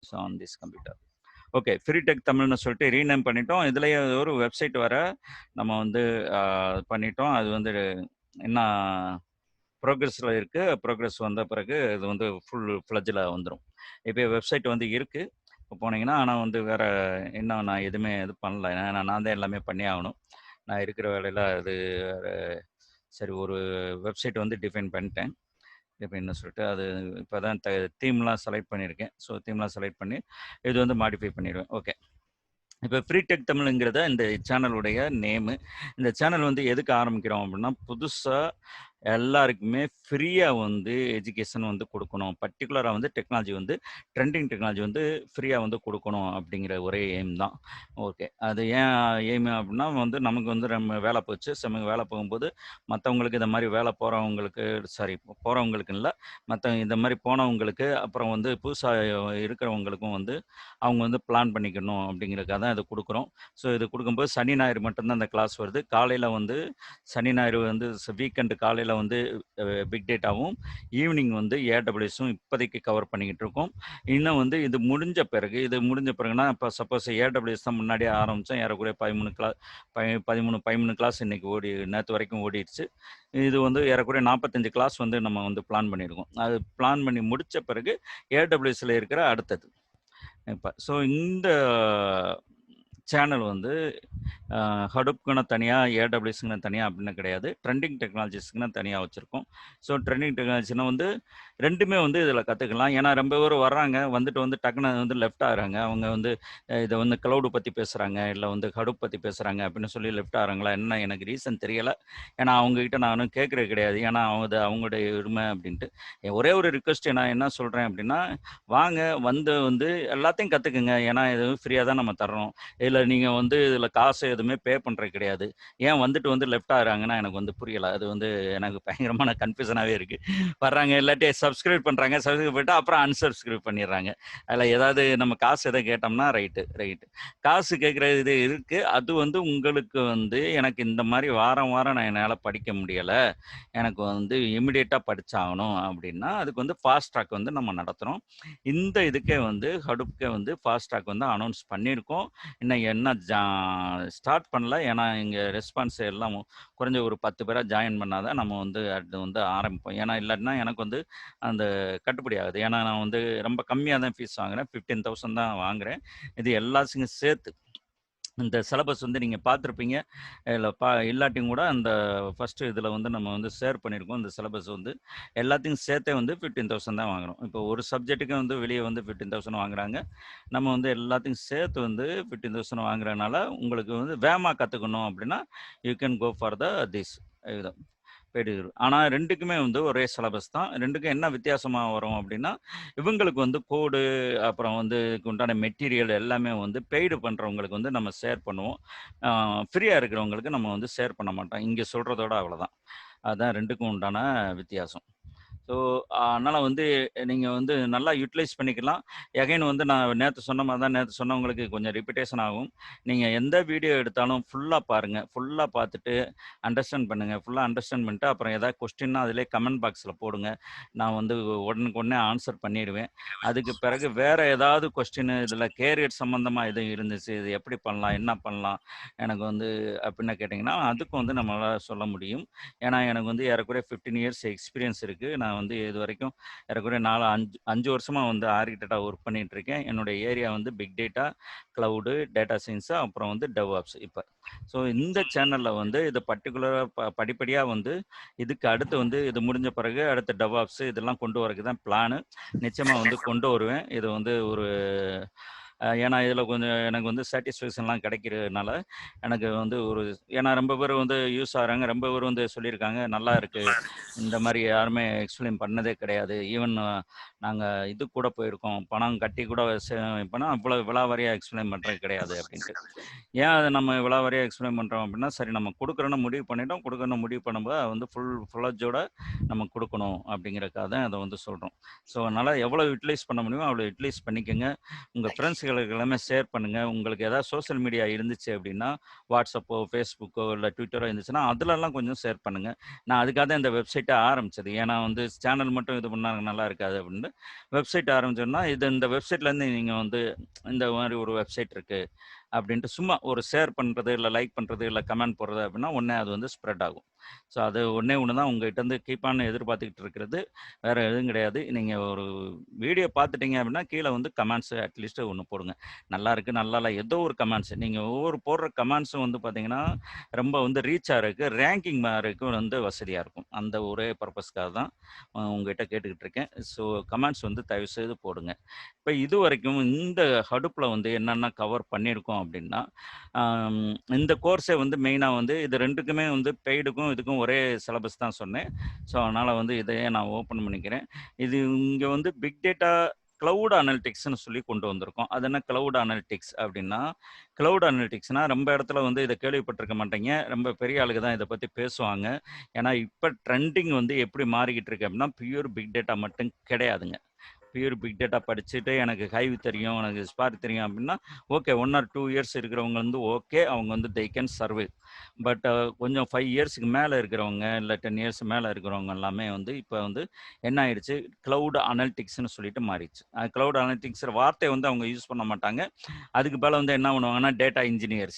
So on this computer. Okay. Free tech தமிழ்னு சொல்லிட்டு rename பண்ணிட்டோம். இதுலயே ஒரு வெப்சைட் வேற நம்ம வந்து பண்ணிட்டோம். அது வந்து என்ன ப்ரோக்ரஸ்ல இருக்கு. ப்ரோக்ரஸ் வந்த பிறகு இது வந்து ஃபுல் ஃப்ளெட்ஜ்ல வந்துரும். இப்ப வெப்சைட் வந்து இருக்கு. இப்ப போனீங்கன்னா, ஆனா வந்து வேற இன்னும் நான் எதுவுமே இது பண்ணல. ஏன்னா நான் தான் எல்லாமே பண்ணி ஆகணும். நான் இருக்கிற வேலையில அது சரி ஒரு வெப்சைட் வந்து டிஃபைன் பண்ணிட்டேன். டிஃபைன்னு சொல்லிட்டு அது இப்ப தான் தீம்லாம் செலக்ட் பண்ணியிருக்கேன். ஸோ தீம்லாம் செலக்ட் பண்ணி இது வந்து மாடிஃபை பண்ணிருவேன். ஓகே. இப்ப ஃப்ரீ டெக் தமிழ்ங்கிறத இந்த சேனலுடைய நேமு. இந்த சேனல் வந்து எதுக்கு ஆரம்பிக்கிறோம் அப்படின்னா, புதுசா எல்லாருக்குமே ஃப்ரீயா வந்து எஜுகேஷன் வந்து குடுக்கணும். பர்ட்டிகுலரா வந்து டெக்னாலஜி வந்து ட்ரெண்டிங் டெக்னாலஜி வந்து ஃப்ரீயா வந்து குடுக்கணும் அப்படிங்கிற ஒரே எய்ம் தான். ஓகே. அது ஏன் எய்ம் அப்படின்னா வந்து நமக்கு வந்து நம்ம வேலை போச்சு. வேலை போகும்போது மத்தவங்களுக்கு இந்த மாரி வேலை போறவங்களுக்கு சாரி போறவங்களுக்கு இல்ல. மத்த இந்த மாரி போனவங்களுக்கு, அப்புறம் வந்து புதுசா இருக்கிறவங்களுக்கும் வந்து அவங்க வந்து பிளான் பண்ணிக்கணும் அப்படிங்கிறதுக்காக தான் இத குடுக்குறோம். ஸோ இது குடுக்கும்போது சனி, ஞாயிறு மட்டும் தான் இந்த கிளாஸ் வருது. காலையில வந்து சனி, ஞாயிறு வந்து வீக்கெண்ட் காலையில வந்து பிக் டேட்டாவும், ஈவினிங் வந்து ஏடபிள்யூஎஸும் இப்போதைக்கு கவர் பண்ணிக்கிட்டு இருக்கோம். இன்னும் வந்து இது முடிஞ்ச பிறகுனா, இப்போ சப்போஸ் ஏடபிள்யூஎஸ் தான் முன்னாடியே ஆரம்பிச்சோம். ஏறக்குறைய 13 கிளாஸ் இன்னைக்கு நேத்து வரைக்கும் ஓடிருச்சு. இது வந்து ஏறக்குறைய 45 கிளாஸ் வந்து நம்ம வந்து பிளான் பண்ணியிருக்கோம். அது பிளான் பண்ணி முடிச்ச பிறகு ஏடபிள்யூஎஸ்ல இருக்கிற அடுத்தது. இப்ப ஸோ இந்த சேனல் வந்து ஹடூப்க்குன்னு தனியா, ஏடபிள்யூஎஸ்க்குன்னு தனியா அப்படின்னு கிடையாது. ட்ரெண்டிங் டெக்னாலஜிஸ்க்குன்னு தனியா வச்சிருக்கோம். ஸோ ட்ரெண்டிங் டெக்னாலஜினா வந்து 2மே வந்து இதில கத்துக்கலாம். ஏன்னா ரொம்ப பேர் வர்றாங்க, வந்துட்டு வந்து டக்குனு வந்து லெஃப்ட் ஆகுறாங்க. அவங்க வந்து இத வந்து கிளவுட் பத்தி பேசுறாங்க, இல்ல வந்து ஹடூப் பத்தி பேசுறாங்க அப்படின்னு சொல்லி லெஃப்ட் ஆகுறாங்களா? என்ன எனக்கு ரீசன் தெரியல. ஏன்னா அவங்ககிட்ட நானும் கேட்கறது கிடையாது. ஏன்னா அவங்களுடைய உரிமை அப்படின்ட்டு. ஒரே ஒரு ரிக்வெஸ்ட் நான் என்ன சொல்றேன் அப்படின்னா, வாங்க வந்து எல்லாத்தையும் கத்துக்கங்க. ஏன்னா இது ஃப்ரீயா தான் நம்ம தர்றோம். இதுல நீங்க வந்து இதுல காசு எதுவுமே பே பண்றது கிடையாது. ஏன் வந்துட்டு வந்து லெஃப்ட் ஆகுறாங்கன்னா எனக்கு வந்து புரியல. அது வந்து எனக்கு பயங்கரமான கன்ஃப்யூஷனாவே இருக்கு. வர்றாங்க இல்லாட்டி சப்ஸ்கிரைப் பண்றாங்க. சப்ஸ்கிரைப் பண்ணிட்டு அப்புறம் அன்சப்ஸ்கிரைப் பண்ணிடுறாங்க. அதுல ஏதாவது நம்ம காசு எதாவது கேட்டோம்னா ரைட்டு. காசு கேட்கிற இது இருக்கு. அது வந்து உங்களுக்கு வந்து எனக்கு இந்த மாரி வாரம் வாரம் நான் என்னால படிக்க முடியல. எனக்கு வந்து இமிடியேட்டா படிச்சாகணும் அப்படின்னா, அதுக்கு வந்து ஃபாஸ்ட் ட்ராக் வந்து நம்ம நடத்துறோம். இந்த இதுக்கே வந்து ஹடூப்க்கே வந்து ஃபாஸ்ட் ட்ராக் வந்து அனௌன்ஸ் பண்ணியிருக்கோம். இன்னும் என்ன ஸ்டார்ட் பண்ணல. ஏன்னா, இங்க ரெஸ்பான்ஸ் எல்லாம் குறைஞ்ச ஒரு 10 பேரா ஜாயின் பண்ணா தான் நம்ம வந்து அது வந்து ஆரம்பிப்போம். ஏன்னா, இல்லாட்டினா எனக்கு வந்து அந்த கட்டுப்படி ஆகாது. ஏன்னா, நான் வந்து ரொம்ப கம்மியா தான் ஃபீஸ் வாங்குறேன். 15,000 தான் வாங்குறேன். இது எல்லாத்துக்கும் சேர்த்து. இந்த சிலபஸ் வந்து நீங்க பார்த்துருப்பீங்க. இல்ல இல்லாட்டியும் கூட அந்த ஃபர்ஸ்ட் இதில வந்து நம்ம வந்து ஷேர் பண்ணியிருக்கோம். இந்த சிலபஸ் வந்து எல்லாத்தையும் சேர்த்தே வந்து 15,000 தான் வாங்குறோம். இப்போ ஒரு சப்ஜெக்ட்டுக்கு வந்து வெளிய வந்து 15,000 வாங்குறாங்க. நம்ம வந்து எல்லாத்தையும் சேர்த்து வந்து 15,000 வாங்குறனால, உங்களுக்கு வந்து வேகமா கத்துக்கணும் அப்படின்னா, you can go for this இது பெய்டு. ஆனா 2க்குமே வந்து ஒரே சிலபஸ் தான். 2க்கும் என்ன வித்தியாசமா வரும் அப்படின்னா, இவங்களுக்கு வந்து கோடு, அப்புறம் வந்து இதுக்கு உண்டான மெட்டீரியல் எல்லாமே வந்து பெய்டு பண்றவங்களுக்கு வந்து நம்ம ஷேர் பண்ணுவோம். ஆ ஃப்ரீயா இருக்கிறவங்களுக்கு நம்ம வந்து ஷேர் பண்ண மாட்டோம். இங்க சொல்றதோட அவ்வளோதான். அதான் 2க்கும் உண்டான வித்தியாசம். ஸோ, அதனால வந்து நீங்க வந்து நல்லா யுட்டிலைஸ் பண்ணிக்கலாம். எகைன் வந்து நான் நேத்து சொன்ன மாரி தான் நேத்து சொன்னவங்களுக்கு கொஞ்சம் ரிப்பிட்டேஷன் ஆகும். நீங்க எந்த வீடியோ எடுத்தாலும் ஃபுல்லா பாருங்க. ஃபுல்லா பார்த்துட்டு அண்டர்ஸ்டாண்ட் பண்ணுங்க. ஃபுல்லா அண்டர்ஸ்டாண்ட் பண்ணிட்டு அப்புறம் ஏதாவது கொஸ்டின்னா அதிலயே கமெண்ட் பாக்ஸ்ல போடுங்க. நான் வந்து உடனுக்குடனே ஆன்சர் பண்ணிடுவேன். அதுக்கு பிறகு வேற ஏதாவது கொஸ்டின் இதில கேரியர் சம்மந்தமா எதுவும் இருந்துச்சு. இது எப்படி பண்ணலாம்? என்ன பண்ணலாம்? எனக்கு வந்து அப்படின்னு கேட்டீங்கன்னா, அதுக்கும் வந்து நம்மளால சொல்ல முடியும். ஏன்னா, எனக்கு வந்து ஏறக்குறைய 15 இயர்ஸ் எக்ஸ்பீரியன்ஸ் இருக்கு. நான் வந்து இதுவரைக்கும் ஏறக்குறைய 5 வருஷமா வந்து ஆர்க்கிடெக்ட்டா ஒர்க் பண்ணிட்டு இருக்கேன். என்னுடைய ஏரியா வந்து big data, cloud, data science அப்புறம் வந்து டெவ்ஆப்ஸ் இப்ப. ஸோ இந்த சேனல்ல வந்து இது பர்ட்டிகுலரா படிப்படியா வந்து இதுக்கு அடுத்து வந்து இது முடிஞ்ச பிறகு அடுத்து டெவ்ஆப்ஸ் இதெல்லாம் கொண்டு வரதுக்கு தான் பிளானு. நிச்சயமா வந்து கொண்டு வருவேன். இது வந்து ஒரு ஏன்னா இதில கொஞ்சம் எனக்கு வந்து சாட்டிஸ்ஃபேக்ஷன்லாம் கிடைக்கிறதுனால, எனக்கு வந்து ஒரு ஏன்னா ரொம்ப பேர் வந்து யூஸ் ஆகுறாங்க. ரொம்ப பேர் வந்து சொல்லியிருக்காங்க, "நல்லா இருக்கு. இந்த மாரி யாருமே எக்ஸ்பிளைன் பண்ணதே கிடையாது. ஈவன் நாங்க இது கூட போயிருக்கோம். பணம் கட்டி கூட இப்பனா இவ்வளோ விலாவாரியா எக்ஸ்பிளைன் பண்றது கிடையாது." அப்படின்ட்டு. ஏன் அத நம்ம விலாவாரியா எக்ஸ்பிளைன் பண்றோம் அப்படின்னா, சரி நம்ம குடுக்குறோம்னு முடிவு பண்ணிட்டோம். குடுக்கணும்னு முடிவு பண்ணும்போது அது வந்து ஃபுல்லட்ஜோட நம்ம குடுக்கணும் அப்படிங்கிறதுக்காக தான் அத வந்து சொல்றோம். ஸோ, அதனால எவ்வளோ யுட்டிலைஸ் பண்ண முடியுமோ அவ்வளோ யுட்டிலைஸ் பண்ணிக்கங்க. உங்க ஃப்ரெண்ட்ஸ்க்கு ஃப்ரெண்ட்ஸுகளுக்கு எல்லாமே ஷேர் பண்ணுங்க. உங்களுக்கு ஏதாவது சோசியல் மீடியா இருந்துச்சு அப்படின்னா, வாட்ஸ்அப்போ, ஃபேஸ்புக்கோ இல்ல ட்விட்டரோ இருந்துச்சுன்னா, அதுலலாம் கொஞ்சம் ஷேர் பண்ணுங்க. நான் அதுக்காக தான் இந்த வெப்சைட்டே ஆரம்பிச்சது. ஏன்னா வந்து சேனல் மட்டும் இது பண்ணா நல்லா இருக்காது அப்படின்னு, வெப்சைட் ஆரம்பிச்சோம்னா, இந்த வெப்சைட்லேருந்து நீங்க வந்து இந்த மாரி ஒரு வெப்சைட் இருக்கு அப்படின்ட்டு சும்மா ஒரு ஷேர் பண்றது, இல்ல லைக் பண்றது, இல்ல கமெண்ட் போடுறது அப்படின்னா, உடனே அது வந்து ஸ்ப்ரெட் ஆகும். ஸோ அது ஒண்ணே ஒண்ணு தான் உங்ககிட்ட இருந்து கீப் ஆன் எதிர்பார்த்துக்கிட்டு இருக்கிறது. வேற எதுவும் கிடையாது. நீங்க ஒரு வீடியோ பார்த்துட்டீங்க அப்படின்னா, கீழ வந்து கமெண்ட்ஸ் அட்லீஸ்ட் ஒண்ணு போடுங்க. நல்லா இருக்கு, நல்லா இல்ல ஏதோ ஒரு கமெண்ட்ஸ். நீங்க ஒவ்வொரு போடுற கமெண்ட்ஸும் வந்து பார்த்தீங்கன்னா, ரொம்ப வந்து ரீச் ஆகுறதுக்கு, ரேங்கிங் மாறதுக்கு வந்து வசதியா இருக்கும். அந்த ஒரே பர்ப்பஸ்க்காக தான் உங்ககிட்ட கேட்டுக்கிட்டு இருக்கேன். ஸோ கமெண்ட்ஸ் வந்து தயவுசெய்து போடுங்க. இப்ப இதுவரைக்கும் இந்த ஹடுப்ல வந்து என்னென்ன கவர் பண்ணியிருக்கோம் அப்படின்னா, ஆம், இந்த கோர்ஸே வந்து மெயினா வந்து இது 2க்குமே வந்து பெய்டுக்கும் இதுக்கும் ஒரே சிலபஸ் தான் சொன்னேன். ஸோ அதனால வந்து இதையே நான் ஓப்பன் பண்ணிக்கிறேன். இது இங்க வந்து பிக் டேட்டா கிளவுட் அனலிட்டிக்ஸ்ன்னு சொல்லி கொண்டு வந்திருக்கோம். அது என்ன கிளவுட் அனலிட்டிக்ஸ் அப்படின்னா, கிளவுட் அனலிட்டிக்ஸ்னா ரொம்ப இடத்துல வந்து இத கேள்விப்பட்டிருக்க மாட்டீங்க. ரொம்ப பெரிய ஆளுங்க தான் இத பத்தி பேசுவாங்க. ஏன்னா இப்ப ட்ரெண்டிங் வந்து எப்படி மாறிக்கிட்டு இருக்கு அப்படின்னா, பியூர் பிக் டேட்டா மட்டும் கிடையாதுங்க. பியூர் பிக் டேட்டா படிச்சுட்டு எனக்கு ஹைவ் தெரியும், எனக்கு ஸ்பார்க் தெரியும் அப்படின்னா, ஓகே 1 ஆர் 2 இயர்ஸ் இருக்கிறவங்க வந்து ஓகே. அவங்க வந்து தே கேன் சர்வைவ். பட் கொஞ்சம் 5 இயர்ஸ்க்கு மேல இருக்கிறவங்க, இல்ல 10 இயர்ஸ் மேல இருக்கிறவங்க எல்லாமே வந்து இப்ப வந்து என்ன ஆயிடுச்சு, கிளவுட் அனலிட்டிக்ஸ்ன்னு சொல்லிட்டு மாறிடுச்சு. கிளவுட் அனலிட்டிக்ஸ்ங்கிற வார்த்தைய வந்து அவங்க யூஸ் பண்ண மாட்டாங்க. அதுக்கு பதிலா வந்து என்ன பண்ணுவாங்கன்னா, data engineer,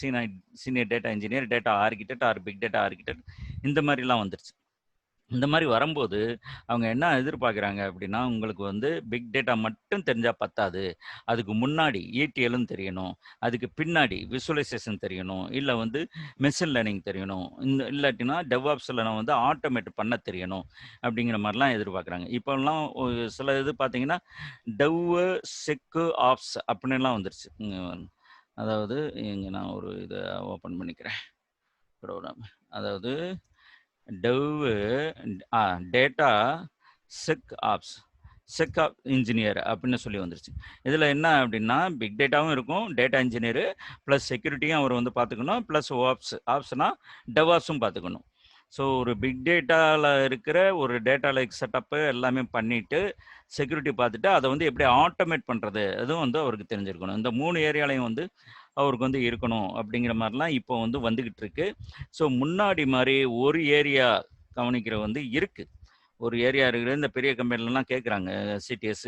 senior data engineer, data architect or big data architect இந்த மாரிலாம் வந்துருச்சு. இந்த மாரி வரும்போது, அவங்க என்ன எதிர்பார்க்குறாங்க அப்படின்னா, உங்களுக்கு வந்து பிக் டேட்டா மட்டும் தெரிஞ்சா பத்தாது. அதுக்கு முன்னாடி ETLம் தெரியணும். அதுக்கு பின்னாடி விசுவலைசேஷன் தெரியணும். இல்ல வந்து மெஷின் லேர்னிங் தெரியணும். இல்லாட்டினா டெவ்ஆப்ஸ்ல நான் வந்து ஆட்டோமேட் பண்ண தெரியணும். அப்படிங்கிற மாரிலாம் எதிர்பார்க்குறாங்க. இப்போலாம் ஒரு சில இது பார்த்தீங்கன்னா, டெவ்வு, செக்கு, ஆப்ஸ் அப்படின்னுலாம் வந்துருச்சு. அதாவது இங்க நான் ஒரு இத ஓப்பன் பண்ணிக்கிறேன். ப்ரோகிராம். அதாவது டெவ்வு ஆ data sec ops. Sec op engineer அப்படின்னு சொல்லி வந்துருச்சு. இதில என்ன அப்படின்னா, பிக் டேட்டாவும் இருக்கும். டேட்டா இன்ஜினியர் பிளஸ் செக்யூரிட்டியும் அவர் வந்து பார்த்துக்கணும். Plus oops. ஆப்ஸ்னா டெவாப்ஸும் பார்த்துக்கணும். ஸோ ஒரு பிக் டேட்டால இருக்கிற ஒரு டேட்டா லேக் செட்டப்பு எல்லாமே பண்ணிட்டு, செக்யூரிட்டி பார்த்துட்டு, அத வந்து எப்படி ஆட்டோமேட் பண்றது? அதுவும் வந்து அவருக்கு தெரிஞ்சிருக்கணும். இந்த 3 ஏரியாலயும் வந்து அவருக்கு வந்து இருக்கணும் அப்படிங்கிற மாரிலாம் இப்போ வந்து வந்துகிட்டு இருக்கு. ஸோ முன்னாடி மாரி ஒரு ஏரியா கவனிக்கிற வந்து இருக்கு. ஒரு ஏரியா இருக்கிற இந்த பெரிய கம்பெனிலலாம் கேட்குறாங்க. சிடிஎஸ்,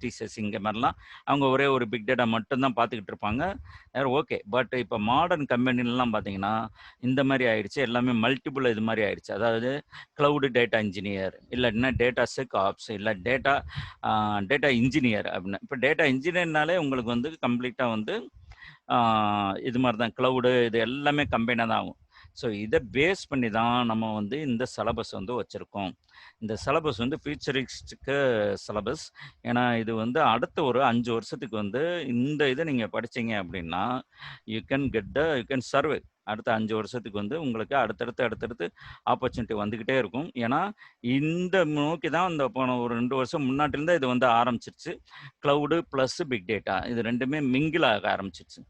டிசிஎஸ் இங்க மாரிலாம் அவங்க ஒரே ஒரு பிக் டேட்டா மட்டும் தான் பார்த்துக்கிட்டு இருப்பாங்க. ஓகே. பட் இப்ப மாடர்ன் கம்பெனிலலாம் பார்த்தீங்கன்னா, இந்த மாரி ஆயிடுச்சு. எல்லாமே மல்டிபிள் இது மாரி ஆயிடுச்சு. அதாவது கிளவுட் டேட்டா இன்ஜினியர், இல்லாட்டினா டேட்டா செக் ஆப்ஸ், இல்ல ஆ டேட்டா இன்ஜினியர் அப்படின்னு. இப்ப டேட்டா இன்ஜினியர்னாலே உங்களுக்கு வந்து கம்ப்ளீட்டா வந்து ஆ இது மாரி தான் கிளவுடு இது எல்லாமே கம்பைனா தான் ஆகும். ஸோ இத பேஸ் பண்ணி தான் நம்ம வந்து இந்த சிலபஸ் வந்து வச்சிருக்கோம். இந்த சிலபஸ் வந்து ஃபியூச்சரிஸ்டிக் சிலபஸ். ஏன்னா இது வந்து அடுத்த ஒரு 5 வருஷத்துக்கு வந்து இந்த இத நீங்க படிச்சீங்க அப்படின்னா, யூ கேன் சர்வை. அடுத்த 5 வருஷத்துக்கு வந்து உங்களுக்கு அடுத்தடுத்து ஆப்பர்ச்சுனிட்டி வந்துகிட்டே இருக்கும். ஏன்னா, இந்த நோக்கி தான் இந்த போன ஒரு 2 வருஷம் முன்னாடிலருந்தே இது வந்து ஆரம்பிச்சிருச்சு. கிளவுடு பிளஸ் பிக் டேட்டா இது 2மே மிங்கிள் ஆக ஆரம்பிச்சுருச்சு.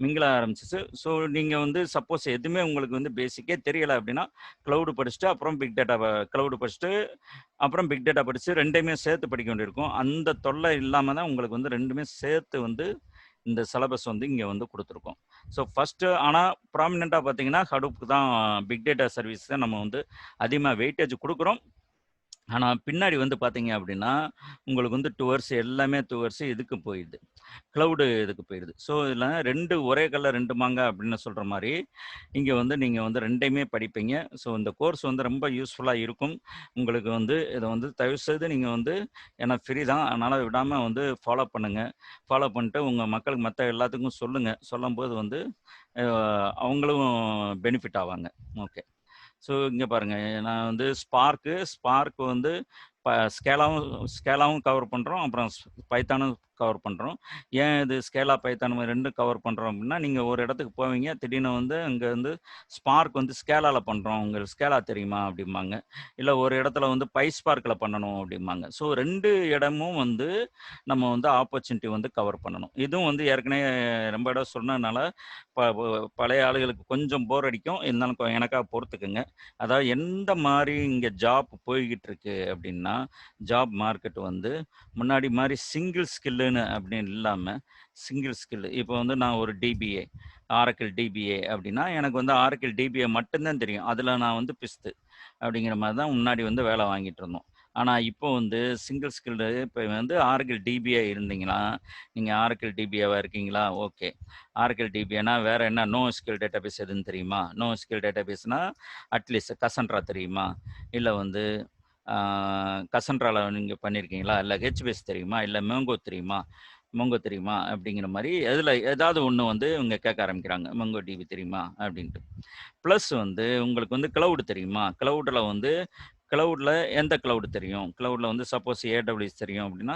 மிங்கிள் ஆக ஆரம்பிச்சுச்சு. ஸோ நீங்க வந்து சப்போஸ் எதுவுமே உங்களுக்கு வந்து பேசிக்கே தெரியல அப்படின்னா, கிளவுடு படிச்சுட்டு அப்புறம் பிக் டேட்டா கிளவுடு படிச்சுட்டு அப்புறம் பிக் டேட்டா படிச்சு 2யுமே சேர்த்து படிக்க வேண்டியிருக்கும். அந்த தொல்லை இல்லாம தான் உங்களுக்கு வந்து 2மே சேர்த்து வந்து இந்த சிலபஸ் வந்து இங்க வந்து குடுத்துருக்கோம். ஸோ ஃபர்ஸ்ட்டு ஆனா ப்ராமினன்ட்டா பார்த்தீங்கன்னா, ஹடூப்க்கு தான் பிக் டேட்டா சர்வீஸ் தான் நம்ம வந்து அதிகமா வெயிட்டேஜ் குடுக்குறோம். ஆனா பின்னாடி வந்து பார்த்தீங்க அப்படின்னா, உங்களுக்கு வந்து டுவர்ட்ஸ் எல்லாமே டுவர்ட்ஸ் இதுக்கு போயிடுது. கிளவுடு இதுக்கு போயிடுது. ஸோ இதில 2 ஒரே கல்ல 2 மாங்கா அப்படின்னு சொல்ற மாரி, இங்க வந்து நீங்க வந்து 2யுமே படிப்பீங்க. ஸோ இந்த கோர்ஸ் வந்து ரொம்ப யூஸ்ஃபுல்லா இருக்கும். உங்களுக்கு வந்து இத வந்து தயவுசெய்து நீங்க வந்து ஏன்னா ஃப்ரீ தான். அதனால விடாம வந்து ஃபாலோ பண்ணுங்க. ஃபாலோ பண்ணிட்டு உங்க மக்களுக்கு மத்த எல்லாத்துக்கும் சொல்லுங்க. சொல்லும்போது வந்து அ அவங்களும் பெனிஃபிட் ஆவாங்க. ஓகே. ஸோ இங்க பாருங்க, நான் வந்து ஸ்பார்க் வந்து ஸ்கேலாவும் கவர் பண்றோம். அப்புறம் பைத்தானும் கவர் பண்றோம். ஏன் இது ஸ்கேலா, பைத்தான் 2ம் கவர் பண்றோம் அப்படின்னா, நீங்க ஒரு இடத்துக்கு போவீங்க. திடீர்னு வந்து அங்க வந்து ஸ்பார்க் வந்து ஸ்கேலால பண்றோம். உங்களுக்கு ஸ்கேலா தெரியுமா? அப்படிம்பாங்க. இல்ல ஒரு இடத்துல வந்து பைஸ்பார்க்ல பண்ணணும் அப்படிம்பாங்க. ஸோ 2 இடமும் வந்து நம்ம வந்து ஆப்பர்ச்சுனிட்டி வந்து கவர் பண்ணணும். இதுவும் வந்து ஏற்கனவே ரொம்ப இடம் சொன்னதுனால, பழைய ஆளுகளுக்கு கொஞ்சம் போர் அடிக்கும். இருந்தாலும் எனக்கா பொறுத்துக்கங்க. அதாவது எந்த மாரி இங்க ஜாப் போய்க்கிட்டு இருக்கு அப்படின்னா, ஜாப் மார்க்கெட் வந்து முன்னாடி மாரி சிங்கிள் ஸ்கில் ஸ்கில்டுன்னு அப்படின்னு இல்லாமல் சிங்கிள் ஸ்கில். இப்போ வந்து நான் ஒரு டிபிஏ, ஆரக்கிள் டிபிஏ அப்படின்னா எனக்கு வந்து ஆரக்கிள் டிபிஏ மட்டும்தான் தெரியும். அதில் நான் வந்து பிஸ்து அப்படிங்கிற மாதிரி தான் முன்னாடி வந்து வேலை வாங்கிட்டு இருந்தோம். ஆனால் இப்போ வந்து சிங்கிள் ஸ்கில்டு இப்போ வந்து ஆரக்கிள் டிபிஏ இருந்தீங்கன்னா, நீங்கள் ஆரக்கிள் டிபிஏவா இருக்கீங்களா? ஓகே. ஆரக்கிள் டிபிஏனா வேற என்ன நோ ஸ்கில் டேட்டாபேஸ் எதுன்னு தெரியுமா? நோ ஸ்கில் டேட்டாபேஸ்னா அட்லீஸ்ட் கசன்ட்ரா தெரியுமா? இல்லை வந்து கசன்ட்ரால நீங்கள் பண்ணியிருக்கீங்களா? இல்லை ஹெச்பேஸ் தெரியுமா? இல்லை மேங்கோ தெரியுமா? மோங்கோ தெரியுமா? அப்படிங்கிற மாரி எதுல ஏதாவது ஒண்ணு வந்து இவங்க கேட்க ஆரம்பிக்கிறாங்க. மோங்கோ டிபி தெரியுமா? அப்படின்ட்டு. ப்ளஸ் வந்து உங்களுக்கு வந்து கிளவுட் தெரியுமா? கிளவுட்ல வந்து கிளவுட்ல எந்த கிளவுட் தெரியும்? கிளவுட்ல வந்து சப்போஸ் ஏடபிள்யூஎஸ் தெரியும் அப்படின்னா,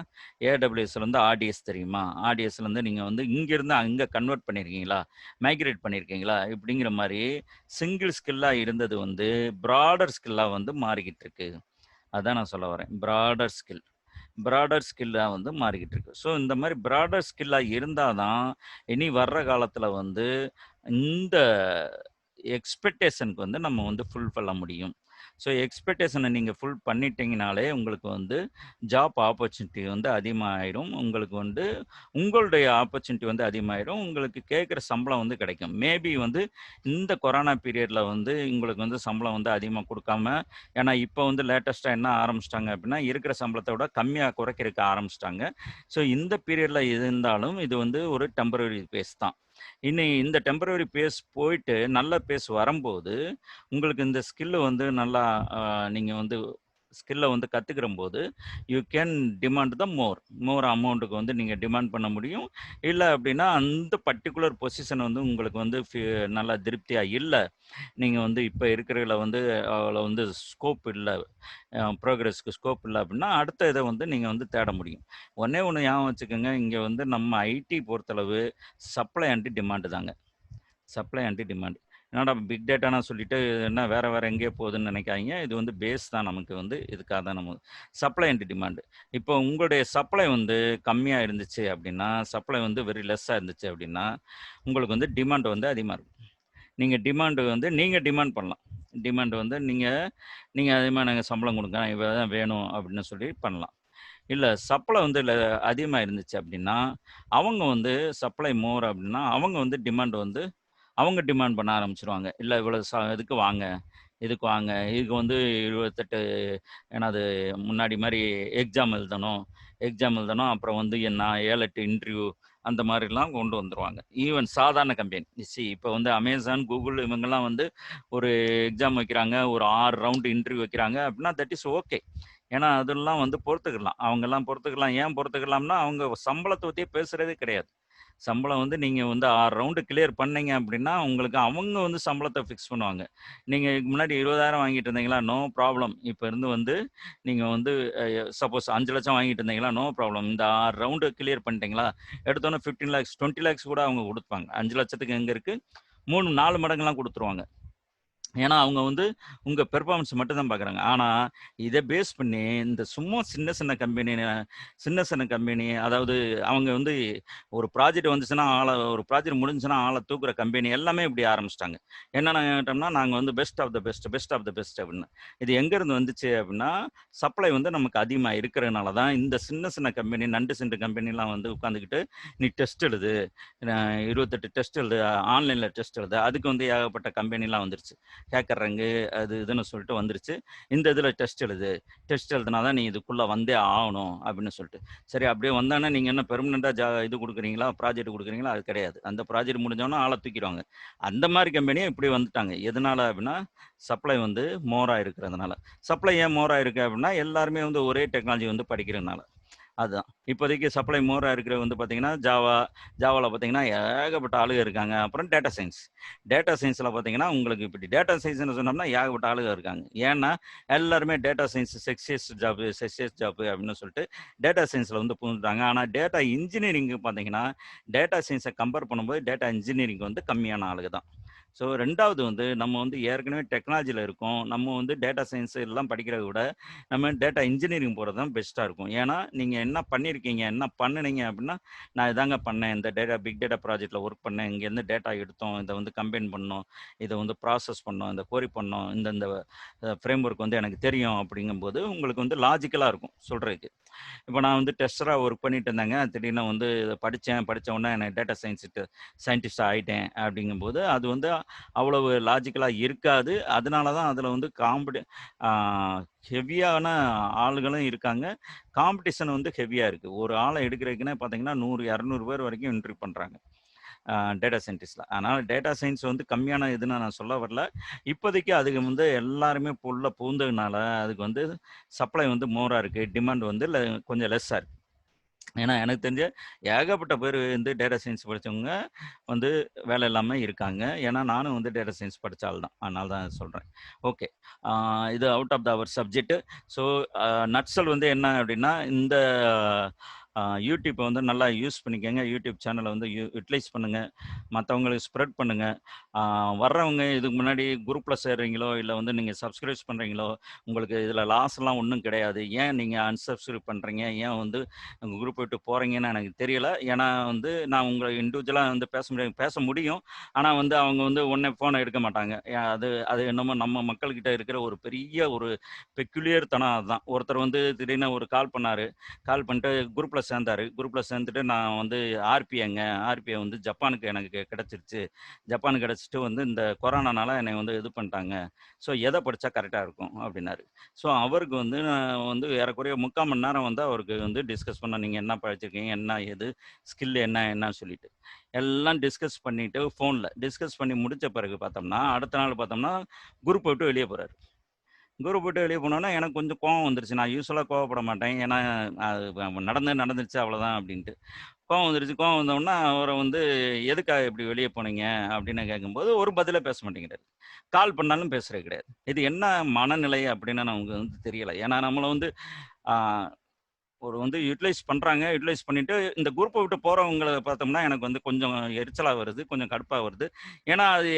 ஏடபிள்யூஎஸ்ல வந்து ஆர்டிஎஸ் தெரியுமா? ஆர்டிஎஸ்ல இருந்து நீங்க வந்து இங்கிருந்து அங்க கன்வெர்ட் பண்ணியிருக்கீங்களா? மைக்ரேட் பண்ணியிருக்கீங்களா? இப்படிங்கிற மாரி சிங்கிள் ஸ்கில்லா இருந்தது வந்து பிராடர் ஸ்கில்லா வந்து மாறிக்கிட்டு இருக்கு. அதான் நான் சொல்ல வரேன். பிராடர் ஸ்கில்லா வந்து மாறிக்கிட்டு இருக்கு. ஸோ இந்த மாரி பிராடர் ஸ்கில்லா இருந்தா தான், இனி வர்ற காலத்துல வந்து இந்த எக்ஸ்பெக்டேஷனுக்கு வந்து நம்ம வந்து ஃபுல் பண்ண முடியும். ஸோ எக்ஸ்பெக்டேஷன நீங்க ஃபுல் பண்ணிட்டீங்கனாலே, உங்களுக்கு வந்து ஜாப் ஆப்பர்ச்சுனிட்டி வந்து அதிகமாயிரும். உங்களுக்கு வந்து உங்களுடைய ஆப்பர்ச்சுனிட்டி வந்து அதிகமாயிரும். உங்களுக்கு கேட்குற சம்பளம் வந்து கிடைக்கும். மேபி வந்து இந்த கொரோனா பீரியட்ல வந்து உங்களுக்கு வந்து சம்பளம் வந்து அதிகமா குடுக்காம, ஏன்னா இப்போ வந்து லேட்டஸ்ட்டா என்ன ஆரம்பிச்சுட்டாங்க அப்படின்னா, இருக்கிற சம்பளத்த விட கம்மியா குறைக்கிறதுக்கு ஆரம்பிச்சுட்டாங்க. ஸோ இந்த பீரியட்ல இருந்தாலும் இது வந்து ஒரு டெம்பரரி பேஸ் தான். இனி இந்த டெம்பரரி பேஸ் போயிட்டு நல்ல பேஸ் வரும்போது, உங்களுக்கு இந்த ஸ்கில் வந்து நல்லா நீங்க வந்து ஸ்கில்ல வந்து கத்துக்கிறம்போது, யூ கேன் டிமாண்ட் த மோர் அமௌண்ட்டுக்கு வந்து நீங்க டிமாண்ட் பண்ண முடியும். இல்ல அப்டின்னா, அந்த பர்ட்டிகுலர் பொசிஷன் வந்து உங்களுக்கு வந்து நல்லா திருப்தியா இல்ல. நீங்க வந்து இப்ப இருக்கிறதுல வந்து அவ்வளோ வந்து ஸ்கோப் இல்ல. ப்ரோக்ரஸ்க்கு ஸ்கோப் இல்ல அப்டின்னா, அடுத்த இத வந்து நீங்க வந்து தேட முடியும். ஒண்ணே ஒண்ணு ஞாபகம் வச்சுக்கங்க, இங்க வந்து நம்ம ஐடி பொறுத்தளவு சப்ளை அண்ட் டிமாண்ட் தாங்க. Supply and demand. என்னடா பிக் டேட்டான்னு சொல்லிட்டு என்ன வேற வேற எங்கேயோ போகுதுன்னு நினைக்காதீங்க. இது வந்து பேஸ் தான் நமக்கு வந்து இதுக்காக தான் நம்ம சப்ளை அண்ட் டிமாண்ட். இப்போ உங்களுடைய சப்ளை வந்து கம்மியா இருந்துச்சு அப்டின்னா, சப்ளை வந்து வெரி லெஸ்ஸா இருந்துச்சு அப்டின்னா, உங்களுக்கு வந்து டிமாண்ட் வந்து அதிகமா இருக்கும். நீங்க டிமாண்ட் பண்ணலாம். டிமாண்ட் வந்து நீங்க நீங்க அதிகமா எனக்கு சம்பளம் குடுங்க. இவ்வளோ தான் வேணும் அப்படின்னு சொல்லி பண்ணலாம். இல்ல சப்ளை வந்து அதிகமா இருந்துச்சு அப்படின்னா, அவங்க வந்து சப்ளை மோர் அப்படின்னா, அவங்க வந்து டிமாண்ட் வந்து அவங்க டிமாண்ட் பண்ண ஆரம்பிச்சுருவாங்க. இல்ல இவ்வளோ இதுக்கு வாங்க, இதுக்கு வாங்க. இதுக்கு வந்து 28 என்னது முன்னாடி மாரி எக்ஸாம் எழுதணும். அப்புறம் வந்து என்ன 7, 8 இன்டர்வியூ அந்த மாரிலாம் கொண்டு வந்துருவாங்க. ஈவன் சாதாரண கம்பெனி. இப்போ வந்து Amazon, Google இவங்கலாம் வந்து ஒரு எக்ஸாம் வைக்கிறாங்க. ஒரு 6 ரவுண்ட் இன்டர்வியூ வைக்கிறாங்க அப்படின்னா, தட் இஸ் ஓகே. ஏன்னா, அதெல்லாம் வந்து பொறுத்துக்கலாம். அவங்கலாம் பொறுத்துக்கலாம். ஏன் பொறுத்துக்கலாம்னா, அவங்க சம்பளத்த பத்தியே பேசுறதே கிடையாது. சம்பளம் வந்து நீங்க வந்து 6 ரவுண்டு கிளியர் பண்ணீங்க அப்படின்னா, உங்களுக்கு அவங்க வந்து சம்பளத்த ஃபிக்ஸ் பண்ணுவாங்க. நீங்க இதுக்கு முன்னாடி 20,000 வாங்கிட்டு இருந்தீங்களா? No problem. இப்ப இருந்து வந்து நீங்க வந்து சப்போஸ் 5,00,000 வாங்கிட்டு இருந்தீங்களா? No problem. இந்த 6 ரவுண்டு கிளியர் பண்ணிட்டீங்களா? எடுத்தோனே 15 லேக்ஸ் 20 லேக்ஸ் கூட அவங்க குடுப்பாங்க. 5,00,000க்கு எங்க இருக்கு? 3, 4 மடங்குலாம் குடுத்துருவாங்க. ஏன்னா, அவங்க வந்து உங்க பெர்ஃபார்மன்ஸ் மட்டும் தான் பார்க்குறாங்க. ஆனா, இத பேஸ் பண்ணி இந்த சும்மா சின்ன சின்ன கம்பெனி அதாவது அவங்க வந்து ஒரு ப்ராஜெக்ட் வந்துச்சுன்னா, ஒரு ப்ராஜெக்ட் முடிஞ்சுச்சுன்னா ஆள தூக்குற கம்பெனி எல்லாமே இப்படி ஆரம்பிச்சுட்டாங்க. என்னன்னு கேட்டோம்னா, நாங்க வந்து best of the best, best of the best அப்படின்னு. இது எங்கேருந்து வந்துச்சு அப்படின்னா, சப்ளை வந்து நமக்கு அதிகமா இருக்கிறதுனால தான் இந்த சின்ன சின்ன கம்பெனி, நண்டு சிண்டு கம்பெனிலாம் வந்து உட்காந்துக்கிட்டு, "நீ டெஸ்ட் எழுது. 28 டெஸ்ட் எழுது. ஆன்லைன்ல டெஸ்ட் எழுது." அதுக்கு வந்து ஏகப்பட்ட கம்பெனிலாம் வந்துருச்சு. ஹேக்கர் ரேங்கு அது இதுன்னு சொல்லிட்டு வந்துருச்சு. இந்த இதில டெஸ்ட் எழுது. டெஸ்ட் எழுதுனா தான் நீ இதுக்குள்ள வந்தே ஆகணும் அப்படின்னு சொல்லிட்டு. சரி அப்படியே வந்தான்னா நீங்க என்ன பெர்மனன்ட்டா இது குடுக்குறீங்களா? ப்ராஜெக்ட் குடுக்குறீங்களா? அது கிடையாது. அந்த ப்ராஜெக்ட் முடிஞ்சோனே ஆள தூக்கிருவாங்க. அந்த மாரி கம்பெனியும் இப்படி வந்துட்டாங்க. எதனால அப்படின்னா, சப்ளை வந்து மோரா இருக்கிறதுனால. சப்ளை ஏன் மோரா இருக்கு அப்படின்னா, எல்லாருமே வந்து ஒரே டெக்னாலஜி வந்து படிக்கிறதுனால. அதுதான். இப்போதைக்கு சப்ளை மோரா இருக்கிறது வந்து பார்த்தீங்கன்னா, ஜாவால பார்த்தீங்கன்னா ஏகப்பட்ட ஆளுக இருக்காங்க. அப்புறம் டேட்டா சயன்ஸ். டேட்டா சயன்ஸ்ல பார்த்தீங்கன்னா, உங்களுக்கு இப்படி டேட்டா சயன்ஸ்ன்னு சொன்னோம்னா ஏகப்பட்ட ஆளுக இருக்காங்க. ஏன்னா, எல்லாருமே டேட்டா சயன்ஸ் செக்ஸியஸ் ஜாப் அப்படின்னு சொல்லிட்டு டேட்டா சயன்ஸ்ல வந்து புகுந்துட்டாங்க. ஆனா, டேட்டா இன்ஜினியரிங் பார்த்தீங்கன்னா, டேட்டா சயன்ஸ கம்பேர் பண்ணும்போது டேட்டா இன்ஜினியரிங் வந்து கம்மியான ஆளுக தான். ஸோ 2வது வந்து நம்ம வந்து ஏற்கனவே டெக்னாலஜில இருக்கோம். நம்ம வந்து டேட்டா சயன்ஸ் எல்லாம் படிக்கிறத விட, நம்ம டேட்டா இன்ஜினியரிங் போறது தான் பெஸ்ட்டா இருக்கும். ஏன்னா, நீங்க என்ன பண்ணியிருக்கீங்க, என்ன பண்ணுனீங்க அப்படின்னா, நான் இதாங்க பண்ணேன். இந்த பிக் டேட்டா ப்ராஜெக்ட்ல ஒர்க் பண்ணேன். இங்கேருந்து டேட்டா எடுத்தோம். இத வந்து கம்பைன் பண்ணோம். இத வந்து ப்ராசஸ் பண்ணோம். இந்த கொரி பண்ணோம். இந்த ஃப்ரேம் ஒர்க் வந்து எனக்கு தெரியும் அப்படிங்கும்போது, உங்களுக்கு வந்து லாஜிக்கலா இருக்கும் சொல்றதுக்கு. இப்போ நான் வந்து டெஸ்டரா ஒர்க் பண்ணிட்டு இருந்தேங்க. திடீர்னு வந்து இத படிச்சேன். படிச்ச உடனே எனக்கு டேட்டா சயின்டிஸ்ட் ஆயிட்டேன் அப்படிங்கும்போது, அது வந்து அவ்வளவு லாஜிக்கலா இருக்காது. அதனால தான் அதில வந்து ஆ ஹெவியான ஆளுகளும் இருக்காங்க. காம்படிஷன் வந்து ஹெவியா இருக்கு. ஒரு ஆள எடுக்கிறதுக்குன்னே பார்த்தீங்கன்னா, 100, 200 பேர் வரைக்கும் இன்டர்வியூ பண்றாங்க. டேட்டா சயின்டிஸ்ட்ல. அதனால டேட்டா சயின்ஸ் வந்து கம்மியான இதுன்னு நான் சொல்ல வரல. இப்போதைக்கு அதுக்கு வந்து எல்லாருமே உள்ள புகுந்ததுனால, அதுக்கு வந்து சப்ளை வந்து மோரா இருக்கு. டிமாண்ட் வந்து கொஞ்சம் லெஸ்ஸா இருக்கு. ஏன்னா, எனக்கு தெரிஞ்சு ஏகப்பட்ட பேர் வந்து டேட்டா சயன்ஸ் படிச்சவங்க வந்து வேலை இல்லாம இருக்காங்க. ஏன்னா, நானும் வந்து டேட்டா சயன்ஸ் படிச்ச ஆள் தான். அதனால தான் சொல்றேன். ஓகே. ஆ இது out of our subject. So, nutshell வந்து என்ன அப்டின்னா, இந்த யூடியூப்ப வந்து நல்லா யூஸ் பண்ணிக்கங்க. யூடியூப் சேனல வந்து யுட்டிலைஸ் பண்ணுங்க. மத்தவங்களுக்கு ஸ்ப்ரெட் பண்ணுங்க. ஆ வர்றவங்க இதுக்கு முன்னாடி குரூப்ல சேர்றீங்களோ, இல்ல வந்து நீங்க சப்ஸ்கிரைப் பண்றீங்களோ, உங்களுக்கு இதுல லாஸ்லாம் ஒண்ணும் கிடையாது. ஏன் நீங்க அன்சப்ஸ்கிரைப் பண்றீங்க? ஏன் வந்து உங்க குரூப் விட்டு போறீங்கன்னு எனக்கு தெரியல. ஏன்னா வந்து நான் உங்கள இண்டிவிஜுவலா வந்து பேச முடியும். ஆனா வந்து அவங்க வந்து உடனே ஃபோன எடுக்க மாட்டாங்க. அது அது என்னமோ நம்ம மக்கள்கிட்ட இருக்கிற ஒரு பெரிய ஒரு பெக்யூலியர் தனம் அதுதான். ஒருத்தர் வந்து திடீர்னு ஒரு கால் பண்ணாரு. கால் பண்ணிட்டு குரூப்ல சேர்ந்தாரு. குரூப்ல சேர்ந்துட்டு நான் வந்து ஆர்பிஐங்க. ஆர்பிஐ வந்து ஜப்பானுக்கு எனக்கு கிடைச்சிருச்சு. ஜப்பானுக்கு கிடைச்சிட்டு வந்து இந்த கொரோனானால என்னைய வந்து இது பண்ணிட்டாங்க. ஸோ எத படிச்சா கரெக்ட்டா இருக்கும் அப்டின்னாரு. ஸோ அவருக்கு வந்து நான் வந்து ஏறக்குறைய 3/4 மணி நேரம் வந்து அவருக்கு வந்து டிஸ்கஸ் பண்ணோம். நீங்க என்ன படிச்சிருக்கீங்க? என்ன ஏது? ஸ்கில் என்ன சொல்லிட்டு. எல்லாம் டிஸ்கஸ் பண்ணிட்டு டிஸ்கஸ் பண்ணி முடிச்ச பிறகு பார்த்தோம்னா, அடுத்த நாள் பார்த்தோம்னா, குரூப்ப விட்டு வெளிய போறாரு. குரூப் விட்டு வெளிய போனோனே எனக்கு கொஞ்சம் கோவம் வந்துருச்சு. நான் யூசுவலா கோவப்பட மாட்டேன். ஏன்னா, அது நடந்துருச்சு அவ்வளோதான் அப்டின்ட்டு. கோவம் வந்துருச்சு. கோவம் வந்தவுடனே அவர வந்து "எதுக்காக இப்படி வெளிய போனீங்க?" அப்படின்னு கேட்கும்போது, ஒரு பதிலே பேச மாட்டேங்கிறாரு. கால் பண்ணாலும் பேசுறது கிடையாது. இது என்ன மனநிலை அப்படின்னு நமக்கு வந்து தெரியல. ஏன்னா நம்மள வந்து ஆ ஒரு வந்து யுட்டிலைஸ் பண்றாங்க. யுட்டிலைஸ் பண்ணிட்டு இந்த குரூப்ப விட்டு போறவங்கள பார்த்தோம்னா, எனக்கு வந்து கொஞ்சம் எரிச்சலா வருது. கொஞ்சம் கடுப்பா வருது. ஏன்னா, அது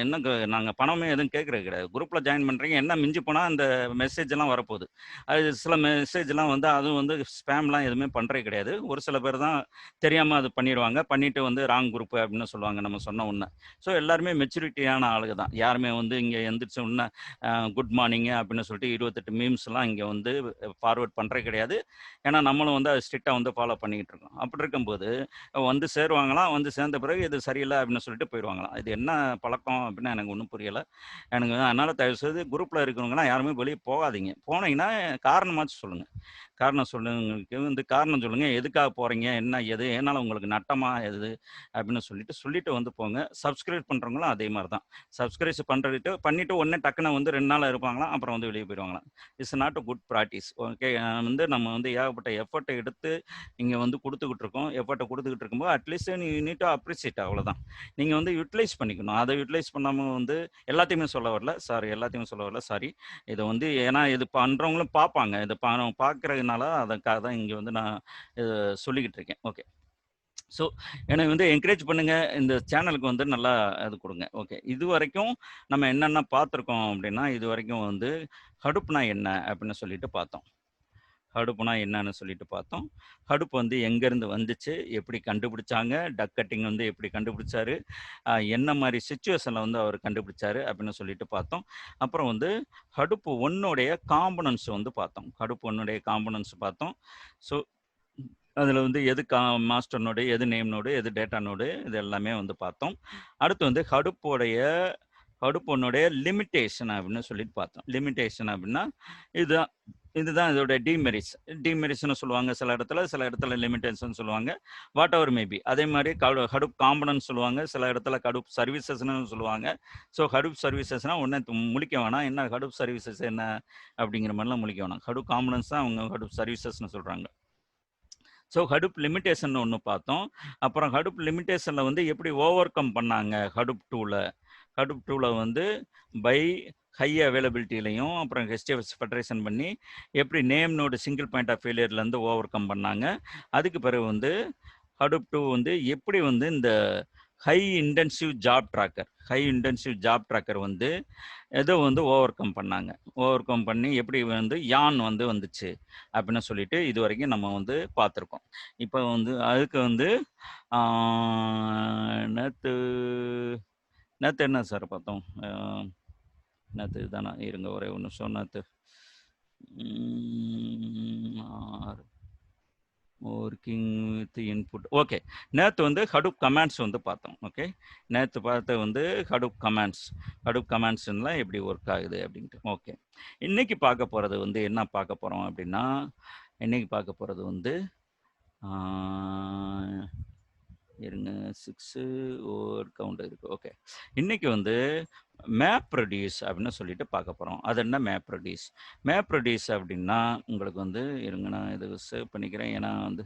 என்னங்க நாங்க பணமே எதுவும் கேட்கறது கிடையாது. குரூப்ல ஜாயின் பண்றீங்க. என்ன மிஞ்சி போனா அந்த மெசேஜ் எல்லாம் வரப்போது. அது சில மெசேஜ்லாம் வந்து அதுவும் வந்து ஸ்பேம்லாம் எதுவுமே பண்றது கிடையாது. ஒரு சில பேர் தான் தெரியாம அது பண்ணிருவாங்க. பண்ணிட்டு வந்து ராங் குரூப் அப்படின்னு சொல்லுவாங்க நம்ம சொன்ன உடனே. ஸோ எல்லாருமே மெச்சூரிட்டியான ஆளுக தான். யாருமே வந்து இங்க எந்திரிச்ச உடனே குட் மார்னிங் அப்படின்னு சொல்லிட்டு 28 மீம்ஸ்லாம் இங்க வந்து ஃபார்வர்ட் பண்றது கிடையாது. ஏன்னா, நம்மளும் வந்து அத ஸ்ட்ரிக்ட்டா வந்து ஃபாலோ பண்ணிக்கிட்டு இருக்கோம். அப்படி இருக்கும்போது, வந்து சேருவாங்களாம். வந்து சேர்ந்த பிறகு இது சரியில்ல அப்படின்னு சொல்லிட்டு போயிருவாங்களாம். இது என்ன பழக்கம் அப்படின்னு எனக்கு ஒண்ணும் புரியல. எனக்கு அதனால தயவுசெய்து குரூப்ல இருக்கிறவங்கலாம் யாருமே வெளிய போகாதீங்க. போனீங்கன்னா காரணமாச்சும் சொல்லுங்க. காரணம் சொல்லுங்க வந்து காரணம் சொல்லுங்க. எதுக்காக போறீங்க? என்ன ஏது? எதனால உங்களுக்கு நட்டமா எது? அப்படின்னு சொல்லிட்டு வந்து போங்க. சப்ஸ்கிரைப் பண்றவங்களும் அதே மாரி தான். பண்ணிட்டு உடனே டக்குனு வந்து 2 நாள் இருப்பாங்களாம். அப்புறம் வந்து வெளிய போயிருவாங்களாம். It's not a good practice. Okay. வந்து நம்ம வந்து ஏகப்பட்ட எஃபோர்ட்ட எடுத்து இங்க வந்து குடுத்துக்கிட்டு இருக்கோம். எஃபோர்ட்ட குடுத்துக்கிட்டு இருக்கும்போது, at least you need to appreciate அவ்வளோதான். நீங்க வந்து யுட்டிலைஸ் பண்ணிக்கணும். அத யுட்டிலைஸ் பண்ணாம வந்து எல்லாத்தையுமே சொல்ல வரல. எல்லாத்தையுமே சொல்ல வரல. சாரி. இத வந்து ஏன்னா இது பண்றவங்களும் பார்ப்பாங்க. இத பார்க்கிறதுனால அதுக்காக தான் இங்க வந்து நான் சொல்லிக்கிட்டு இருக்கேன். ஓகே. ஸோ என்னை வந்து என்கரேஜ் பண்ணுங்க. இந்த சேனலுக்கு வந்து நல்லா இது குடுங்க. ஓகே. இதுவரைக்கும் நம்ம என்னென்ன பார்த்துருக்கோம் அப்டின்னா, இதுவரைக்கும் வந்து ஹடூப்னா என்ன? அப்டின்னு சொல்லிட்டு பார்த்தோம். ஹடூப்னா என்னன்னு சொல்லிட்டு பார்த்தோம். ஹடூப் வந்து எங்கேருந்து வந்துச்சு? எப்படி கண்டுபிடிச்சாங்க? டக் கட்டிங் வந்து எப்படி கண்டுபிடிச்சாரு? என்ன மாரி சிச்சுவேஷன்ல வந்து அவர் கண்டுபிடிச்சாரு? அப்படின்னு சொல்லிட்டு பார்த்தோம். அப்புறம் வந்து ஹடூப் 1 உடைய காம்போனன்ட்ஸ் வந்து பார்த்தோம். ஹடூப் 1 உடைய காம்போனன்ட்ஸ் பார்த்தோம். ஸோ அதில வந்து எது மாஸ்டர் நோடு, எது நேம் நோடு, எது டேட்டா நோடு இது எல்லாமே வந்து பார்த்தோம். அடுத்து வந்து ஹடூப் 1 லிமிட்டேஷன் அப்படின்னு சொல்லிட்டு பார்த்தோம். லிமிட்டேஷன் அப்படின்னா, இதுதான் இதுதான் இதோட டிமெரிட்ஸ். டிமெரிட்ஸ்ன்னு சொல்லுவாங்க சில இடத்துல, சில இடத்துல லிமிட்டேஷன் சொல்லுவாங்க. What ever may be. அதே மாரி ஹடூப் காம்போனன்ட்ஸ் சொல்லுவாங்க. சில இடத்துல ஹடூப் சர்வீசஸ்ன்னு சொல்லுவாங்க. ஸோ ஹடூப் சர்வீசஸ்னா உடனே முழிக்க வேணாம். என்ன ஹடூப் சர்வீசஸ் என்ன? அப்படிங்கிற மாரிலாம் முழிக்க வேணாம். ஹடூப் காம்போனன்ட்ஸ் தான் அவங்க ஹடூப் சர்வீசஸ்ன்னு சொல்றாங்க. ஸோ ஹடூப் லிமிட்டேஷன் ஒண்ணு பார்த்தோம். அப்புறம் ஹடூப் லிமிட்டேஷன்ல வந்து எப்படி ஓவர் கம் பண்ணாங்க ஹடூப் 2ல. ஹடூப் 2ல வந்து பை ஹை அவைலபிலிட்டிலயும் அப்புறம் ஹெச்டிஎஃப்எஸ் ஃபெடரேஷன் பண்ணி எப்படி name node single point of ஃபெயிலியர்லேருந்து ஓவர் கம் பண்ணாங்க. அதுக்கு பிறகு வந்து ஹடூப் 2 வந்து எப்படி வந்து இந்த high intensive job tracker. High intensive job tracker வந்து ஏதோ வந்து ஓவர் கம் பண்ணாங்க. ஓவர் கம் பண்ணி எப்படி வந்து யான் வந்து வந்துச்சு அப்படின்னு சொல்லிட்டு இதுவரைக்கும் நம்ம வந்து பார்த்துருக்கோம். இப்போ வந்து அதுக்கு வந்து ஆ நேத்து நேத்து என்ன சார் பார்த்தோம்? நேத்து தானா? இருங்க ஒரே ஒரு நிமிஷம். நேத்து are working with input. Okay. நேத்து வந்து ஹடூப் கமாண்ட்ஸ் வந்து பார்த்தோம். ஓகே. நேத்து பார்த்தது வந்து ஹடூப் கமாண்ட்ஸ். ஹடூப் கமாண்ட்ஸ்லாம் எப்படி ஒர்க் ஆகுது அப்படின்ட்டு. ஓகே. இன்னைக்கு பார்க்க போறது வந்து என்ன பார்க்க போறோம் அப்படின்னா, இன்னைக்கு பார்க்க போறது வந்து ஆ இருங்க 6 ஓவர் கவுண்ட் இருக்கு. ஓகே. இன்னைக்கு வந்து மேப் ரெடியூஸ் அப்படின்னு சொல்லிட்டு பார்க்க போறோம். அது என்ன மேப் ரெடியூஸ்? மேப் ரெடியூஸ் அப்படின்னா உங்களுக்கு வந்து இருங்க நான் இதை சேவ் பண்ணிக்கிறேன். ஏன்னா வந்து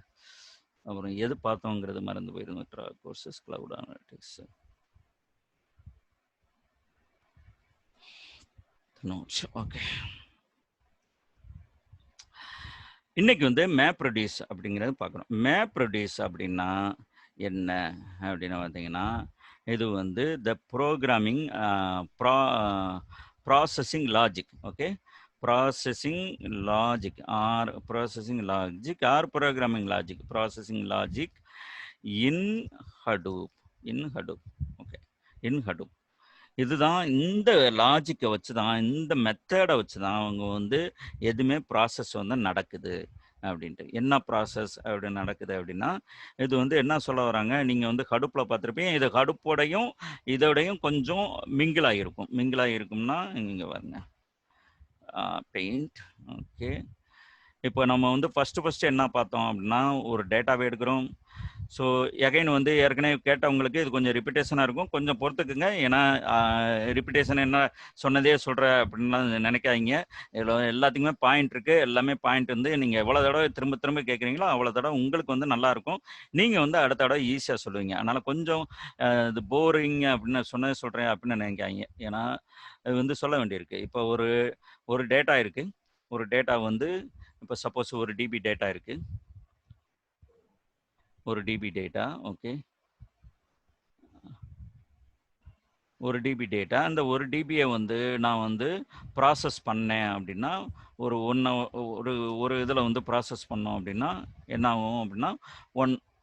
அப்புறம் எது பார்த்தோங்கிறது மறந்து போயிருங்க. Courses cloud analytics notes. Okay. இன்னைக்கு வந்து மேப் ரெடியூஸ் அப்படிங்கிறது பார்க்குறோம். மேப் ரெடியூஸ் அப்படின்னா என்ன அப்படின்னு பார்த்தீங்கன்னா, இது வந்து the programming processing logic. Okay. Processing logic or programming logic. Processing logic in Hadoop. In Hadoop. Okay. In Hadoop. இதுதான் இந்த லாஜிக்கை வச்சு தான், இந்த மெத்தடை வச்சு தான் அவங்க வந்து எதுவுமே ப்ராசஸ் வந்து நடக்குது அப்படின்ட்டு. என்ன ப்ராசஸ் அப்படி நடக்குது அப்படின்னா, இது வந்து என்ன சொல்ல வராங்க, நீங்கள் வந்து ஹடுப்பில் பார்த்துருப்பீங்க. இது ஹடுப்போடையும் இதோடையும் கொஞ்சம் மிங்கிள் ஆகிருக்கும். மிங்கிள் ஆகிருக்கும்னா இங்கே பாருங்க. பெயிண்ட். ஓகே. இப்போ நம்ம வந்து ஃபஸ்ட்டு என்ன பார்த்தோம் அப்படின்னா, ஒரு டேட்டாவை எடுக்கிறோம். ஸோ எகைன் வந்து ஏற்கனவே கேட்டவங்களுக்கு இது கொஞ்சம் ரிப்பீட்டேஷனாக இருக்கும். கொஞ்சம் பொறுத்துக்குங்க. ஏன்னா ரிப்பீட்டேஷன் என்ன சொன்னதே சொல்கிறேன் அப்படின்லாம் நினைக்காதீங்க. இதில் எல்லாத்துக்குமே பாயிண்ட் இருக்குது. எல்லாமே பாயிண்ட் வந்து நீங்கள் எவ்வளோ தடவை திரும்ப திரும்ப கேட்குறீங்களோ அவ்வளோ தடவை உங்களுக்கு வந்து நல்லாயிருக்கும். நீங்கள் வந்து அடுத்த தடவை ஈஸியாக சொல்லுவீங்க. அதனால் கொஞ்சம் இது போரிங் அப்படின்னு சொன்னதே சொல்கிறேன் அப்படின்னு நினைக்காதீங்க. ஏன்னா அது வந்து சொல்ல வேண்டியிருக்கு. இப்போ ஒரு ஒரு டேட்டா இருக்குது. ஒரு டேட்டா வந்து இப்போ சப்போஸ் ஒரு டிபி டேட்டா இருக்குது. ஒரு டிபி டேட்டா. ஓகே. ஒரு டிபி டேட்டா. அந்த ஒரு டிபியை வந்து நான் வந்து ப்ராசஸ் பண்ணேன் அப்படின்னா, ஒரு ஒரு ஒரு இதில் வந்து ப்ராசஸ் பண்ணோம் அப்படின்னா, என்ன ஆகும் அப்படின்னா,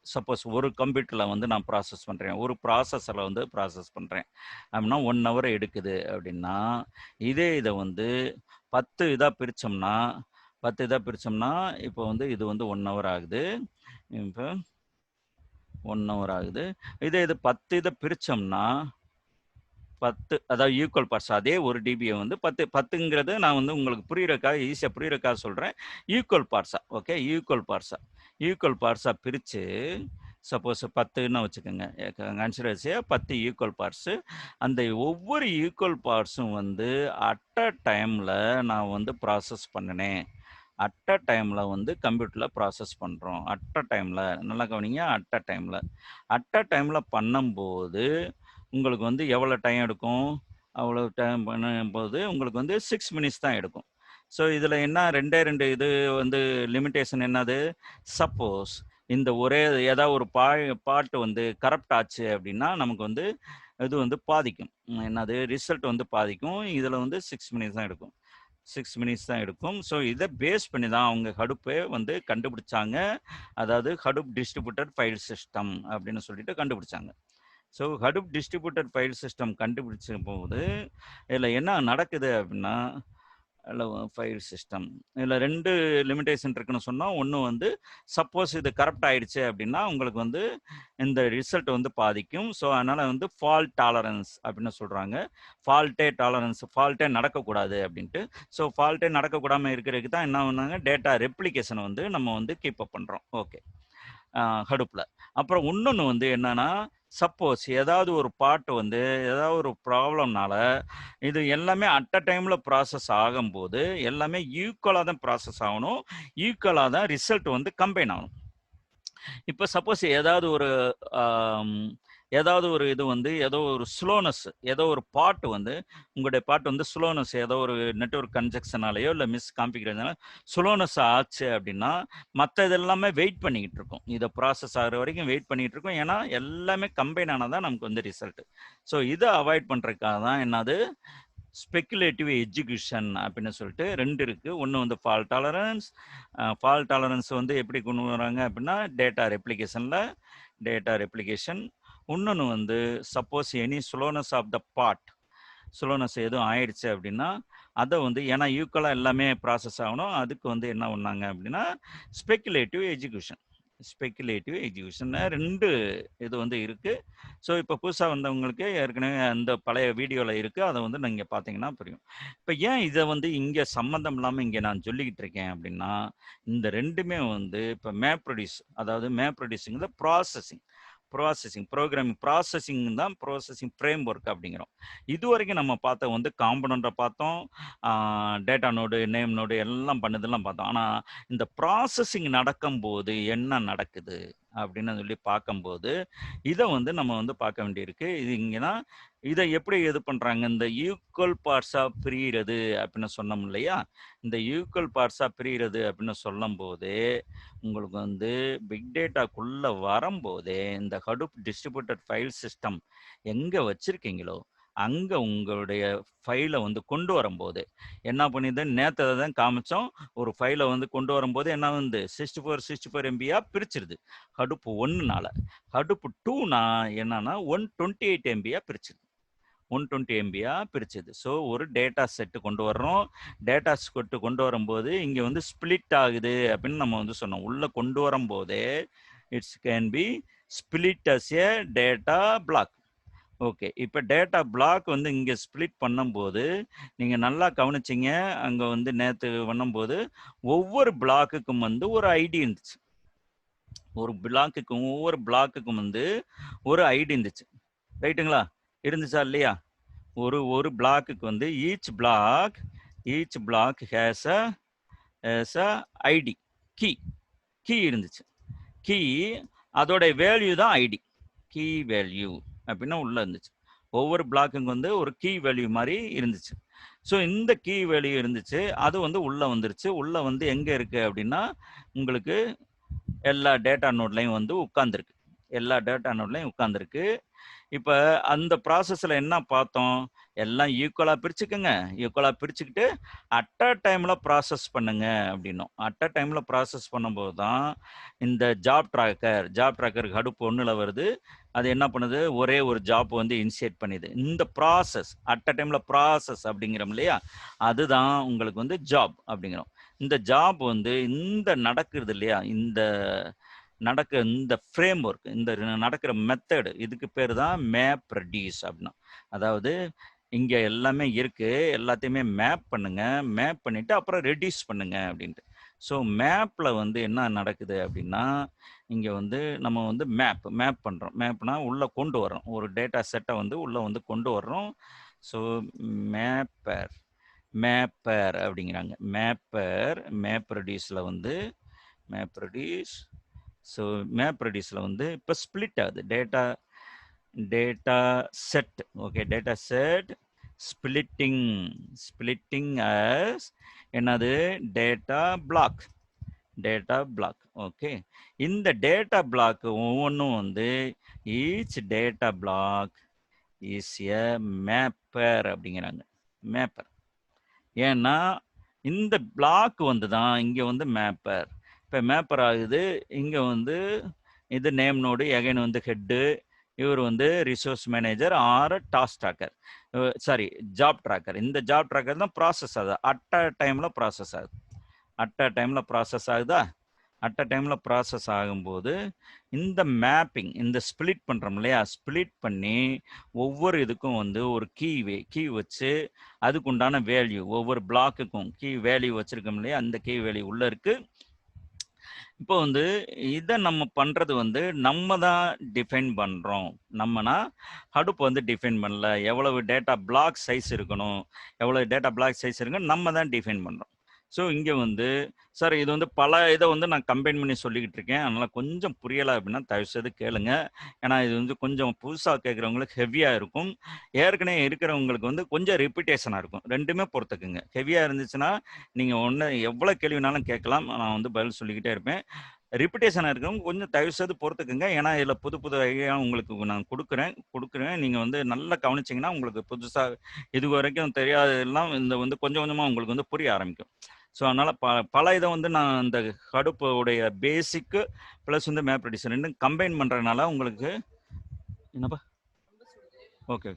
சப்போஸ் ஒரு கம்ப்யூட்டரில் வந்து நான் ப்ராசஸ் பண்ணுறேன். ஒரு ப்ராசஸரில் வந்து ப்ராசஸ் பண்ணுறேன் அப்படின்னா 1 ஹவர் எடுக்குது அப்படின்னா, இதே இதை வந்து 10 இதாக பிரித்தோம்னா 10 இதாக பிரித்தோம்னா, இப்போ வந்து இது வந்து 1 ஹவர் ஆகுது. இப்போ 1 ஹவர் ஆகுது. இதே இது 10 இதை பிரித்தோம்னா 10 அதாவது ஈக்குவல் பார்ட்ஸ். அதே ஒரு டிபியை வந்து 10ங்கிறது நான் வந்து உங்களுக்கு புரியுறதுக்காக ஈஸியாக புரியுறதுக்காக சொல்கிறேன். ஈக்குவல் பார்ட்ஸா. ஓகே. ஈக்குவல் பார்ட்ஸா பிரித்து சப்போஸ் 10ன்னு வச்சுக்கோங்க. கன்சிடர்ஸே 10 ஈக்குவல் பார்ட்ஸு. அந்த ஒவ்வொரு ஈக்குவல் பார்ட்ஸும் வந்து அட் அ டைமில் நான் வந்து ப்ராசஸ் பண்ணினேன். அட் அ டைமில் வந்து கம்ப்யூட்டரில் ப்ராசஸ் பண்ணுறோம். அட் அ டைமில் நல்லா கவனிங்க. அட் அ டைமில் பண்ணும்போது உங்களுக்கு வந்து எவ்வளோ டைம் எடுக்கும்? அவ்வளோ டைம் பண்ணும்போது உங்களுக்கு வந்து 6 மினிட்ஸ் தான் எடுக்கும். ஸோ இதில் என்ன 2 இது வந்து லிமிட்டேஷன் என்னது? சப்போஸ் இந்த ஒரே ஏதாவது ஒரு பார்ட் வந்து கரப்ட் ஆச்சு அப்படின்னா, நமக்கு வந்து இது வந்து பாதிக்கும். என்னது? ரிசல்ட் வந்து பாதிக்கும். இதில் வந்து 6 மினிட்ஸ் தான் எடுக்கும். 6 மினிட்ஸ் தான் எடுக்கும். ஸோ இதை பேஸ் பண்ணி தான் அவங்க ஹடூப்பே வந்து கண்டுபிடிச்சாங்க. அதாவது ஹடூப் டிஸ்ட்ரிபியூட்டட் ஃபைல் சிஸ்டம் அப்படின்னு சொல்லிட்டு கண்டுபிடிச்சாங்க. So Hadoop distributed file system கண்டுபிடிச்ச போது இதில் என்ன நடக்குது அப்படின்னா, அதில் ஃபைல் சிஸ்டம் இதில் 2 லிமிட்டேஷன் இருக்குன்னு சொன்னால், ஒன்று வந்து சப்போஸ் இது கரப்ட் ஆயிடுச்சு அப்படின்னா உங்களுக்கு வந்து இந்த ரிசல்ட் வந்து பாதிக்கும். ஸோ அதனால் வந்து ஃபால்ட் டாலரன்ஸ் அப்படின்னு சொல்கிறாங்க. ஃபால்ட்டே நடக்கக்கூடாது அப்படின்ட்டு. ஸோ ஃபால்ட்டே நடக்கக்கூடாமல் இருக்கிறதுக்கு தான் என்ன பண்ணாங்க, டேட்டா ரெப்ளிகேஷன் வந்து நம்ம வந்து கீப் அப் பண்ணுறோம். ஓகே. ஹடூப்ல. அப்புறம் இன்னொன்னு வந்து என்னன்னா, சப்போஸ் ஏதாவது ஒரு பார்ட் வந்து ஏதாவது ஒரு ப்ராப்ளம்னால, இது எல்லாமே அட் அ டைம்ல ப்ராசஸ் ஆகும்போது, எல்லாமே ஈக்குவலா தான் ப்ராசஸ் ஆகணும். ஈக்குவலா தான் ரிசல்ட் வந்து கம்பைன் ஆகணும். இப்ப சப்போஸ் ஏதாவது ஒரு ஆம், ஏதாவது ஒரு இது வந்து ஏதோ ஒரு ஸ்லோனஸ், ஏதோ ஒரு பார்ட் வந்து உங்களுடைய பார்ட் வந்து ஸ்லோனஸ் ஏதோ ஒரு நெட்வொர்க் கன்ஜெக்ஷனாலயோ இல்ல மிஸ் கான்ஃபிகரேஷனால ஸ்லோனஸ் ஆச்சு அப்படின்னா, மத்த இது எல்லாமே வெயிட் பண்ணிக்கிட்டு இருக்கும். இத ப்ராசஸ் ஆகுற வரைக்கும் வெயிட் பண்ணிட்டு இருக்கும். ஏன்னா, எல்லாமே கம்பைன் ஆனா தான் நமக்கு வந்து ரிசல்ட். ஸோ இத அவாய்ட் பண்றதுக்காக தான் என்னது ஸ்பெகுலேட்டிவ் எக்ஸிகியூஷன் அப்படின்னு சொல்லிட்டு 2 இருக்கு. ஒண்ணு வந்து ஃபால்ட் டாலரன்ஸ். ஃபால்ட் டாலரன்ஸ் வந்து எப்படி கொண்டு வராங்க அப்படின்னா, டேட்டா ரெப்ளிகேஷன். இன்னொன்னு வந்து suppose any slowness of the part slowness எதுவும் ஆயிடுச்சு அப்படின்னா, அத வந்து ஏன்னா ஈக்குவலா எல்லாமே ப்ராசஸ் ஆகணும். அதுக்கு வந்து என்ன பண்ணாங்க அப்படின்னா, ஸ்பெகுலேட்டிவ் எக்ஸிகியூஷன். ஸ்பெகுலேட்டிவ் எக்ஸிகியூஷன் 2 இது வந்து இருக்கு. ஸோ இப்போ புதுசா வந்தவங்களுக்கு ஏற்கனவே அந்த பழைய வீடியோல இருக்கு. அத வந்து நீங்க பார்த்தீங்கன்னா புரியும். இப்ப ஏன் இத வந்து இங்க சம்மந்தம் இல்லாம இங்க நான் சொல்லிக்கிட்டு இருக்கேன் அப்படின்னா, இந்த 2மே வந்து இப்ப மேப் ரெடியூஸ் அதாவது மேப் ரெடியூஸ்ங்கிறது ப்ராசஸிங் தான் ப்ராசஸிங் ஃப்ரேம் ஒர்க் அப்படிங்கிறோம். இதுவரைக்கும் நம்ம பார்த்த வந்து காம்பனண்ட்ட பார்த்தோம். டேட்டா நோடு, நேம் நோடு எல்லாம் பண்ணதெல்லாம் பார்த்தோம். ஆனா, இந்த ப்ராசஸிங் நடக்கும்போது என்ன நடக்குது? அப்படின்னு சொல்லி பார்க்கும்போது, இத வந்து நம்ம வந்து பார்க்க வேண்டியிருக்கு. இது இங்க தான் இத எப்படி இது பண்றாங்க? இந்த ஈக்குவல் பார்ட்ஸா பிரியிறது அப்படின்னு சொன்னோம் இல்லையா? இந்த ஈக்குவல் பார்ட்ஸா பிரியிறது அப்படின்னு சொல்லும்போது, உங்களுக்கு வந்து பிக் டேட்டாக்குள்ள வரும்போதே, இந்த ஹடூப் டிஸ்ட்ரிபியூட்டட் ஃபைல் சிஸ்டம் எங்க வச்சிருக்கீங்களோ, அங்க உங்களுடைய ஃபைல வந்து கொண்டு வரும்போது, என்ன பண்ணிது நேத்து அத தான் காமிச்சோம். ஒரு ஃபைல வந்து கொண்டு வரும்போது என்ன வந்து 64 எம்பியா பிரிச்சிருது. ஹடூப் 1னால. ஹடூப் 2னா என்னன்னா 128 எம்பியா பிரிச்சிருது. 120 எம்பியா பிரிச்சது. ஸோ ஒரு டேட்டா செட் கொண்டு வர்றோம். டேட்டா செட் கொண்டு வரும்போது, இங்க வந்து ஸ்ப்ளிட் ஆகுது அப்படின்னு நம்ம வந்து சொன்னோம். உள்ள கொண்டு வரும்போதே, it's can be split as a data block. Okay. இப்ப டேட்டா பிளாக் வந்து இங்க ஸ்ப்ளிட் பண்ணும்போது, நீங்க நல்லா கவனிச்சீங்க. அங்க வந்து நேத்து பண்ணும்போது, ஒவ்வொரு பிளாக்குக்கும் வந்து ஒரு ஐடி இருந்துச்சு. ஒவ்வொரு பிளாக்குக்கும் வந்து ஒரு ஐடி இருந்துச்சு. ரைட்டுங்களா? இருந்துச்சா? இல்லையா? ஒரு ஒரு பிளாக்குக்கு வந்து each block has a ID key key இருந்துச்சு. கீ அதோட வேல்யூ தான் ஐடி. கீ வேல்யூ அப்படின்னா உள்ள இருந்துச்சு. ஒவ்வொரு பிளாக்குக்கு வந்து ஒரு கீ வேல்யூ மாதிரி இருந்துச்சு. ஸோ இந்த கீ வேல்யூ இருந்துச்சு. அது வந்து உள்ள வந்துருச்சு. உள்ள வந்து எங்க இருக்கு அப்படின்னா, உங்களுக்கு எல்லா டேட்டா நோட்லயும் வந்து உட்கார்ந்திருக்கு. எல்லா டேட்டா நோட்லயும் உட்கார்ந்திருக்கு. இப்ப அந்த ப்ராசஸ்ல என்ன பார்த்தோம்? எல்லாம் ஈக்குவலா பிரிச்சுக்கங்க. ஈக்குவலா பிரிச்சுக்கிட்டு, அட் அ டைம்ல ப்ராசஸ் பண்ணுங்க அப்படின்னோம். அட் அ டைம்ல ப்ராசஸ் பண்ணும்போது தான், இந்த ஜாப் ட்ராக்கர் ஹடூப் 1ல வருது. அது என்ன பண்ணுது? ஒரே ஒரு ஜாப் வந்து இனிஷியேட் பண்ணுது. இந்த ப்ராசஸ் அட் அ டைம்ல ப்ராசஸ் அப்படிங்கிறோம் இல்லையா? அதுதான் உங்களுக்கு வந்து ஜாப் அப்படிங்கிறோம். இந்த ஜாப் வந்து இந்த நடக்குது இல்லையா? இந்த ஃப்ரேம் ஒர்க் இந்த நடக்கிற மெத்தட் இதுக்கு பேர் தான் மேப் ரெடியூஸ் அப்படின்னா. அதாவது இங்க எல்லாமே இருக்கு. எல்லாத்தையுமே மேப் பண்ணுங்க. மேப் பண்ணிட்டு அப்புறம் ரெடியூஸ் பண்ணுங்க அப்படின்ட்டு. ஸோ மேப்ல வந்து என்ன நடக்குது அப்படின்னா, இங்க வந்து நம்ம வந்து மேப் பண்றோம். மேப்னா உள்ள கொண்டு வர்றோம். ஒரு டேட்டா செட்ட வந்து உள்ள வந்து கொண்டு வர்றோம். ஸோ மேப்பர் மேப்பர் அப்படிங்கிறாங்க. மேப் ரெடியூஸ்ல வந்து மேப் ரெடியூஸ் ஸோ மேப் ரெடியூஸ்ல வந்து இப்போ ஸ்ப்ளிட் ஆகுது. Data set okay data set splitting splitting as என்னது டேட்டா பிளாக் ஓகே. இந்த டேட்டா பிளாக் ஒவ்வொன்றும் வந்து each data block is a mapper அப்படிங்கிறாங்க. மேப்பர் ஏன்னா இந்த பிளாக் வந்து தான் இங்க வந்து மேப்பர். இப்ப மேப்பர் ஆகுது. இங்க வந்து இது நேம் நோடு எகைன் வந்து ஹெட்டு. இவர் வந்து resource manager R task tracker. Sorry job tracker. இந்த ஜாப் ட்ராக்கர் தான் ப்ராசஸ் ஆகுது. அட் அ டைம்ல ப்ராசஸ் ஆகுது. அட் அ டைம்ல ப்ராசஸ் ஆகுதா? அட் அ டைம்ல ப்ராசஸ் ஆகும்போது, இந்த மேப்பிங் இந்த ஸ்ப்ளிட் பண்றோம் இல்லையா? ஸ்ப்ளிட் பண்ணி ஒவ்வொரு இதுக்கும் வந்து ஒரு கீ வச்சு அதுக்கு உண்டான வேல்யூ ஒவ்வொரு பிளாக்குக்கும் கீ வேல்யூ வச்சிருக்கோம் இல்லையா? அந்த கீ வேல்யூ உள்ள இருக்கு. இப்போ வந்து இத நம்ம பண்றது வந்து நம்ம தான் டிஃபைன் பண்றோம். நம்மனா ஹடூப் வந்து டிஃபைன் பண்ணல. எவ்வளவு டேட்டா பிளாக் சைஸ் இருக்கணும், எவ்வளவு டேட்டா பிளாக் சைஸ் இருக்குன்னு நம்ம தான் டிஃபைன் பண்றோம். ஸோ இங்கே வந்து சார் இது வந்து பல இதை வந்து நான் கம்பைன் பண்ணி சொல்லிக்கிட்டு இருக்கேன். அதனால் கொஞ்சம் புரியலை அப்படின்னா தயவுசெய்து கேளுங்க. ஏன்னா இது வந்து கொஞ்சம் புதுசாக கேட்குறவங்களுக்கு ஹெவியாக இருக்கும். ஏற்கனவே இருக்கிறவங்களுக்கு வந்து கொஞ்சம் ரிப்பீட்டேஷனாக இருக்கும். ரெண்டுமே பொறுத்துக்குங்க. ஹெவியாக இருந்துச்சுன்னா நீங்கள் ஒன்று எவ்வளோ கேள்வினாலும் கேட்கலாம். நான் வந்து பதில் சொல்லிக்கிட்டே இருப்பேன். ரிப்பிட்டேஷனாக இருக்கிறவங்க கொஞ்சம் தயவுசெய்து பொறுத்துக்குங்க. ஏன்னா இதில் புது புது ஐடியா உங்களுக்கு நான் கொடுக்குறேன். நீங்கள் வந்து நல்லா கவனிச்சிங்கன்னா உங்களுக்கு புதுசாக இதுவரைக்கும் தெரியாததெல்லாம் இந்த வந்து கொஞ்சம் கொஞ்சமாக உங்களுக்கு வந்து புரிய ஆரம்பிக்கும். ஸோ அதனால் பல இதை வந்து நான் இந்த ஹடூப்புடைய பேசிக்கு ப்ளஸ் வந்து மேப் ரெடியூஸ் ரெண்டும் கம்பைன் பண்ணுறதுனால உங்களுக்கு என்னப்பா ஓகே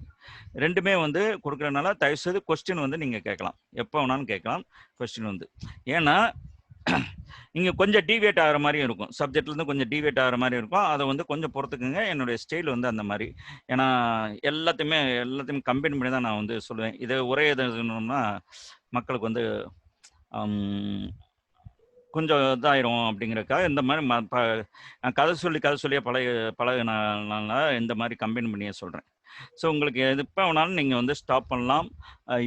ரெண்டுமே வந்து கொடுக்குறதுனால தயவுசெய்து கொஸ்டின் வந்து நீங்கள் கேட்கலாம். எப்போ வேணாலும் கேட்கலாம் கொஸ்டின் வந்து. ஏன்னா இங்கே கொஞ்சம் டீவியேட் ஆகிற மாதிரி இருக்கும். சப்ஜெக்ட்லேருந்து கொஞ்சம் டீவியேட் ஆகிற மாதிரி இருக்கும். அதை வந்து கொஞ்சம் பொறுத்துக்குங்க. என்னுடைய ஸ்டைல் வந்து அந்த மாதிரி. ஏன்னா எல்லாத்தையுமே கம்பைன் பண்ணி தான் நான் வந்து சொல்லுவேன். இதை ஒரே எழுதணும்னா மக்களுக்கு வந்து கொஞ்சம் இதாயிரும் அப்படிங்கிறதுக்காக இந்த மாதிரி கதை சொல்லியே பழகினால இந்த மாதிரி கம்பைன் பண்ணியே சொல்கிறேன். ஸோ உங்களுக்கு எப்போ வேணாலும் நீங்கள் வந்து ஸ்டாப் பண்ணலாம்.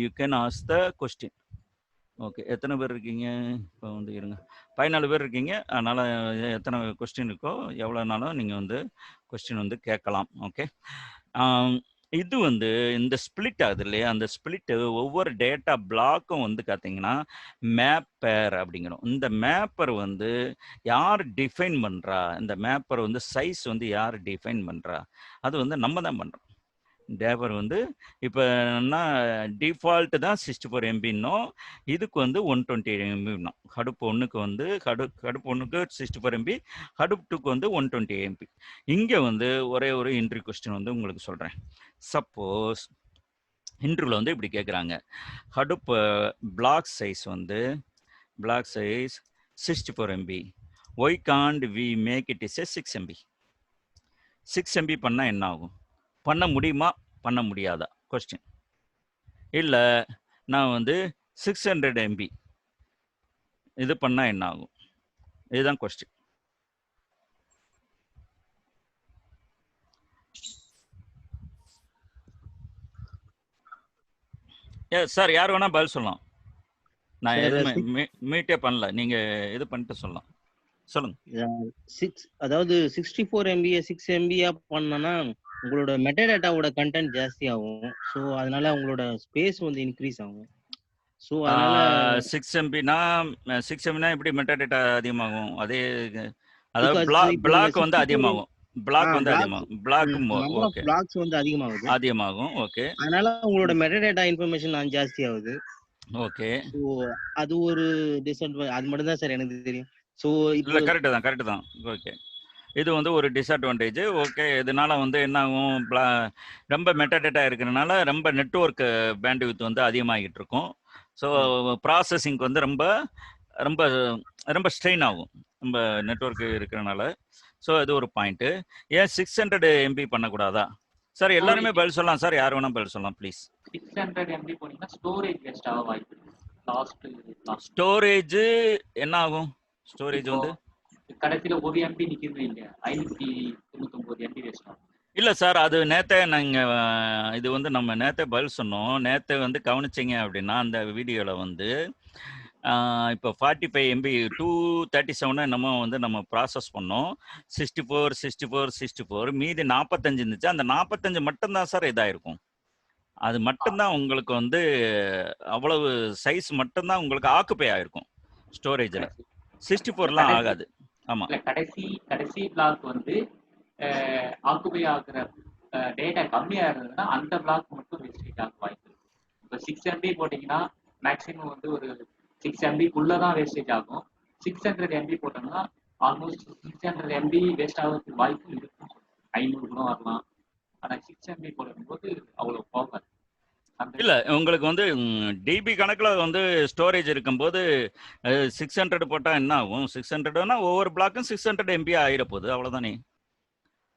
You can ask the question. Okay எத்தனை பேர் இருக்கீங்க? இப்போ வந்து இருங்க 14 பேர் இருக்கீங்க. அதனால் எத்தனை கொஸ்டின் இருக்கோ எவ்வளோனாலும் நீங்கள் வந்து கொஸ்டின் வந்து கேட்கலாம். ஓகே இது வந்து இந்த ஸ்பிளிட் ஆகுது இல்லையா, அந்த ஸ்பிளிட்டு ஒவ்வொரு டேட்டா பிளாக்கும் வந்து பார்த்தீங்கன்னா மேப்பர் அப்படிங்கிறோம். இந்த மேப்பர் வந்து யார் டிஃபைன் பண்ணுறா, இந்த மேப்பர் வந்து சைஸ் வந்து யார் டிஃபைன் பண்ணுறா, அது வந்து நம்ம தான் பண்ணுறோம். டேப்பர் வந்து இப்போ என்ன டிஃபால்ட்டு தான் 64 MBன்னும் இதுக்கு வந்து 120 MBன்னா ஹடூப் ஒன்றுக்கு வந்து ஹடூப் ஒன்றுக்கு 64 MB, ஹடூப் 2க்கு வந்து 120 MB. இங்கே வந்து ஒரே ஒரு இன்டர்வியூ கொஸ்டின் வந்து உங்களுக்கு சொல்கிறேன். சப்போஸ் இன்டர்வியூவில் வந்து இப்படி கேட்குறாங்க, Hadoop block size 64 MB, why can't we make it is 6 MB? 6 MB பண்ணால் என்ன ஆகும்? பண்ண முடியுமா பண்ண முடியாதா கொஸ்டின். இல்லை நான் வந்து 600 MB இது பண்ணால் என்ன ஆகும்? இதுதான் கொஸ்டின். சார் யார் வேணா பதில் சொல்லலாம். நான் எதுவுமே மீட்டே பண்ணல, நீங்க இது பண்ணிட்டு சொல்லலாம். சொல்லுங்க. அதாவது 64 MB 6 MB பண்ணனா உங்களோட மெட்டாடேட்டாவோட கண்டென்ட் ஜாஸ்தி ஆகும். ஸோ அதனால உங்களோட ஸ்பேஸ் வந்து இன்க்ரீஸ் ஆகும். ஸோ அதனால 6 MBனா 6 MBனா எப்படி மெட்டாடேட்டா அதிகமாகும்? அதே அதாவது பிளாக் வந்து அதிகமாகும். பிளாக் வந்து அதிகமாகும். பிளாக் ஓகே பிளாக்ஸ் வந்து அதிகமாகும். ஓகே. அதனால உங்களோட மெட்டாடேட்டா இன்ஃபர்மேஷன் ஜாஸ்தி ஆகுது. ஓகே. ஸோ அது ஒரு டிஸ்அட்வான்டேஜ். அது மட்டும் தான் சார் எனக்கு தெரியும். ஸோ இல்லை கரெக்டு தான் ஓகே. இது வந்து ஒரு டிஸ்அட்வான்டேஜ். ஓகே இதனால வந்து என்ன ஆகும், ரொம்ப மெட்டாடேட்டா இருக்கிறதுனால ரொம்ப நெட்வொர்க் பேண்ட்வித் வந்து அதிகமாகிட்டு இருக்கும். ஸோ ப்ராசஸிங்க்கு வந்து ரொம்ப ரொம்ப ரொம்ப ஸ்ட்ரெயின் ஆகும் ரொம்ப நெட்வொர்க் இருக்கிறனால. ஸோ இது ஒரு பாயிண்ட்டு. ஏன் 600 MB பண்ணக்கூடாதா சார்? எல்லாருமே பதில் சொல்லலாம் சார், யார் வேணா பதில் சொல்லலாம் ப்ளீஸ். 600 MB போனீங்கன்னா ஸ்டோரேஜ் வேஸ்ட் ஆக வாய்ப்பு இருக்கு. ஸ்டோரேஜ் என்ன ஆகும்? ஸ்டோரேஜ் வந்து கடைசியில 1 MB நிக்குது இல்ல, 599 MB வேஸ்ட் ஆகும். இல்லை சார், அது நேற்றே நாங்கள் இது வந்து நம்ம நேற்றே பதில் சொன்னோம். நேற்று வந்து கவனிச்சிங்க அப்படின்னா அந்த வீடியோவில் வந்து இப்போ 45 MB 237 என்னமோ வந்து நம்ம ப்ராசஸ் பண்ணோம். 64 மீதி 45 இருந்துச்சு. அந்த 45 மட்டும்தான் சார் இதாயிருக்கும். அது மட்டும்தான் உங்களுக்கு வந்து அவ்வளவு சைஸ் மட்டும்தான் உங்களுக்கு ஆக்குப்பை ஆயிருக்கும் ஸ்டோரேஜில். 64லாம் ஆகாது. ஆமாம், கடைசி பிளாக் வந்து ஆக்குபை ஆகுற டேட்டா கம்மியா இருந்ததுன்னா அந்த பிளாக் மட்டும் வேஸ்டேஜ் ஆக வாய்ப்பு இருக்கு. இப்போ 6 MB போட்டீங்கன்னா மேக்ஸிமம் வந்து ஒரு 6 MBக்குள்ளதான் வேஸ்டேஜ் ஆகும். 600 MB போட்டோம்னா ஆல்மோஸ்ட் 600 MB வேஸ்ட் ஆகிறதுக்கு வாய்ப்பு இருக்கும். 500 கூட வரலாம். ஆனா 6 MB போடும்போது அவ்வளவு போகாது. இல்லை உங்களுக்கு வந்து டிபி கணக்கில் வந்து ஸ்டோரேஜ் இருக்கும்போது 600 போட்டால் என்ன ஆகும்? 600னா ஒவ்வொரு பிளாக்கும் 600 MB ஆகிட போகுது, அவ்வளோதானே.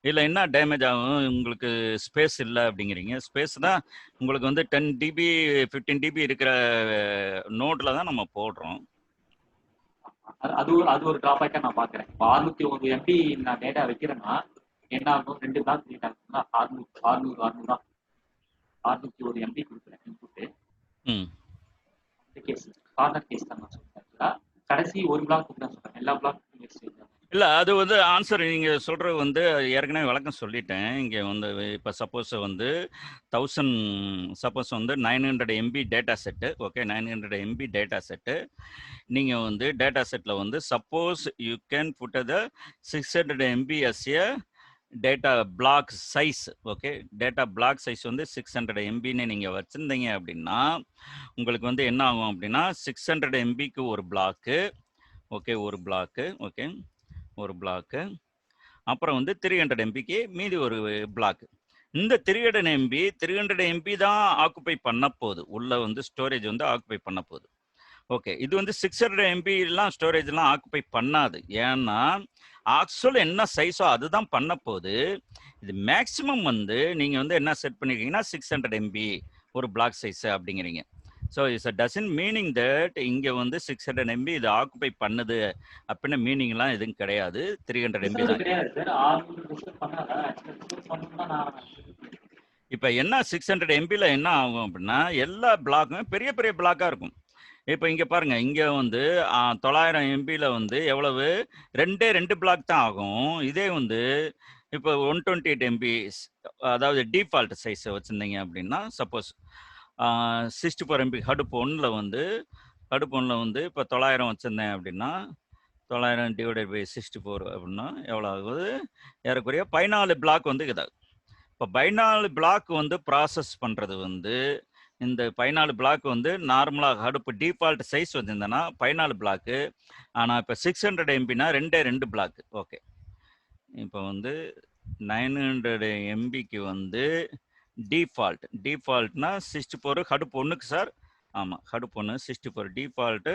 இல்லை என்ன டேமேஜ் ஆகும்? உங்களுக்கு ஸ்பேஸ் இல்லை அப்படிங்கிறீங்க. ஸ்பேஸ் தான் உங்களுக்கு வந்து 10 DB 15 DB இருக்கிற நோட்டில் தான் நம்ம போடுறோம். அது ஒரு டிராபேக்கா நான் பார்க்குறேன். 601 MB நான் டேட்டா வைக்கிறேன்னா என்ன ஆகும்? 2 பிளாக் டேட்டா இருக்குன்னா 601 MB கொடுக்குறேன் இன்புட்டு. அந்த கேஸ் கார்னர் கேஸ் தான் நான் சொல்றேன். இருக்குதா? கடைசி ஒரு பிளாக் தான் சொல்றேன். எல்லா பிளாக்கும் வேஸ்டேஜ் தான். இல்ல அது வந்து ஆன்சர் நீங்க சொல்றது வந்து ஏற்கனவே விளக்கம் சொல்லிட்டேன். இங்க வந்து இப்ப சப்போஸ் வந்து 1000 சப்போஸ் வந்து 900 MB data set. Okay 900 MB data set. நீங்க வந்து டேட்டா செட்ல வந்து suppose you can put the 600 MB as a data block size. Okay data block size வந்து 600 MBன்னு நீங்க வச்சிருந்தீங்க அப்படின்னா உங்களுக்கு வந்து என்ன ஆகும் அப்படின்னா 600 MBக்கு ஒரு பிளாக்கு. ஓகே ஒரு பிளாக்கு. ஓகே ஒரு பிளாக்கு. அப்புறம் வந்து 300 MBக்கு மீதி ஒரு பிளாக். இந்த 300 MB தான் ஆக்குபை பண்ண போகுது. உள்ள வந்து ஸ்டோரேஜ் வந்து ஆக்குபை பண்ண போகுது. ஓகே இது வந்து 600 MB எல்லாம் ஸ்டோரேஜ்லாம் ஆக்குபை பண்ணாது. ஏன்னா ஆக்சுவல் என்ன சைஸோ அதுதான் பண்ண போகுது. இது மேக்ஸிமம் வந்து நீங்க வந்து என்ன செட் பண்ணிருக்கீங்கன்னா 600 MB ஒரு பிளாக் சைஸ் அப்படிங்கிறீங்க. So it's doesn't meaning that இங்கே வந்து 600 MB இது ஆக்குபை பண்ணுது அப்படின்னு மீனிங்லாம் எதுவும் கிடையாது. 300 MB தான். கிடையாது சார். 600 ரிசர்வ் பண்ணாதா? ஆக்சுவலா ரிசர்வ் பண்ணணும்னா நான் இப்போ என்ன 600 MBல என்ன ஆகும் அப்படின்னா எல்லா பிளாக்குமே பெரிய பெரிய பிளாக்காக இருக்கும். இப்போ இங்கே பாருங்க இங்கே வந்து 900 MBல வந்து எவ்வளவு 2 பிளாக் தான் ஆகும். இதே வந்து இப்போ 128 MB அதாவது டிஃபால்ட் சைஸ் வச்சுருந்தீங்க அப்படின்னா சப்போஸ் 64 MB ஹடுப்பு ஒன்றில் வந்து இப்போ 900 வச்சுருந்தேன் அப்படின்னா 900 டிவைடட் பை 64 அப்படின்னா எவ்வளோ ஆகுது ஏறக்குறைய 14 பிளாக் வந்து இதாகும். இப்போ 14 பிளாக் வந்து ப்ராசஸ் பண்ணுறது வந்து இந்த 14 பிளாக் வந்து நார்மலாக அடுப்பு டிஃபால்ட் சைஸ் வந்திருந்தேன்னா 14 பிளாக்கு. ஆனால் இப்போ 600 MBனா 2 பிளாக். ஓகே இப்போ வந்து 900 MBக்கு வந்து டிஃபால்ட்னா 64 ஹடுப்பு ஒன்றுக்கு சார். ஆமாம் ஹடுப்பு ஒன்று 64 டிஃபால்ட்டு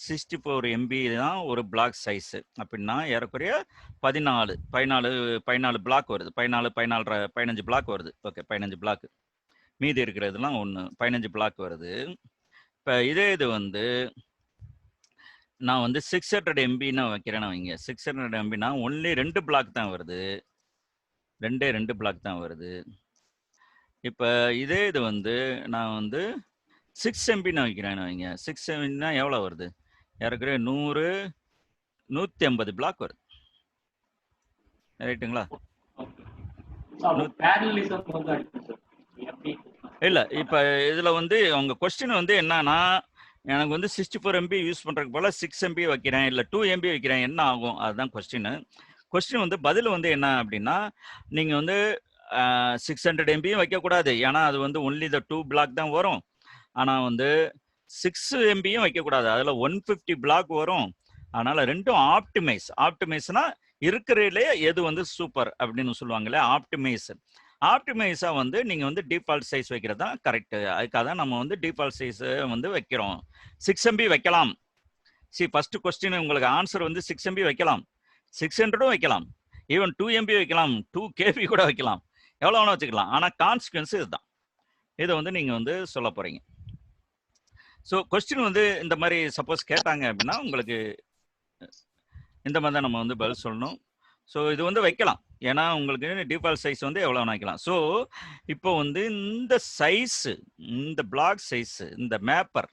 64 MB தான் ஒரு பிளாக் சைஸு. அப்படின்னா ஏறக்குறைய 14 பிளாக் வருது. 15 பிளாக் வருது. Okay 15 block. மீதி இருக்கிறதுலாம் 15 பிளாக் வருது. இப்போ இதே இது வந்து நான் வந்து 600 MBன்னு வைக்கிறேன்னு வைங்க. 600 MBனா ஒன்லி 2 பிளாக் தான் வருது. 2 பிளாக் தான் வருது. இப்போ இதே இது வந்து நான் வந்து 6 MBன்னு வைக்கிறேன்னு வைங்க. 6 MBன்னா எவ்வளோ வருது ஏறக்குறைய 150 பிளாக் வருது. ரைட்டுங்களா? இல்லை இப்போ இதில் வந்து உங்கள் கொஸ்டின் வந்து என்னன்னா எனக்கு வந்து 64 MB யூஸ் பண்ணுறதுக்கு போல 6 MB வைக்கிறேன் இல்லை 2 MB வைக்கிறேன் என்ன ஆகும் அதுதான் கொஸ்டின் வந்து பதில் வந்து என்ன அப்படின்னா நீங்கள் வந்து 600 MBயும் வைக்கக்கூடாது. ஏன்னா அது வந்து ஒன்லி த 2 பிளாக் தான் வரும். ஆனால் வந்து 6 MBயும் வைக்கக்கூடாது. அதில் 150 பிளாக் வரும். அதனால ரெண்டும் ஆப்டிமைஸ்னா இருக்கிறதுலே எது வந்து சூப்பர் அப்படின்னு சொல்லுவாங்களே ஆப்டிமைஸா வந்து நீங்க வந்து டிஃபால்ட் சைஸ் வைக்கிறது தான் கரெக்ட். அதுக்காக தான் நம்ம வந்து டிஃபால்ட் சைஸ் வந்து வைக்கிறோம். 6 MB வைக்கலாம். ஃபர்ஸ்ட் கொஸ்டின் உங்களுக்கு ஆன்சர் வந்து 6 MB வைக்கலாம், 600 வைக்கலாம், ஈவன் 2 MB வைக்கலாம், 2 KB கூட வைக்கலாம், எவ்வளோ வேணா வச்சுக்கலாம். ஆனால் கான்சிக்வன்ஸ் இதுதான். இதை வந்து நீங்க வந்து சொல்ல போறீங்க. ஸோ கொஸ்டின் வந்து இந்த மாதிரி சப்போஸ் கேட்டாங்க அப்படின்னா உங்களுக்கு இந்த மாதிரி தான் நம்ம வந்து பதில் சொல்லணும். ஸோ இது வந்து வைக்கலாம். ஏன்னா உங்களுக்கு டிஃபால்ட் சைஸ் வந்து எவ்வளோ வைக்கலாம். ஸோ இப்போ வந்து இந்த சைஸு இந்த பிளாக் சைஸு இந்த மேப்பர்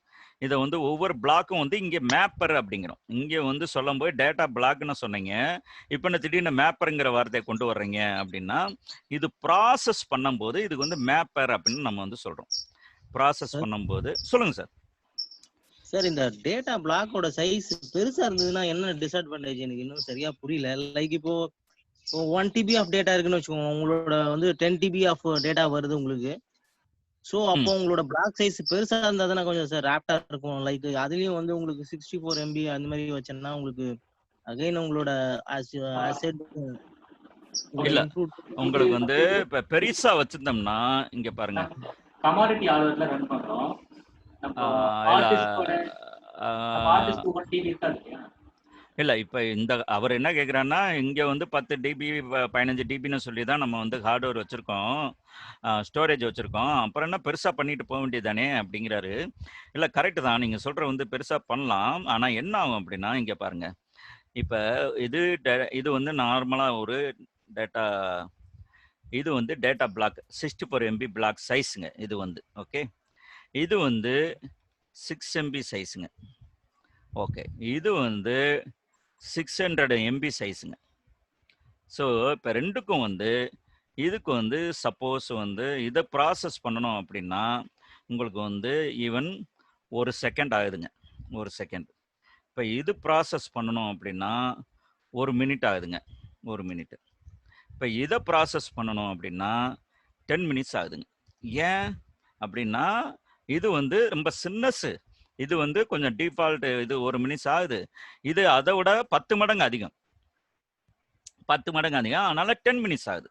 இதை வந்து ஒவ்வொரு பிளாக்கும் வந்து இங்கே மேப்பர் அப்படிங்கிறோம். இங்கே வந்து சொல்லும் போது டேட்டா பிளாக்னு சொன்னீங்க. இப்போ நான் திடீர்னு மேப்பருங்கிற வார்த்தையை கொண்டு வர்றீங்க அப்படின்னா இது ப்ராசஸ் பண்ணும்போது இதுக்கு வந்து மேப்பர் அப்படின்னு நம்ம வந்து சொல்கிறோம். ப்ராசஸ் பண்ணும்போது சொல்லுங்க சார். சார் இந்த டேட்டா பிளாக்கோட சைஸ் பெருசா இருந்ததுன்னா என்ன டிஸ்அட்வான்டேஜ் எனக்கு இன்னும் சரியா புரியல. லைக் இப்போ 1 TB ஆஃப் டேட்டா இருக்குன்னு வச்சுக்கோங்க, உங்களோட வந்து 10 TB ஆஃப் டேட்டா வருது உங்களுக்கு. ஸோ அப்போ உங்களோட பிளாக் சைஸ் பெருசா இருந்தா தானே கொஞ்சம் சார் ஆப்டா இருக்கும். லைக் அதுலயும் வந்து உங்களுக்கு 64 MB அந்த மாதிரி வச்சேன்னா உங்களுக்கு அகைன் உங்களோட இல்ல உங்களுக்கு வந்து இப்ப பெருசா வச்சிருந்தோம்னா இங்க பாருங்க கமாடிட்டி ஆர்டர்ல ரன் பண்றோம். இல்ல இப்ப இந்த அவர் என்ன கேக்குறாருன்னா இங்க வந்து 10 DB 15 DBன்னு சொல்லி தான் நம்ம வந்து ஹார்ட்வேர் வச்சிருக்கோம், ஸ்டோரேஜ் வச்சிருக்கோம். அப்புறம் என்ன பெருசா பண்ணிட்டு போக வேண்டியதானே அப்படிங்கிறாரு. இல்ல கரெக்ட் தான், நீங்க சொல்ற வந்து பெருசா பண்ணலாம். ஆனா என்ன ஆகும் அப்படின்னா இங்க பாருங்க, இப்ப இது வந்து நார்மலா ஒரு டேட்டா, இது வந்து டேட்டா பிளாக் 64 MB பிளாக் சைஸுங்க. இது வந்து ஓகே, இது வந்து 6 MB சைஸுங்க. ஓகே, இது வந்து 600 MB சைஸுங்க. ஸோ இப்போ ரெண்டுக்கும் வந்து இதுக்கு வந்து சப்போஸ் வந்து இதை ப்ராசஸ் பண்ணணும் அப்படின்னா உங்களுக்கு வந்து ஈவன் 1 செகண்ட் ஆகுதுங்க. 1 செகண்ட். இப்போ இது ப்ராசஸ் பண்ணணும் அப்படின்னா 1 மினிட் ஆகுதுங்க. 1 மினிட். இப்போ இதை ப்ராசஸ் பண்ணணும் அப்படின்னா 10 மினிட்ஸ் ஆகுதுங்க. ஏன் அப்படின்னா இது வந்து ரொம்ப சின்னஸு. இது வந்து கொஞ்சம் டிஃபால்ட். இது 1 மினிட்ஸ் ஆகுது. இது அதை விட 10 மடங்கு அதிகம். 10 மடங்கு அதிகம். அதனால 10 மினிட்ஸ் ஆகுது.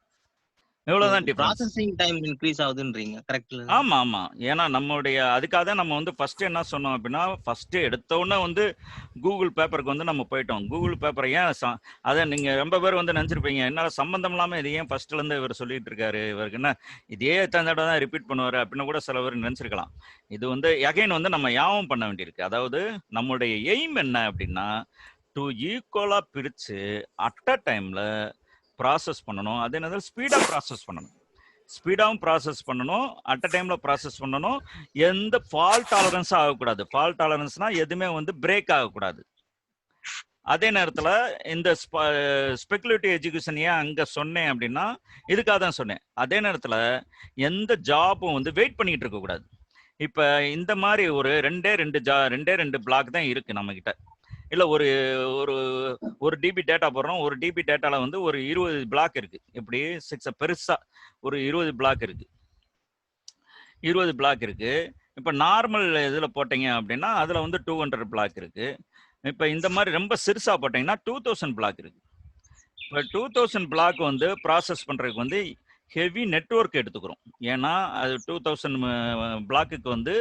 இவ்வளவுதான் டிஃபரன்ஸ். ப்ராசஸிங் டைம் இன்க்ரீஸ் ஆகுதுன்றீங்க, கரெக்ட்ல? ஆமா ஆமா. ஏன்னா நம்மளுடைய அதுக்காக தான் நம்ம வந்து ஃபர்ஸ்ட் என்ன சொன்னோம் அப்படின்னா ஃபர்ஸ்ட் எடுத்த உடனே வந்து கூகுள் பேப்பருக்கு வந்து நம்ம போயிட்டோம். கூகுள் பேப்பரை ஏன் அதை நீங்க ரொம்ப பேர் வந்து நினைச்சிருப்பீங்க, என்னால சம்பந்தம் இல்லாம இது ஏன் ஃபர்ஸ்ட்ல இருந்து இவர் சொல்லிட்டு இருக்காரு, இவருக்கு என்ன இதே தந்தோட தான் ரிப்பீட் பண்ணுவாரு அப்படின்னு கூட சில பேர் நினைச்சிருக்கலாம். இது வந்து அகைன் வந்து நம்ம யாவும் பண்ண வேண்டியிருக்கு. அதாவது நம்மளுடைய எய்ம் என்ன அப்படின்னா டு ஈக்குவலா பிரிச்சு அட் அ டைம்ல ப்ராசஸ் பண்ணணும். அதே நேரத்தில் ஸ்பீடாக ப்ராசஸ் பண்ணணும். ஸ்பீடாகவும் ப்ராசஸ் பண்ணணும், அட் அ டைம்ல ப்ராசஸ் பண்ணணும். எந்த ஃபால்ட் டாலரன்ஸும் ஆகக்கூடாது. ஃபால்ட் டாலரன்ஸ்னா எதுவுமே வந்து பிரேக் ஆகக்கூடாது. அதே நேரத்தில் இந்த ஸ்பெகுலேட்டிவ் எஜுகேஷன் ஏன் அங்கே சொன்னேன் அப்படின்னா இதுக்காக தான் சொன்னேன். அதே நேரத்தில் எந்த ஜாபும் வந்து வெயிட் பண்ணிக்கிட்டு இருக்கக்கூடாது. இப்போ இந்த மாதிரி ஒரு ரெண்டே ரெண்டு பிளாக் தான் இருக்கு நம்ம கிட்ட. இல்லை ஒரு ஒரு ஒரு டிபி டேட்டா போடுறோம். ஒரு டிபி டேட்டாவில் வந்து ஒரு 20 பிளாக் இருக்கு. இப்படி பெருசா ஒரு 20 பிளாக் இருக்கு. 20 பிளாக் இருக்கு. இப்போ நார்மல் இதில் போட்டீங்க அப்படின்னா அதில் வந்து 200 பிளாக் இருக்கு. இப்போ இந்த மாதிரி ரொம்ப சிறுசா போட்டீங்கன்னா 2000 பிளாக் இருக்கு. இப்போ 2000 பிளாக் வந்து ப்ராசஸ் பண்ணுறதுக்கு வந்து ஹெவி நெட்வொர்க் எடுத்துக்கிறோம். ஏன்னா அது 2000 பிளாக்குக்கு வந்து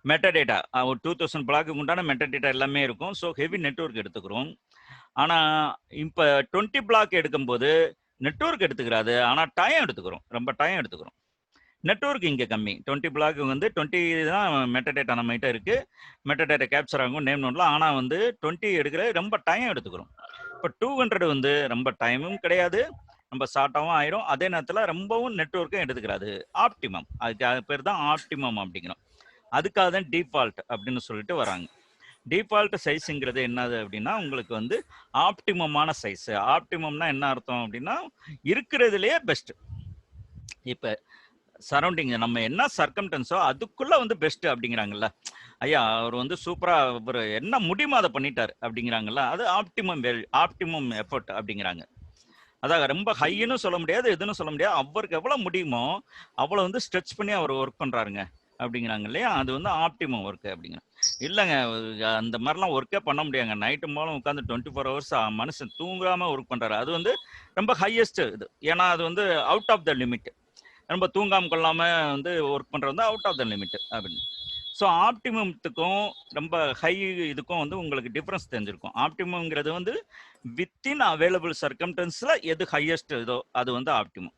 மெட்டடேட்டா, ஒரு 2000 பிளாக்குக்கு உண்டான மெட்டடேட்டா எல்லாமே இருக்கும். ஸோ ஹெவி நெட்வொர்க் எடுத்துக்கிறோம். ஆனால் இப்போ 20 பிளாக் எடுக்கும்போது நெட்வொர்க் எடுத்துக்கிறாது, ஆனால் டைம் எடுத்துக்கிறோம். ரொம்ப டைம் எடுத்துக்கிறோம். நெட்வொர்க் இங்கே கம்மி. 20 பிளாக் வந்து 20 தான் மெட்டடேட்டா நம்ம கிட்ட இருக்கு. மெட்டடேட்டா கேப்சர் ஆகும் நேம் நோட்லாம். ஆனால் வந்து 20 எடுக்கிற ரொம்ப டைம் எடுத்துக்கிறோம். இப்போ 200 வந்து ரொம்ப டைமும் கிடையாது, ரொம்ப ஷார்ட்டாகவும் ஆயிரும். அதே நேரத்தில் ரொம்பவும் நெட்வொர்க்கும் எடுத்துக்கிறாது. ஆப்டிமம், அதுக்கு பேர் தான் ஆப்டிமம் அப்படிங்கிறோம். அதுக்காக தான் டிஃபால்ட் அப்படின்னு சொல்லிட்டு வராங்க. டிஃபால்ட் சைஸுங்கிறது என்னது அப்படின்னா உங்களுக்கு வந்து ஆப்டிமமான சைஸ். ஆப்டிமம்னா என்ன அர்த்தம் அப்படின்னா இருக்கிறதுலேயே பெஸ்ட். இப்போ சரௌண்டிங் நம்ம என்ன சர்க்கம்டன்ஸோ அதுக்குள்ள வந்து பெஸ்ட் அப்படிங்கிறாங்கல்ல. ஐயா அவர் வந்து சூப்பரா அவர் என்ன முடியுமோ அதை பண்ணிட்டார் அப்படிங்கிறாங்கல்ல, அது ஆப்டிமம் எஃபர்ட் அப்படிங்கிறாங்க. அதாக ரொம்ப ஹைன்னு சொல்ல முடியாது, எதுன்னு சொல்ல முடியாது. அவருக்கு எவ்வளவு முடியுமோ அவ்வளவு வந்து ஸ்ட்ரெச் பண்ணி அவர் ஒர்க் பண்றாருங்க அப்படிங்கிறாங்க இல்லையா. அது வந்து ஆப்டிமம் ஒர்க் அப்படிங்கிறாங்க. இல்லைங்க அந்த மாதிரிலாம் ஒர்க்கே பண்ண முடியாங்க. நைட்டு மூலம் உட்காந்து 24 ஹவர்ஸ் மனுஷன் தூங்காம ஒர்க் பண்றாரு. அது வந்து ரொம்ப ஹையஸ்ட் இது. ஏன்னா அது வந்து அவுட் ஆஃப் த லிமிட். ரொம்ப தூங்காம கொள்ளாம வந்து ஒர்க் பண்றது வந்து அவுட் ஆஃப் த லிமிட் அப்படின்னு. ஸோ ஆப்டிமத்துக்கும் ரொம்ப ஹை இதுக்கும் வந்து உங்களுக்கு டிஃப்ரென்ஸ் தெரிஞ்சிருக்கும். ஆப்டிமம்ங்கிறது வந்து வித்தின் அவைலபிள் சர்க்கம்டன்ஸில் எது ஹையஸ்ட் இதோ அது வந்து ஆப்டிமம்.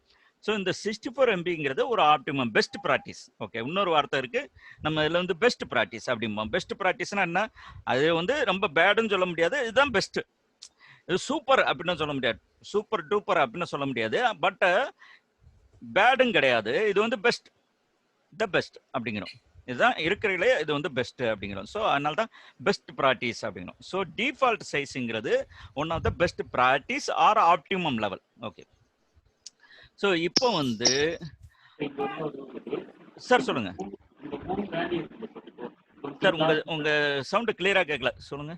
ஸோ இந்த 64 MBங்கிறது ஒரு ஆப்டிமம் பெஸ்ட் ப்ராக்டிஸ். ஓகே, இன்னொரு வார்த்தை இருக்கு நம்ம இதில் வந்து பெஸ்ட் ப்ராக்டிஸ் அப்படிம்போம். பெஸ்ட் ப்ராக்டிஸ்னா என்ன, அது வந்து ரொம்ப பேடுன்னு சொல்ல முடியாது, இதுதான் பெஸ்ட். இது சூப்பர் அப்படின்னு சொல்ல முடியாது, சூப்பர் டூப்பர் அப்படின்னு சொல்ல முடியாது, பட் பேடும் கிடையாது. இது வந்து பெஸ்ட், த பெஸ்ட் அப்படிங்கிறோம். இதுதான் இருக்கிறதுலே இது வந்து பெஸ்ட் அப்படிங்கிறோம். ஸோ அதனால தான் பெஸ்ட் ப்ராக்டிஸ் அப்படிங்கிறோம். ஸோ டிஃபால்ட் சைஸுங்கிறது one of the best practice or optimum level. Okay, so இப்போ வந்து சார் சொல்லுங்க சார். உங்க சவுண்டு கிளியரா கேட்கல, சொல்லுங்க.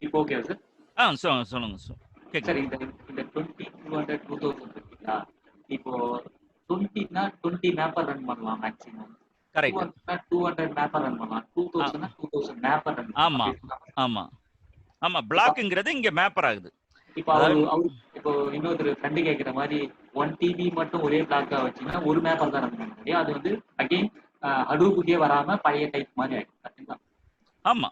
இப்போ ஓகே சார். சொல்லுங்க சார். இந்த 20, 200, 2000 இருக்குங்களா, இப்போ 20னா 20 மேப்பர் ரன் பண்ணலாம் மேக்ஸிமம். கரெக்ட். 200 மேப்பர் ரன் பண்ணலாம். 2000னா 2000 மேப்பர் ரன் பண்ணலாம். ஆமா ஆமா, பிளாக்ங்கிறது இங்க மேப்பர் ஆகுது. இப்போ இப்போ இன்னொரு ஃப்ரெண்டு கேட்குற மாதிரி 1 TB மட்டும் ஒரே பிளாக்கா வச்சீங்கன்னா ஒரு மேப்பர் தான் ரன் பண்ண முடியும். அது வந்து அகைன் ஹடூப்புக்கே வராம பழைய டைப் மாதிரி ஆயிடும். ஆமா,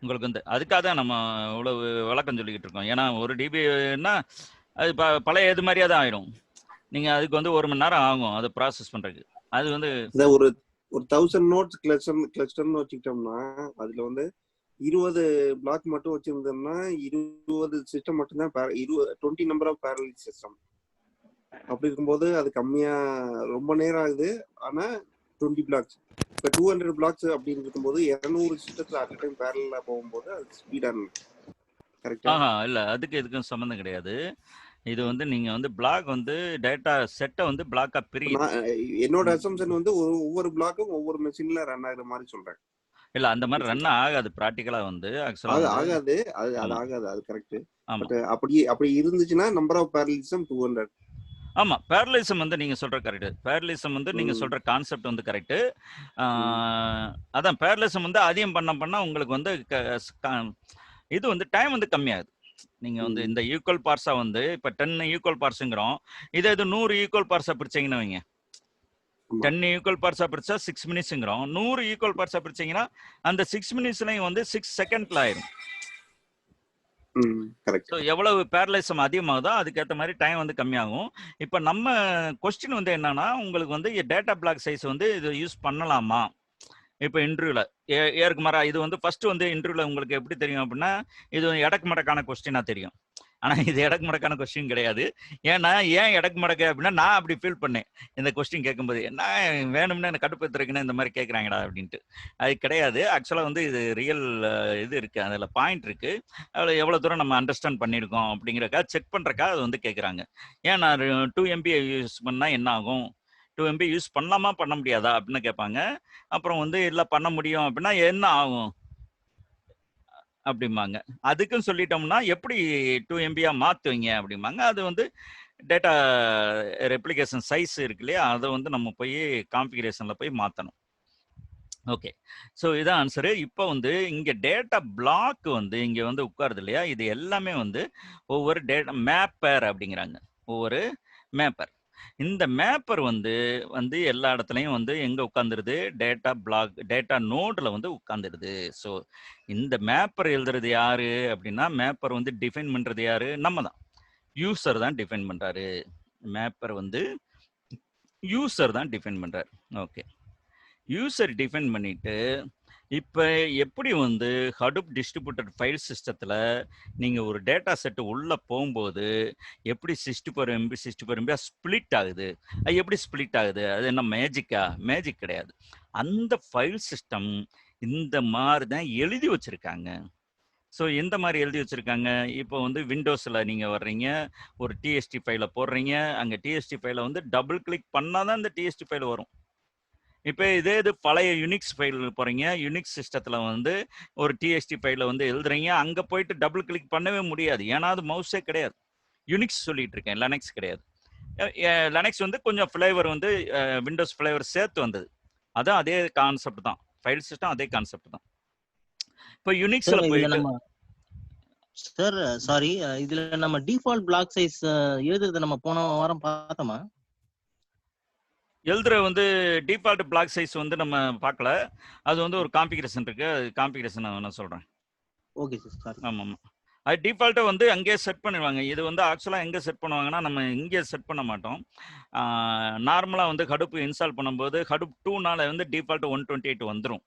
உங்களுக்கு வந்து அதுக்காக தான் நம்ம இவ்வளவு விளக்கம் சொல்லிக்கிட்டு இருக்கோம். ஏன்னா ஒரு டிபின்னா அது பழைய இது மாதிரியா தான் ஆயிரும். நீங்க அதுக்கு வந்து 1 மணி நேரம் ஆகும் அதை ப்ராசஸ் பண்றதுக்கு. அது வந்து ஒரு 1000 நோட்ஸ் கிளஸ்டர்னு வச்சுக்கிட்டோம்னா அதுல வந்து 20 பிளாக் மட்டும் வச்சிருந்தோம்னா 20 சிஸ்டம் மட்டும் தான் 20 நம்பர் ஆஃப் பேரலல் சிஸ்டம். அப்படி இருக்கும்போது அது கம்மியா ரொம்ப நேரம் ஆகுது. ஆனா 20 பிளாக்ஸ். இப்போ 200 பிளாக்ஸ் அப்படின்னு இருக்கும்போது 200 சிஸ்டத்துல அட் டைம் பேரலா போகும்போது அது ஸ்பீடா கரெக்டா? இல்ல அதுக்கு இதுக்கும் சம்மந்தம் கிடையாது. இது வந்து நீங்க வந்து பிளாக் வந்து டேட்டா செட்டை வந்து பிளாக்கா பிரியுது. என்னோட அசம்ஷன் வந்து ஒவ்வொரு பிளாக்கும் ஒவ்வொரு மெஷின்ல ரன் ஆகுற மாதிரி சொல்றேன். இல்ல அந்த மாதிரி ரன் ஆகாது ப்ராக்டிக்கலா வந்து ஆக்சுவலா அது வந்து ஆகாது. அது ஆமா ஆகாது. அது கரெக்ட். ஆமா பட் அப்படி இருந்துச்சுன்னா நம்பர் ஆஃப் பேரலிசம் 200. ஆமா பேரலிசம் வந்து நீங்க சொல்ற கரெக்ட். பேரலிசம் வந்து நீங்க சொல்ற கான்செப்ட் வந்து கரெக்ட். அதான் பேரலிசம் வந்து அதிகம் பண்ண உங்களுக்கு வந்து இது வந்து டைம் வந்து கம்மியாகுது. நீங்க வந்து இந்த ஈக்குவல் பார்ட்ஸா வந்து இப்ப 10 ஈக்குவல் பார்ட்ஸ்ங்கிறோம். இதே இது 100 ஈக்குவல் பார்ட்ஸா பிரிச்சீங்கன்னு வைங்க. 10 ஈக்குவல் பார்ட்ஸா பிரிச்சா 6 மினிட்ஸ்ங்கிறோம். 100 ஈக்குவல் பார்ட்ஸா பிரிச்சீங்கன்னா அந்த 6 மினிட்ஸ்லயும் வந்து 6 செகண்ட்ல ஆயிரும். ஸோ எவ்வளவு பேரலைசம் அதிகமாகுதோ அதுக்கேற்ற மாதிரி டைம் வந்து கம்மியாகும். இப்போ நம்ம கொஸ்டின் வந்து என்னன்னா உங்களுக்கு வந்து டேட்டா பிளாக் சைஸ் வந்து இது யூஸ் பண்ணலாமா? இப்போ இன்டர்வியூல ஏற்கு மாறா இது வந்து ஃபர்ஸ்ட் வந்து இன்டர்வியூல உங்களுக்கு எப்படி தெரியும் அப்படின்னா இது எடக்கு மடக்கான கொஸ்டினா தெரியும். ஆனா இது எடக்கு மடக்கான கொஸ்டின் கிடையாது. ஏன்னா ஏன் எடக்கு மடக்கு அப்படின்னா நான் அப்படி ஃபீல் பண்ணேன் இந்த கொஸ்டின் கேட்கும்போது. என்ன வேணும்னு எனக்கு கடுப்பேற்றுறதுக்குன்னு இந்த மாதிரி கேட்குறாங்கடா அப்படின்ட்டு. அது கிடையாது. ஆக்சுவலாக வந்து இது ரியல் இது இருக்கு, அதில் பாயிண்ட் இருக்கு. அதில் எவ்வளோ தூரம் நம்ம அண்டர்ஸ்டாண்ட் பண்ணியிருக்கோம் அப்படிங்கிறக்கா செக் பண்ணுறக்கா அது வந்து கேட்குறாங்க. ஏன் நான் 2 MB யூஸ் பண்ணால் என்ன ஆகும், 2 MB யூஸ் பண்ணலாமா பண்ண முடியாதா அப்படின்னு கேட்பாங்க. அப்புறம் வந்து இல்லை பண்ண முடியும் அப்படின்னா என்ன ஆகும் அப்படிம்பாங்க. அதுக்கும் சொல்லிட்டோம்னா எப்படி 2 MBயா மாற்றுவீங்க அப்படிம்பாங்க. அது வந்து டேட்டா ரெப்ளிகேஷன் சைஸ் இருக்கு இல்லையா, அதை வந்து நம்ம போய் கான்ஃபிகரேஷனில் போய் மாற்றணும். ஓகே, ஸோ இதான் ஆன்சரு. இப்போ வந்து இங்கே டேட்டா பிளாக் வந்து இங்கே வந்து உட்காருது இல்லையா, இது எல்லாமே வந்து ஒவ்வொரு டேட்டா மேப்பர் அப்படிங்கிறாங்க. ஒவ்வொரு மேப்பர். இந்த மேப்பர் வந்து வந்து எல்லா இடத்துலையும் வந்து எங்கே உட்காந்துருது, டேட்டா பிளாக் டேட்டா நோடில் வந்து உட்காந்துருது. ஸோ இந்த மேப்பர் எழுதுறது யாரு அப்படின்னா, மேப்பர் வந்து டிஃபைன் பண்ணுறது யாரு, நம்ம தான். யூசர் தான் டிஃபைன் பண்ணுறாரு. மேப்பர் வந்து யூசர் தான் டிஃபைன் பண்ணுறாரு. ஓகே, யூசர் டிஃபைன் பண்ணிட்டு இப்போ எப்படி வந்து ஹடூப் டிஸ்ட்ரிபியூட்டட் ஃபைல் சிஸ்டத்தில் நீங்கள் ஒரு டேட்டா செட்டு உள்ளே போகும்போது எப்படி 64 MB 64 MB ஸ்ப்ளிட் ஆகுது, அது எப்படி ஸ்ப்ளிட் ஆகுது, அது என்ன மேஜிக்கா? மேஜிக் கிடையாது. அந்த ஃபைல் சிஸ்டம் இந்த மாதிரி தான் எழுதி வச்சுருக்காங்க. ஸோ எந்த மாதிரி எழுதி வச்சுருக்காங்க, இப்போ வந்து விண்டோஸில் நீங்கள் வர்றீங்க, ஒரு டிஎஸ்டி ஃபைலை போடுறீங்க, அங்கே டிஎஸ்டி ஃபைலை வந்து டபுள் கிளிக் பண்ணால் தான் இந்த டிஎஸ்டி ஃபைல் வரும். இப்போ இதே இது பழைய யுனிக்ஸ் ஃபைல் போகிறீங்க, யுனிக்ஸ் சிஸ்டத்தில் வந்து ஒரு டிஎஸ்டி ஃபைலை வந்து எழுதுறீங்க, அங்கே போயிட்டு டபுள் கிளிக் பண்ணவே முடியாது. ஏன்னா அது மவுஸே கிடையாது. யுனிக்ஸ் சொல்லிட்டு இருக்கேன், லெனக்ஸ் கிடையாது. லெனக்ஸ் வந்து கொஞ்சம் ஃப்ளேவர் வந்து விண்டோஸ் ஃப்ளேவர் சேர்த்து வந்தது. அதான் அதே கான்செப்ட் தான், ஃபைல் சிஸ்டம் அதே கான்செப்ட் தான். இப்போ யுனிக்ஸில் போயிட்டு சார் சாரி, இதுல நம்ம டிஃபால்ட் பிளாக் சைஸ் எழுதுறது நம்ம போன வாரம் பார்த்தோமா? எழுதுற வந்து டிஃபால்ட் பிளாக் சைஸ் வந்து நம்ம பார்க்கல. அது வந்து ஒரு கான்ஃபிகரேஷன் இருக்கு, அது கான்ஃபிகரேஷன் நான் சொல்கிறேன். Okay sir, sorry. ஆமாம், அது டிஃபால்ட்டை வந்து அங்கேயே செட் பண்ணிடுவாங்க. இது வந்து ஆக்சுவலாக எங்கே செட் பண்ணுவாங்கன்னா, நம்ம இங்கே செட் பண்ண மாட்டோம். நார்மலாக வந்து ஹடூப் இன்ஸ்டால் பண்ணும்போது ஹடூப் 2னால வந்து டிஃபால்ட் 128 வந்துடும்.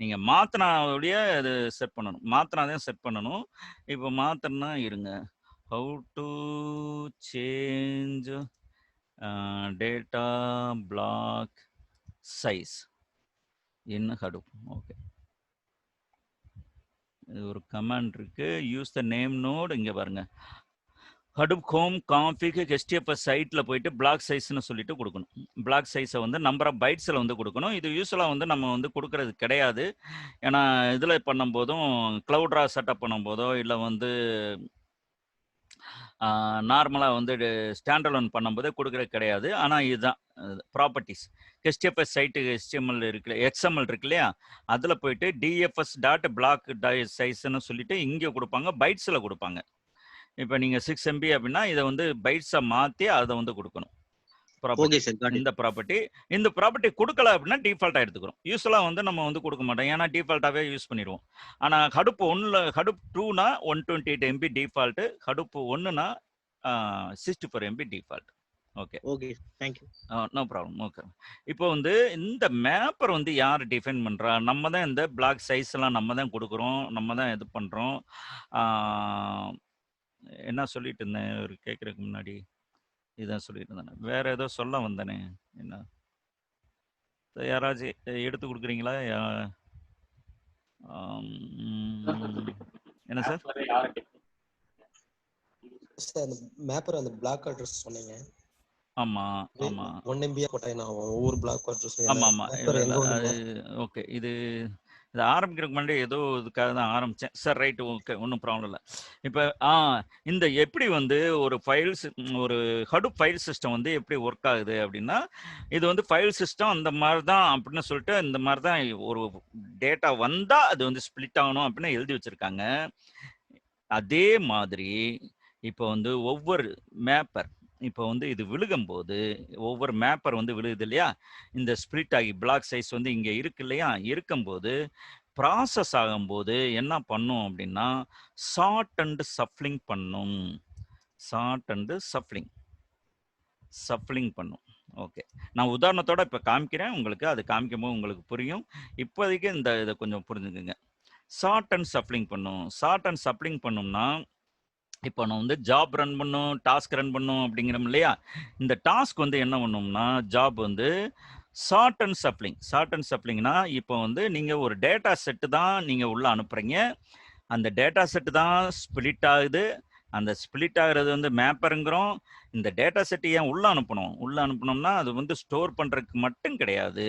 நீங்கள் மாற்றினாவுடைய அது செட் பண்ணணும், மாற்றினாதான் செட் பண்ணணும். இப்போ மாற்றினா இருங்க, how to change data block size in Hadoop. Okay, இது ஒரு கமாண்ட் இருக்கு, யூஸ் த நேம் நோட். இங்கே பாருங்க, ஹடூப் ஹோம் கான்ஃபிக் HTFS சைட்டில் போயிட்டு பிளாக் சைஸ்ன்னு சொல்லிட்டு கொடுக்கணும். பிளாக் சைஸை வந்து நம்பர் ஆஃப் பைட்ஸில் வந்து கொடுக்கணும். இது யூஸ்வலாக வந்து நம்ம வந்து கொடுக்கறது கிடையாது. ஏன்னா இதில் பண்ணும்போதும் க்ளவுட்ரா செட்டப் பண்ணும்போதோ இல்லை வந்து நார்மலாக வந்து ஸ்டாண்டர்லோன் பண்ணும்போதே கொடுக்கறது கிடையாது. ஆனால் இதுதான் ப்ராப்பர்ட்டிஸ். HTFS சைட்டு HTML இருக்கு, XML இருக்கு இல்லையா, அதில் போயிட்டு DFS.block சைஸ்ன்னு சொல்லிட்டு இங்கே கொடுப்பாங்க, பைட்ஸில் கொடுப்பாங்க. இப்போ நீங்கள் 6 MB அப்படின்னா இதை வந்து பைட்ஸை மாற்றி அதை வந்து கொடுக்கணும். இந்த ப்ராப்பர்ட்டி கொடுக்கல அப்படின்னா டிஃபால்ட்டாக எடுத்துக்கிறோம். யூஸ்வலாக வந்து நம்ம வந்து கொடுக்க மாட்டோம், ஏன்னா டிஃபால்ட்டாகவே யூஸ் பண்ணிடுவோம். ஆனால் ஹடூப் 1ல ஹடூப் 2னா 128 MB டிஃபால்ட்டு, ஹடூப் 1னா 64 MB default. Okay okay, thank you. No problem. Okay, இப்போ வந்து இந்த மேப்பர் வந்து யார் டிஃபைன் பண்ணுறா? நம்ம தான் இந்த பிளாக் சைஸ் எல்லாம் நம்ம தான் கொடுக்குறோம், நம்ம தான் இது பண்ணுறோம். என்ன சொல்லிட்டு இருந்தேன் ஒரு கேட்குறதுக்கு முன்னாடி, இதான் சொல்லிட்டு இருந்தேன். வேற ஏதோ சொல்ல வந்தேனே என்ன? யாராச்சும் எடுத்து கொடுக்குறீங்களா? என்ன சார்? சார் அந்த மேப்பர் அந்த பிளாக் அட்ரஸ் சொன்னீங்க. ஆமா ஆமா 1 MB போட்டா என்ன ஆகும்? ஒவ்வொரு பிளாக் அட்ரஸ் ஆமா ஆமா ஓகே. இது ஆரம்பிக்கிறதுக்கு முன்னாடி ஏதோ இதுக்காக தான் ஆரம்பிச்சேன் சார். ரைட், ஓகே, ஒன்றும் ப்ராப்ளம் இல்லை. இப்போ இந்த எப்படி வந்து ஒரு ஃபைல்ஸ், ஒரு ஹடூப் ஃபைல் சிஸ்டம் வந்து எப்படி ஒர்க் ஆகுது அப்படின்னா, இது வந்து ஃபைல் சிஸ்டம் அந்த மாதிரி தான் அப்படின்னு சொல்லிட்டு, இந்த மாதிரி தான் ஒரு டேட்டா வந்தால் அது வந்து ஸ்ப்ளிட் ஆகணும் அப்படின்னு எழுதி வச்சுருக்காங்க. அதே மாதிரி இப்போ வந்து ஒவ்வொரு மேப்பர், இப்போ வந்து இது விழுகும்போது ஒவ்வொரு மேப்பர் வந்து விழுகுது இல்லையா, இந்த ஸ்ப்ளிட் ஆகி பிளாக் சைஸ் வந்து இங்கே இருக்கு இல்லையா, இருக்கும்போது ப்ராசஸ் ஆகும்போது என்ன பண்ணும் அப்படின்னா, சார்ட் அண்ட் சஃப்லிங் பண்ணும். சார்ட் அண்ட் சஃப்லிங் பண்ணும். ஓகே, நான் உதாரணத்தோட இப்போ காமிக்கிறேன் உங்களுக்கு. அது காமிக்கும்போது உங்களுக்கு புரியும். இப்போதைக்கு இந்த இதை கொஞ்சம் புரிஞ்சுக்குங்க. சார்ட் அண்ட் சஃப்லிங் பண்ணும். சார்ட் அண்ட் சஃப்லிங் பண்ணும்னா, இப்போ நான் வந்து ஜாப் ரன் பண்ணும், டாஸ்க் ரன் பண்ணும் அப்படிங்கிறோம் இல்லையா, இந்த டாஸ்க் வந்து என்ன பண்ணும்னா, ஜாப் வந்து சார்ட் அண்ட் சப்ளிங்னா, இப்போ வந்து நீங்கள் ஒரு டேட்டா செட்டு தான் நீங்கள் உள்ள அனுப்புறீங்க. அந்த டேட்டா செட்டு தான் ஸ்பிளிட் ஆகுது. அந்த ஸ்பிளிட் ஆகுறது வந்து மேப்பருங்கிறோம். இந்த டேட்டா செட்டு ஏன் உள்ள அனுப்பணும்னா, அது வந்து ஸ்டோர் பண்ணுறதுக்கு மட்டும் கிடையாது.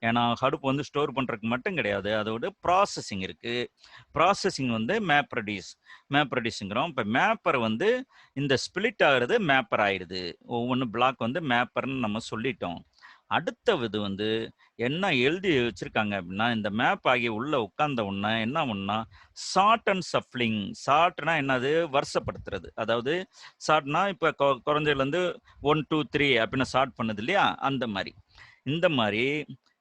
ஏன்னா ஹடூப் வந்து ஸ்டோர் பண்ணுறதுக்கு மட்டும் கிடையாது, அதோட ப்ராசஸிங் இருக்கு. ப்ராசஸிங் வந்து மேப் ரெடியூஸுங்கிறோம். இப்போ மேப்பர் வந்து இந்த ஸ்பிளிட் ஆகுறது மேப்பர் ஆயிடுது. ஒவ்வொன்று பிளாக் வந்து மேப்பர்னு நம்ம சொல்லிட்டோம். அடுத்த இது வந்து என்ன எழுதி வச்சிருக்காங்க அப்படின்னா, இந்த மேப் ஆகி உள்ள உட்கார்ந்த உடனே என்ன ஒன்னா, சார்ட் அண்ட் சஃப்லிங். சார்ட்னா என்னது? வரிசைப்படுத்துறது. அதாவது சார்ட்னா இப்போ குறைஞ்சதுலேருந்து 1 2 3 அப்படின்னு சார்ட் பண்ணுது இல்லையா, அந்த மாதிரி. இந்த மாதிரி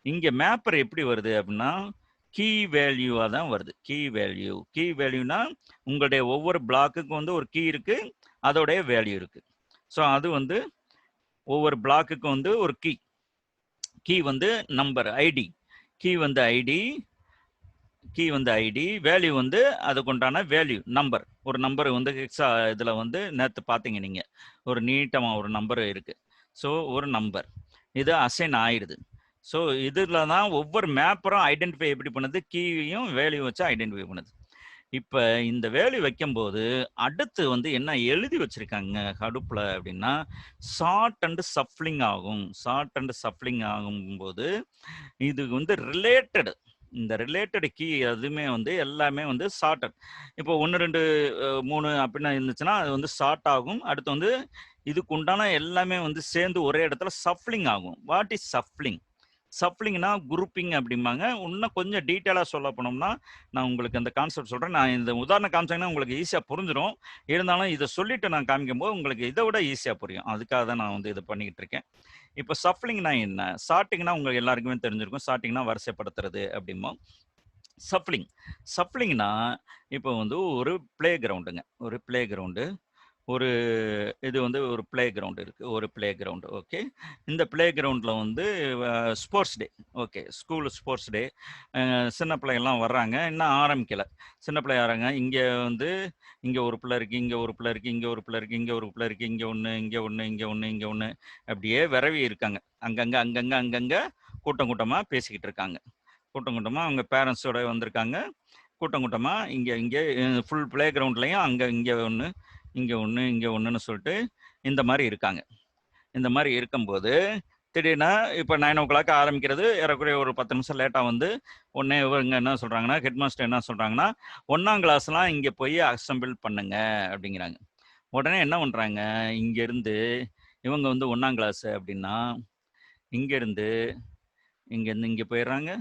இங்கே மேப்பர் எப்படி வருது அப்படின்னா, கீ வேல்யூவாக தான் வருது. கீ வேல்யூனா உங்களுடைய ஒவ்வொரு பிளாக்குக்கும் வந்து ஒரு கீ இருக்கு, அதோடைய வேல்யூ இருக்கு. ஸோ அது வந்து ஒவ்வொரு பிளாக்குக்கும் வந்து ஒரு கீ வந்து நம்பர், ஐடி. கீ வந்து ஐடி, வேல்யூ வந்து அதுக்கு உண்டான வேல்யூ, நம்பர். ஒரு நம்பர் வந்து எக்ஸா இதில் வந்து நேற்று பார்த்தீங்க நீங்கள், ஒரு நீட்டமாக ஒரு நம்பர் இருக்கு. ஸோ ஒரு நம்பர் இது அசைன் ஆயிடுது. ஸோ இதில் தான் ஒவ்வொரு மேப்பரும் ஐடென்டிஃபை எப்படி பண்ணுது, கீயையும் வேல்யூ வச்சு ஐடென்டிஃபை பண்ணுது. இப்போ இந்த வேல்யூ வைக்கும்போது அடுத்து வந்து என்ன எழுதி வச்சிருக்காங்க ஹடூப்ல அப்படின்னா, சார்ட் அண்ட் சஃப்லிங் ஆகும். சார்ட் அண்ட் சஃப்லிங் ஆகும்போது இது வந்து ரிலேட்டட், இந்த ரிலேட்டட் கீ எதுவுமே வந்து எல்லாமே வந்து சார்ட்டட். இப்போ 1 2 3 அப்படின்னு இருந்துச்சுன்னா அது வந்து சார்ட் ஆகும். அடுத்து வந்து இதுக்கு உண்டான எல்லாமே வந்து சேர்ந்து ஒரே இடத்துல சஃப்லிங் ஆகும். வாட் இஸ் சஃப்லிங்னா குரூப்பிங் அப்படிம்பாங்க. இன்னும் கொஞ்சம் டீட்டெயிலாக சொல்ல போனோம்னா, நான் உங்களுக்கு அந்த கான்செப்ட் சொல்கிறேன். நான் இந்த உதாரணம் காமிச்சேங்கன்னா உங்களுக்கு ஈஸியாக புரிஞ்சிடும். இருந்தாலும் இதை சொல்லிட்டு நான் காமிக்கும்போது உங்களுக்கு இதை விட ஈஸியாக புரியும். அதுக்காக தான் நான் வந்து இதை பண்ணிக்கிட்டு இருக்கேன். இப்போ சஃப்லிங்னா என்ன? சார்ட்டிங்னா உங்களுக்கு எல்லாருக்குமே தெரிஞ்சிருக்கும். சார்ட்டிங்னா வரிசைப்படுத்துறது அப்படிம்போம். சஃப்லிங்னா இப்போ வந்து ஒரு பிளே கிரவுண்டு, ஒரு இது வந்து ஒரு பிளே கிரவுண்ட் இருக்கு. ஒரு பிளே கிரவுண்ட், ஓகே. இந்த பிளே கிரவுண்டில் வந்து sports day, okay, school sports day. சின்ன பிள்ளைங்கள்லாம் வர்றாங்க, இன்னும் ஆரம்பிக்கலை. சின்ன பிள்ளை வராங்க. இங்கே வந்து இங்கே ஒரு பிள்ளை இருக்குது, இங்கே ஒரு பிள்ளை இருக்குது, இங்கே ஒரு பிள்ளை இருக்குது, இங்கே ஒரு பிள்ளை இருக்குது, இங்கே ஒன்று, இங்கே ஒன்று, இங்கே ஒன்று, இங்கே ஒன்று, அப்படியே விரவி இருக்காங்க. அங்கங்கே கூட்டமாக பேசிக்கிட்டு இருக்காங்க. கூட்டமாக அவங்க பேரண்ட்ஸோட வந்திருக்காங்க. கூட்டமாக இங்கே ஃபுல் பிளே கிரவுண்ட்லையும் இங்கே ஒன்று, இங்கே ஒன்றுன்னு சொல்லிட்டு இந்த மாதிரி இருக்காங்க. இந்த மாதிரி இருக்கும்போது திடீர்னு இப்போ 9 o'clock ஆரம்பிக்கிறது, ஏறக்குறைய ஒரு 10 நிமிஷம் லேட்டாக வந்து உடனே இவங்க என்ன சொல்கிறாங்கன்னா, ஹெட்மாஸ்டர் என்ன சொல்கிறாங்கன்னா, 1ஆம் கிளாஸ்லாம் இங்கே போய் அசம்பிள் பண்ணுங்க அப்படிங்கிறாங்க. உடனே என்ன பண்ணுறாங்க, இங்கேருந்து இவங்க வந்து 1ஆம் கிளாஸ் அப்படின்னா இங்கேருந்து இங்கே போயிடுறாங்க,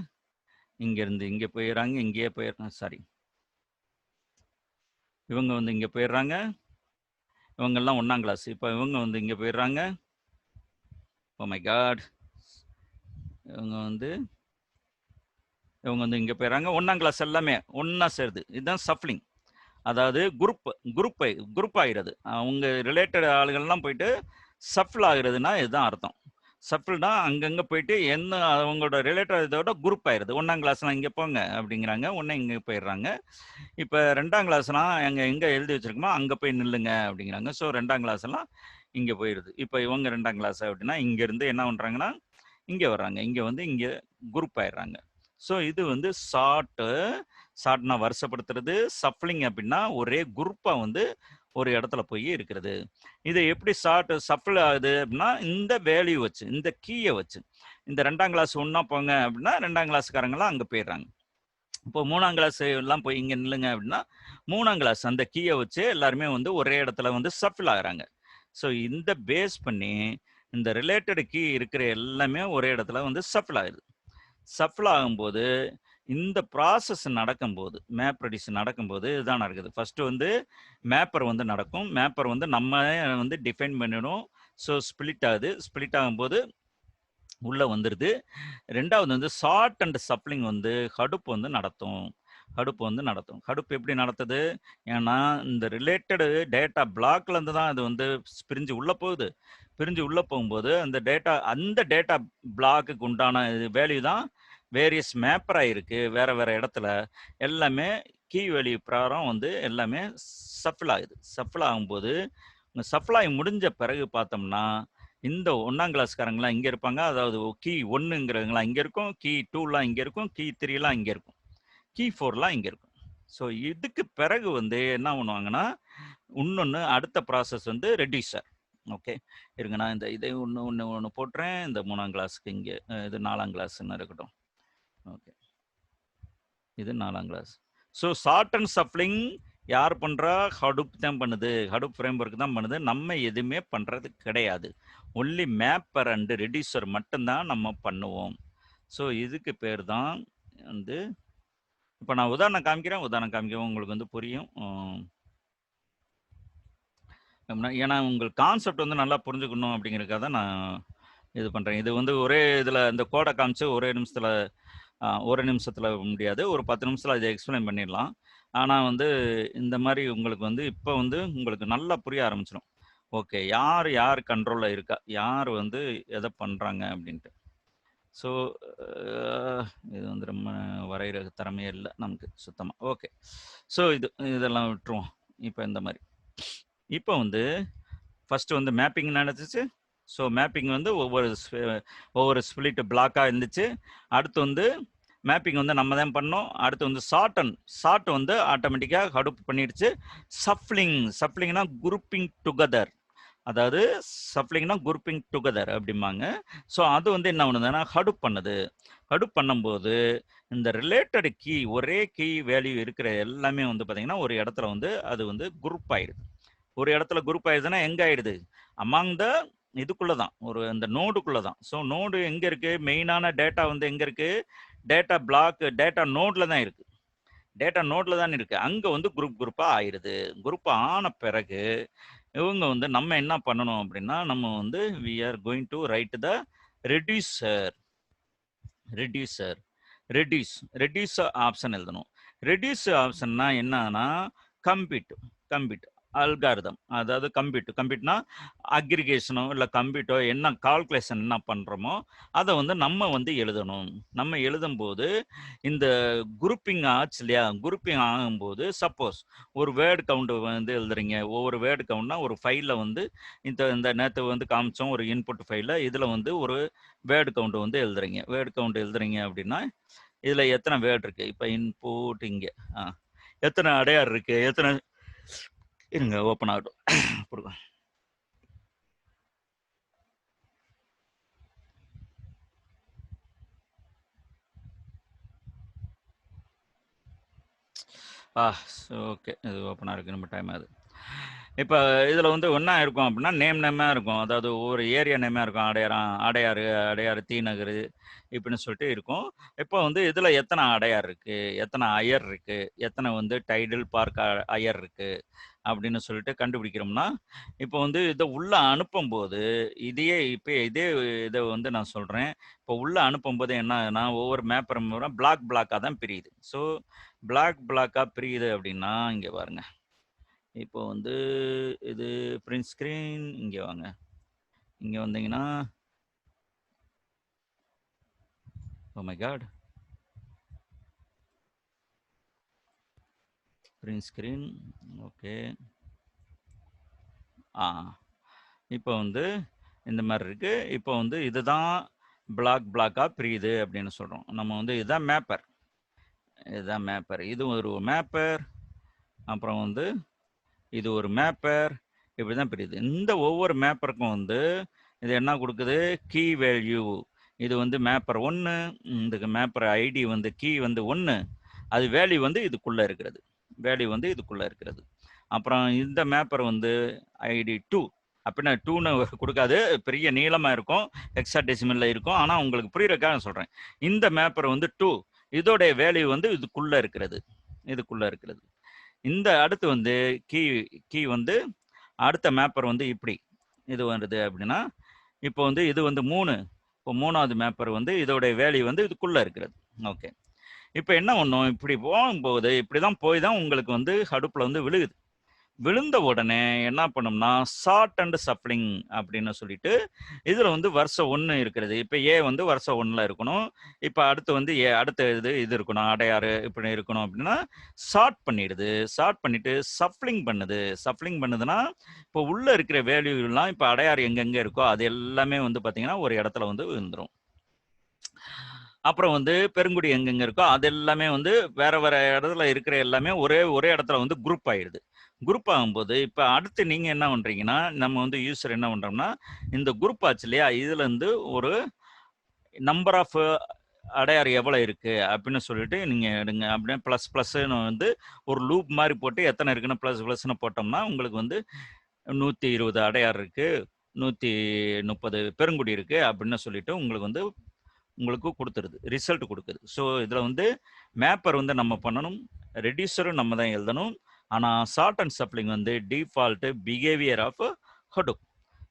இங்கேருந்து இங்கே போயிடுறாங்க, இங்கேயே போயிடுறாங்க. சாரி, இவங்க வந்து இங்கே போயிடுறாங்க, இவங்கெல்லாம் 1ஆம் கிளாஸ். இப்போ இவங்க வந்து இங்கே போயிடுறாங்க. ஓ மை காட், இவங்க வந்து இங்கே போயிடுறாங்க. 1ஆம் கிளாஸ் எல்லாமே ஒன்றா சேருது. இதுதான் சஃப்லிங். அதாவது குரூப் ஆகிறது. அவங்க ரிலேட்டட் ஆளுகள்லாம் போயிட்டு சஃபில் ஆகுறதுனா இதுதான் அர்த்தம். சஃபிள்னா அங்கங்கே போயிட்டு என்ன அவங்களோட ரிலேட்டட் இதோட குரூப் ஆயிடுது. 1ஆம் கிளாஸ்லாம் இங்கே போங்க அப்படிங்கிறாங்க, உடனே இங்கே போயிடுறாங்க. இப்போ 2ஆம் கிளாஸ்லாம் எங்கே எழுதி வச்சிருக்கோமோ அங்கே போய் நில்லுங்க அப்படிங்கிறாங்க. ஸோ 2ஆம் கிளாஸ்லாம் இங்கே போயிடுது. இப்போ இவங்க 2ஆம் கிளாஸ் அப்படின்னா இங்கேருந்து என்ன பண்ணுறாங்கன்னா இங்கே வர்றாங்க, இங்கே வந்து இங்கே குரூப் ஆயிடுறாங்க. ஸோ இது வந்து ஷார்ட்னா வருஷப்படுத்துறது, சஃப்ளிங் அப்படின்னா ஒரே குரூப்பாக வந்து ஒரு இடத்துல போய் இருக்கிறது. இது எப்படி சஃபிள் ஆகுது அப்படின்னா இந்த வேல்யூ வச்சு, இந்த கீயை வச்சு, இந்த 2ஆம் கிளாஸ் ஒன்றா போங்க அப்படின்னா 2ஆம் கிளாஸ்காரங்களாம் அங்கே போயிடுறாங்க. இப்போ 3ஆம் கிளாஸ் எல்லாம் போய் இங்கே நில்லுங்க அப்படின்னா 3ஆம் கிளாஸ் அந்த கீயை வச்சு எல்லாருமே வந்து ஒரே இடத்துல வந்து சஃபிள் ஆகுறாங்க. ஸோ இந்த பேஸ் பண்ணி இந்த ரிலேட்டட் கீ இருக்கிற எல்லாமே ஒரே இடத்துல வந்து சஃபிள் ஆகுது. சஃபிள் ஆகும்போது இந்த ப்ராசஸ் நடக்கும்போது, மேப் ரெடியூஸ் நடக்கும்போது இதுதான் நடக்குது. ஃபர்ஸ்ட் வந்து மேப்பர் வந்து நடக்கும். மேப்பர் வந்து நம்ம வந்து டிஃபைன் பண்ணிடும். ஸோ ஸ்பிளிட் ஆகுது. ஸ்பிளிட் ஆகும்போது உள்ள வந்துடுது. 2வது வந்து ஷார்ட் அண்ட் சப்ளிங் வந்து ஹடுப் வந்து நடத்தும். ஹடுப் எப்படி நடத்துது? ஏன்னா இந்த ரிலேட்டடு டேட்டா பிளாக்ல இருந்து தான் அது வந்து பிரிஞ்சு உள்ள போகுது. பிரிஞ்சு உள்ள போகும்போது அந்த டேட்டா பிளாக்குக்கு உண்டான வேல்யூ தான் வேரியஸ் மேப்பரா இருக்கு. வேற வேற இடத்துல எல்லாமே கீ வேல்யூ பிரகாரம் வந்து எல்லாமே சஃபிள் ஆகுது. சஃபிள் ஆகும்போது சஃபிள் ஆகி முடிஞ்ச பிறகு பார்த்தோம்னா இந்த 1ஆம் கிளாஸ்காரங்களாம் இங்கே இருப்பாங்க. அதாவது கீ 1ங்கிறவங்களாம் இங்கே இருக்கும், கீ 2லாம் இங்கே இருக்கும், கீ 3லாம் இங்கே இருக்கும், கீ 4லாம் இங்கே இருக்கும். ஸோ இதுக்கு பிறகு வந்து என்ன பண்ணுவாங்கன்னா இன்னொன்று அடுத்த ப்ராசஸ் வந்து ரெடியூசர். ஓகே, இருங்க நான் இதை ஒன்று போட்டுறேன். இந்த 3ஆம் கிளாஸுக்கு இங்கே இது 4ஆம் கிளாஸ்ன்னு இருக்கட்டும். ஓகே, இது 4ஆம் கிளாஸ். ஸோ ஷார்ட் அண்ட் சப்ளிங் யார் பண்ணுறா? ஹடுப் தான் பண்ணுது. ஹடுப் ஃப்ரேம் ஒர்க் தான் பண்ணுது. நம்ம எதுவுமே பண்ணுறது கிடையாது. ஒன்லி மேப்பர் அண்டு ரெடியூசர் மட்டும்தான் நம்ம பண்ணுவோம். ஸோ இதுக்கு பேர் தான் வந்து இப்போ நான் உதாரணம் காமிக்கிறேன். உங்களுக்கு வந்து புரியும். ஏன்னா உங்களுக்கு கான்செப்ட் வந்து நல்லா புரிஞ்சுக்கணும் அப்படிங்கிறதுக்காக தான் நான் இது பண்ணுறேன். இது வந்து ஒரே இதில் இந்த கோடை காமிச்சு ஒரு நிமிஷத்தில் முடியாது, ஒரு 10 நிமிஷத்தில் இதை எக்ஸ்பிளைன் பண்ணிடலாம். ஆனால் வந்து இந்த மாதிரி உங்களுக்கு வந்து இப்போ வந்து உங்களுக்கு நல்லா புரிய ஆரம்பிச்சிடும். ஓகே, யார் கண்ட்ரோலில் இருக்கா, யார் வந்து எதை பண்ணுறாங்க அப்படின்ட்டு. ஸோ இது வந்து ரொம்ப வரைகிற திறமையே இல்லை நமக்கு சுத்தமாக. ஓகே, ஸோ இதெல்லாம் விட்டுருவோம். இப்போ இந்த மாதிரி இப்போ வந்து ஃபஸ்ட்டு வந்து மேப்பிங் நடந்துச்சு. ஸோ மேப்பிங் வந்து ஒவ்வொரு ஸ்பிளிட் பிளாக்காக இருந்துச்சு. அடுத்து வந்து மேப்பிங் வந்து நம்ம தான் பண்ணோம். அடுத்து வந்து ஷார்ட் வந்து ஆட்டோமேட்டிக்காக ஹடுப் பண்ணிடுச்சு. சஃப்ளிங்னா குரூப்பிங் டுகெதர், அதாவது சப்ளிங்னா குரூப்பிங் டுகெதர் அப்படிம்பாங்க. ஸோ அது வந்து என்ன பண்ணுதுன்னா ஹடுப் பண்ணுது. ஹடுப் பண்ணும்போது இந்த ரிலேட்டட் கீ, ஒரே கீ வேல்யூ இருக்கிற எல்லாமே வந்து பார்த்தீங்கன்னா ஒரு இடத்துல வந்து அது வந்து குரூப் ஆயிடுது. ஒரு இடத்துல குரூப் ஆயிடுதுன்னா எங்கே ஆயிடுது? அமாங் த இதுக்குள்ள தான், ஒரு அந்த நோடுக்குள்ள தான். ஸோ நோடு எங்கே இருக்கு? மெயினான டேட்டா வந்து எங்கே இருக்கு? டேட்டா பிளாக், டேட்டா நோட்ல தான் இருக்கு. அங்கே வந்து குரூப்பாக ஆயிடுது. குரூப் ஆன பிறகு இவங்க வந்து நம்ம என்ன பண்ணணும் அப்படின்னா நம்ம வந்து we are going to write the reduce option எழுதணும். ரெடியூஸ் ஆப்ஷன்னா என்னன்னா கம்பிட் அல்காரிதம், அதாவது கம்பிட்னா அக்ரிகேஷனோ இல்லை கம்பிட்டோ என்ன கால்குலேஷன் என்ன பண்ணுறோமோ அதை வந்து நம்ம வந்து எழுதணும். நம்ம எழுதும்போது இந்த குரூப்பிங் ஆச்சு இல்லையா, குரூப்பிங் ஆகும்போது சப்போஸ் ஒரு வேர்டு கவுண்ட் வந்து எழுதுறீங்க. ஒவ்வொரு வேர்டு கவுண்ட்னா ஒரு ஃபைலில் வந்து இந்த நேற்று வந்து காமிச்சோம் ஒரு இன்புட் ஃபைலில், இதில் வந்து ஒரு வேர்டு கவுண்ட் வந்து எழுதுறீங்க அப்படின்னா இதில் எத்தனை வேர்டு இருக்குது? இப்போ இன்புட் இங்கே எத்தனை அடையார் இருக்குது, எத்தனை இருங்க ஓப்பன் ஆகட்டும். கொடுங்க. ஓகே, இது ஓப்பனாக இருக்குது, நம்ம டைம் ஆகுது. இப்போ இதில் வந்து ஒன்றா இருக்கும் அப்படின்னா நேமாக இருக்கும், அதாவது ஒவ்வொரு ஏரியா நேமாக இருக்கும். அடையாறு தீநகர் இப்படின்னு சொல்லிட்டு இருக்கும். இப்போ வந்து இதில் எத்தனை அடையார் இருக்குது, எத்தனை அயர் இருக்குது, எத்தனை வந்து டைடல் பார்க் அயர் இருக்குது அப்படின்னு சொல்லிட்டு கண்டுபிடிக்கிறோம்னா இப்போ வந்து இதை உள்ளே அனுப்பும்போது இதே இதை வந்து நான் சொல்கிறேன். இப்போ உள்ளே அனுப்பும்போது என்ன, ஒவ்வொரு மேப்பரும் பிளாக்காக தான் பிரியுது. ஸோ பிளாக்காக பிரியுது அப்படின்னா இங்கே பாருங்க. இப்போ வந்து இது பிரிண்ட் ஸ்க்ரீன், இங்கே வாங்க. இங்கே வந்தீங்கன்னா oh my God, print screen. Okay, இப்போ வந்து இந்த மாதிரி இருக்கு. இப்போ வந்து இதுதான் பிளாக்காக பிரியுது அப்படின்னு சொல்கிறோம். நம்ம வந்து இதுதான் மேப்பர், இதுதான் மேப்பர், இது ஒரு மேப்பர், அப்புறம் வந்து இது ஒரு மேப்பர், இப்படி தான் பிரியுது. இந்த ஒவ்வொரு மேப்பருக்கும் வந்து இது என்ன கொடுக்குது, கீ வேல்யூ. இது வந்து மேப்பர் 1, இந்த மேப்பர் ஐடி வந்து கீ வந்து 1, அது வேல்யூ வந்து இதுக்குள்ளே இருக்கிறது, வேல்யூ வந்து இதுக்குள்ளே இருக்கிறது. அப்புறம் இந்த மேப்பர் வந்து ஐடி 2 அப்படின்னா 2ன்னு கொடுக்காது, பெரிய நீளமாக இருக்கும், ஹெக்ஸாடெசிமலில் இருக்கும். ஆனால் உங்களுக்கு புரியுறதுக்காக சொல்கிறேன், இந்த மேப்பர் வந்து 2, இதோடைய வேல்யூ வந்து இதுக்குள்ளே இருக்கிறது, இதுக்குள்ளே இருக்கிறது. இந்த அடுத்து வந்து கீ வந்து அடுத்த மேப்பர் வந்து இப்படி இது வருது அப்படின்னா, இப்போ வந்து இது வந்து 3, இப்போ 3வது மேப்பர் வந்து இதோடைய வேல்யூ வந்து இதுக்குள்ளே இருக்கிறது. ஓகே, இப்போ என்ன ஒன்றும் இப்படி போகும்போது இப்படி தான் போய் தான் உங்களுக்கு வந்து ஹடூப்பில் வந்து விழுகுது. விழுந்த உடனே என்ன பண்ணோம்னா சார்ட் அண்ட் சப்ளிங் அப்படின்னு சொல்லிட்டு இதில் வந்து வருஷம் 1 இருக்கிறது. இப்போ ஏ வந்து வருஷம் 1ல் இருக்கணும். இப்போ அடுத்து வந்து அடுத்த இது இருக்கணும், அடையாறு இப்படி இருக்கணும் அப்படின்னா சார்ட் பண்ணிடுது. சார்ட் பண்ணிட்டு சப்ளிங் பண்ணுது. சப்ளிங் பண்ணுதுன்னா இப்போ உள்ளே இருக்கிற வேல்யூலாம் இப்போ அடையாறு எங்கெங்கே இருக்கோ அது எல்லாமே வந்து பார்த்தீங்கன்னா ஒரு இடத்துல வந்து விழுந்துடும். அப்புறம் வந்து பெருங்குடி எங்கெங்க இருக்கோ அது எல்லாமே வந்து வேற வேற இடத்துல இருக்கிற எல்லாமே ஒரே இடத்துல வந்து குரூப் ஆயிடுது. குரூப் ஆகும்போது இப்போ அடுத்து நீங்க என்ன பண்றீங்கன்னா, நம்ம வந்து யூசர் என்ன பண்றோம்னா, இந்த குரூப் ஆச்சு இல்லையா, இதுல இருந்து ஒரு நம்பர் ஆஃப் அடையாறு எவ்வளோ இருக்கு அப்படின்னு சொல்லிட்டு நீங்க எடுங்க. அப்படியே ப்ளஸ்ன்னு வந்து ஒரு லூப் மாதிரி போட்டு எத்தனை இருக்குன்னு ப்ளஸ்ன்னு போட்டோம்னா உங்களுக்கு வந்து 120 அடையாறு இருக்கு, 130 பெருங்குடி இருக்கு அப்படின்னு சொல்லிட்டு உங்களுக்கு கொடுத்துருது, ரிசல்ட் கொடுக்குது. ஸோ இதில் வந்து மேப்பர் வந்து நம்ம பண்ணணும், ரெடியூசரும் நம்ம தான் எழுதணும். ஆனால் சார்ட் அண்ட் சப்ளிங் வந்து டிஃபால்ட்டு பிஹேவியர் ஆஃப் ஹடூப்.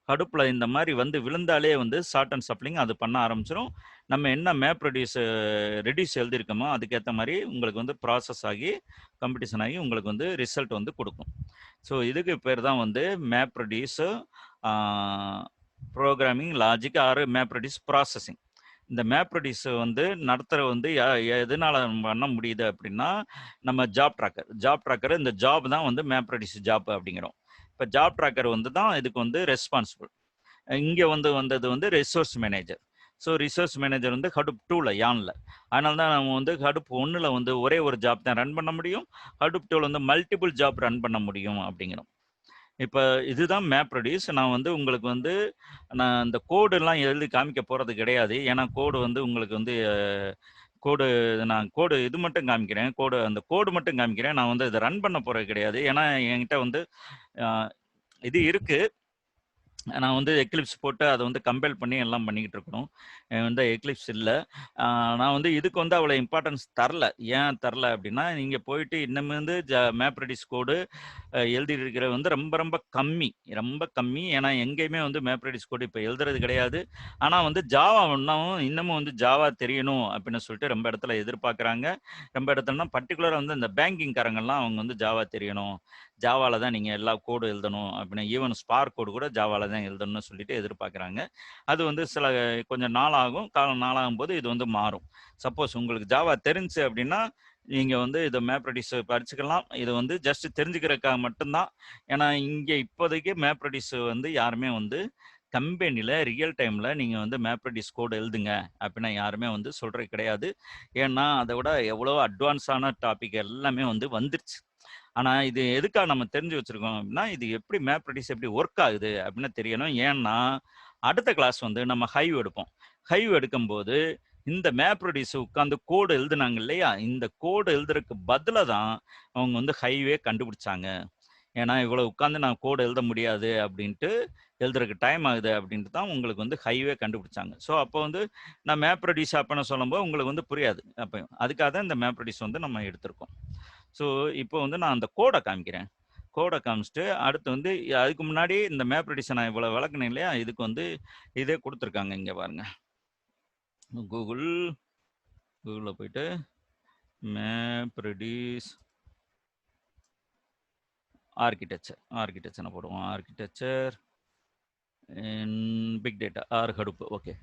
ஹடூப்பில் இந்த மாதிரி வந்து விழுந்தாலே வந்து சார்ட் அண்ட் சப்ளிங் அது பண்ண ஆரம்பிச்சிடும். நம்ம என்ன மேப் ரெடியூஸ் எழுதியிருக்கோமோ அதுக்கேற்ற மாதிரி உங்களுக்கு வந்து ப்ராசஸ் ஆகி கம்பெடிஷன் ஆகி உங்களுக்கு வந்து ரிசல்ட் வந்து கொடுக்கும். ஸோ இதுக்கு பேர் தான் வந்து map reduce programming logic or map reduce processing. இந்த மேப் ரெடியூஸ் வந்து நடத்துகிற வந்து எதனால பண்ண முடியுது அப்படின்னா, நம்ம ஜாப் ட்ராக்கர் இந்த ஜாப் தான் வந்து மேப் ரெடியூஸ் ஜாப் அப்படிங்கிறோம். இப்போ ஜாப் ட்ராக்கர் வந்து தான் இதுக்கு வந்து ரெஸ்பான்சிபிள். இங்கே வந்தது வந்து resource manager. So resource manager வந்து ஹடூப் 2ல் யானில். அதனால தான் நம்ம வந்து ஹடூப் 1ல் வந்து ஒரே ஒரு ஜாப் தான் ரன் பண்ண முடியும், ஹடூப் 2ல் வந்து மல்டிபிள் ஜாப் ரன் பண்ண முடியும் அப்படிங்கிறோம். இப்போ இதுதான் மேப் ரெடியூஸ். நான் வந்து உங்களுக்கு வந்து நான் இந்த கோடுலாம் எழுதி காமிக்க போகிறது கிடையாது. ஏன்னா கோடு வந்து உங்களுக்கு வந்து நான் கோடு இது மட்டும் காமிக்கிறேன், அந்த கோடு மட்டும் காமிக்கிறேன். நான் வந்து இதை ரன் பண்ண போகிறது கிடையாது. ஏன்னா என்கிட்ட வந்து இது இருக்குது, நான் வந்து எக்லிப்ஸ் போட்டு அதை வந்து கம்பைல் பண்ணி எல்லாம் பண்ணிக்கிட்டு இருக்கணும். வந்து எக்லிப்ஸ் இல்லை. நான் வந்து இதுக்கு வந்து அவ்வளோ இம்பார்ட்டன்ஸ் தரல. ஏன் தரல அப்படின்னா, நீங்கள் போயிட்டு இன்னும் வந்து மேப் ரெடியூஸ் கோடு எழுதிட்டு இருக்கிறது வந்து ரொம்ப கம்மி. ஏன்னா எங்கேயுமே வந்து மேப் ரெடியூஸ் கோடு இப்போ எழுதுறது கிடையாது. ஆனால் வந்து ஜாவா இன்னமும் வந்து ஜாவா தெரியணும் அப்படின்னு சொல்லிட்டு ரொம்ப இடத்துல எதிர்பார்க்குறாங்க. ரொம்ப இடத்துலனா பர்டிகுலராக வந்து இந்த பேங்கிங் காரங்கள்லாம் அவங்க வந்து ஜாவா தெரியணும், ஜாவாவில் தான் நீங்கள் எல்லா கோடு எழுதணும் அப்படின்னு, ஈவன் ஸ்பார்க் கோடு கூட ஜாவாவில் தான் எழுதணும்னு சொல்லிட்டு எதிர்பார்க்குறாங்க. அது வந்து கொஞ்சம் நாளாகும் போது இது வந்து மாறும். சப்போஸ் உங்களுக்கு ஜாவா தெரிஞ்சு அப்படின்னா நீங்கள் வந்து இதை மேப் ரெடியூஸ் படிச்சுக்கலாம். இது வந்து ஜஸ்ட் தெரிஞ்சுக்கிறதுக்காக மட்டும்தான். ஏன்னா இங்கே இப்போதைக்கு மேப் ரெடியூஸ் வந்து யாருமே வந்து கம்பெனியில் ரியல் டைமில் நீங்கள் வந்து மேப் ரெடியூஸ் கோடு எழுதுங்க அப்படின்னா யாருமே வந்து சொல்கிறது கிடையாது. ஏன்னா அதை விட எவ்வளோ அட்வான்ஸான டாபிக் எல்லாமே வந்து வந்துருச்சு. ஆனால் இது எதுக்காக நம்ம தெரிஞ்சு வச்சுருக்கோம் அப்படின்னா, இது எப்படி மேப் ரெடியூஸ் எப்படி ஒர்க் ஆகுது அப்படின்னு தெரியணும். ஏன்னா அடுத்த கிளாஸ் வந்து நம்ம ஹைவ் எடுப்போம். ஹைவ் எடுக்கும்போது இந்த மேப் ரெடியூஸ் உட்காந்து கோடு எழுதுனாங்க இல்லையா, இந்த கோடு எழுதுறதுக்கு பதிலாக தான் அவங்க வந்து ஹைவே கண்டுபிடிச்சாங்க. ஏன்னா இவ்வளோ உட்காந்து நான் கோடு எழுத முடியாது அப்படின்ட்டு, எழுதுறதுக்கு டைம் ஆகுது அப்படின்ட்டு தான் உங்களுக்கு வந்து ஹைவே கண்டுபிடிச்சாங்க. ஸோ அப்போ வந்து நான் மேப் ரெடியூஸ் அப்படின்னு சொல்லும்போது உங்களுக்கு வந்து புரியாது. அப்போ அதுக்காக தான் இந்த மேப் ரெடியூஸ் வந்து நம்ம எடுத்திருக்கோம். ஸோ இப்போ வந்து நான் அந்த கோடை காமிக்கிறேன். கோடை காமிச்சிட்டு அடுத்து வந்து அதுக்கு முன்னாடி இந்த மேப் ரெடியூஸை நான் இவ்வளோ விளக்குனேன் இல்லையா, இதுக்கு வந்து இதே கொடுத்துருக்காங்க. இங்கே பாருங்க, கூகுளில் போயிட்டு மேப் ரெடியூஸ் ஆர்கிடெக்சர் போடுவோம். Architecture in big data or Hadoop. Okay,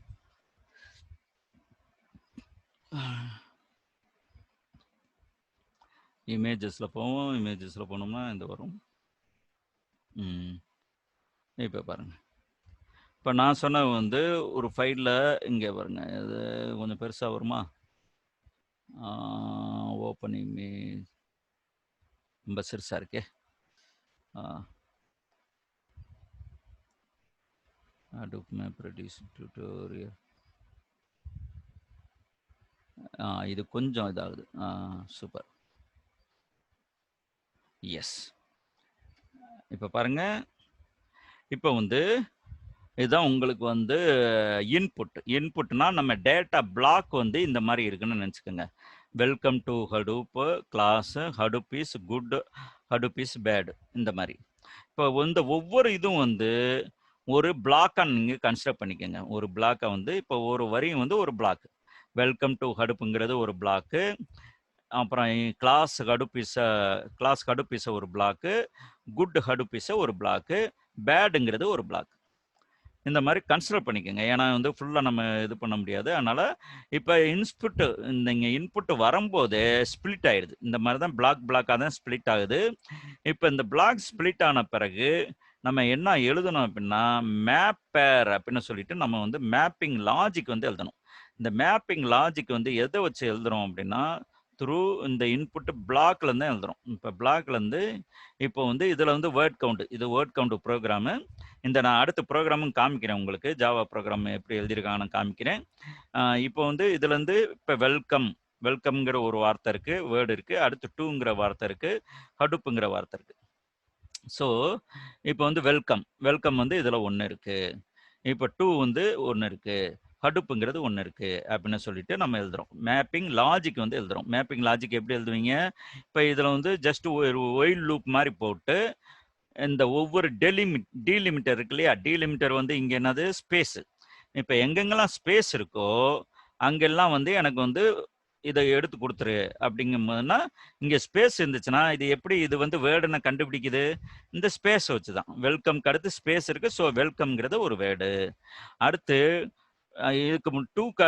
இமேஜஸில் போவோம். இமேஜஸில் போனோம்னா இந்த வரும். இப்போ பாருங்கள். இப்போ நான் சொன்ன வந்து ஒரு ஃபைலில் இங்கே பாருங்க, இது கொஞ்சம் பெருசாக வருமா? ஓப்பன் இமேஜ் ரொம்ப சிறுசாக இருக்கே. Adobe MapReduce tutorial. இது கொஞ்சம் இதாகுது. சூப்பர். எஸ். இப்போ பாருங்க, இப்போ வந்து இதுதான் உங்களுக்கு வந்து இன்புட்னா நம்ம டேட்டா பிளாக் வந்து இந்த மாதிரி இருக்குன்னு நினச்சிக்கோங்க. Welcome to Hadoop, class, Hadoop is good, Hadoop is bad, இந்த மாதிரி. இப்போ வந்து ஒவ்வொரு இதுவும் வந்து ஒரு பிளாக்காக நீங்கள் கன்சிடர் பண்ணிக்கோங்க. ஒரு பிளாக்கை வந்து இப்போ ஒரு வரியும் வந்து ஒரு பிளாக். வெல்கம் டு ஹடூப்புங்கிறது ஒரு பிளாக்கு, அப்புறம் கிளாஸ் ஹடூப் இஸ் ஒரு பிளாக்கு, குட் ஹடூப் இஸ் ஒரு பிளாக்கு, பேடுங்கிறது ஒரு பிளாக். இந்த மாதிரி கன்சிடர் பண்ணிக்கோங்க. ஏன்னா வந்து ஃபுல்லாக நம்ம இது பண்ண முடியாது. அதனால் இப்போ இங்கே இன்புட்டு வரும்போது ஸ்ப்ளிட் ஆயிடுது. இந்த மாதிரி தான் பிளாக்காக தான் ஸ்ப்ளிட் ஆகுது. இப்போ இந்த பிளாக் ஸ்ப்ளிட் ஆன பிறகு நம்ம என்ன எழுதணும் அப்படின்னா, மேப்பர் அப்படின்னு சொல்லிட்டு நம்ம வந்து மேப்பிங் லாஜிக் வந்து எழுதணும். இந்த மேப்பிங் லாஜிக் வந்து எதை வச்சு எழுதுறோம் அப்படின்னா, த்ரூ இந்த இன்புட் பிளாக்லேருந்து தான் எழுதுறோம். இப்போ பிளாக்லேருந்து இப்போ வந்து இதில் வந்து வேர்ட் கவுண்ட், இது வேர்ட் கவுண்ட் ப்ரோக்ராமு. இந்த நான் அடுத்த ப்ரோக்ராமும் காமிக்கிறேன் உங்களுக்கு. ஜாவா ப்ரோக்ராம் எப்படி எழுதியிருக்காங்கன்னு காமிக்கிறேன். இப்போ வந்து இதுலேருந்து இப்போ வெல்கம்ங்கிற ஒரு வார்த்தை இருக்குது, வேர்டு இருக்குது. அடுத்து டூங்கிற வார்த்தை இருக்குது, ஹடூப்புங்கிற வார்த்தை இருக்குது. ஸோ இப்போ வந்து வெல்கம் வந்து இதில் ஒன்று இருக்குது. இப்போ டூ வந்து ஒன்று இருக்குது, ஹடூப்புங்கிறது ஒன்று இருக்குது அப்படின்னு சொல்லிட்டு நம்ம எழுதுகிறோம். மேப்பிங் லாஜிக் வந்து எழுதுகிறோம். மேப்பிங் லாஜிக் எப்படி எழுதுவீங்க? இப்போ இதில் வந்து ஜஸ்ட் ஒரு ஒயில் லூப் மாதிரி போட்டு இந்த ஒவ்வொரு டீலிமிட்டர் இருக்கு இல்லையா, டீலிமிட்டர் வந்து இங்கே என்னது ஸ்பேஸு. இப்போ எங்கெங்கெல்லாம் ஸ்பேஸ் இருக்கோ அங்கெல்லாம் வந்து எனக்கு வந்து இதை எடுத்து கொடுத்துரு அப்படிங்கும்போதுனா, இங்கே ஸ்பேஸ் இருந்துச்சுன்னா இது எப்படி இது வந்து வேர்டுன்னு கண்டுபிடிக்குது? இந்த ஸ்பேஸ் வச்சு தான். வெல்கம்க்கு அடுத்து ஸ்பேஸ் இருக்குது. ஸோ வெல்கம்ங்கிறது ஒரு வேர்டு. அடுத்து இதுக்கு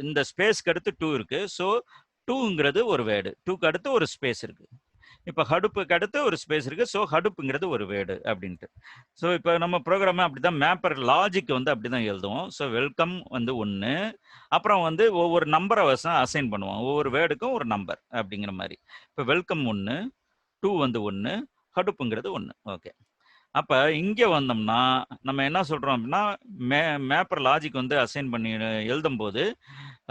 இந்த ஸ்பேஸ்க்கு அடுத்து டூ இருக்குது. ஸோ டூங்கிறது ஒரு வேர்டு. டூக்கு அடுத்து ஒரு ஸ்பேஸ் இருக்குது. இப்போ ஹடூப்புக்கு அடுத்து ஒரு ஸ்பேஸ் இருக்குது. ஸோ ஹடூப்புங்கிறது ஒரு வேர்டு அப்படின்ட்டு. ஸோ இப்போ நம்ம ப்ரோக்ராமை அப்படி தான் மேப்பர் லாஜிக் வந்து அப்படி தான் எழுதுவோம். ஸோ வெல்கம் வந்து 1, அப்புறம் வந்து ஒவ்வொரு நம்பரை அசைன் பண்ணுவோம். ஒவ்வொரு வேர்டுக்கும் ஒரு நம்பர் அப்படிங்கிற மாதிரி. இப்போ வெல்கம் 1, 2 வந்து 1, ஹடூப்புங்கிறது 1. ஓகே. அப்போ இங்கே வந்தோம்னா நம்ம என்ன சொல்கிறோம் அப்படின்னா, மேப்பர் லாஜிக் வந்து அசைன் பண்ணி எழுதும்போது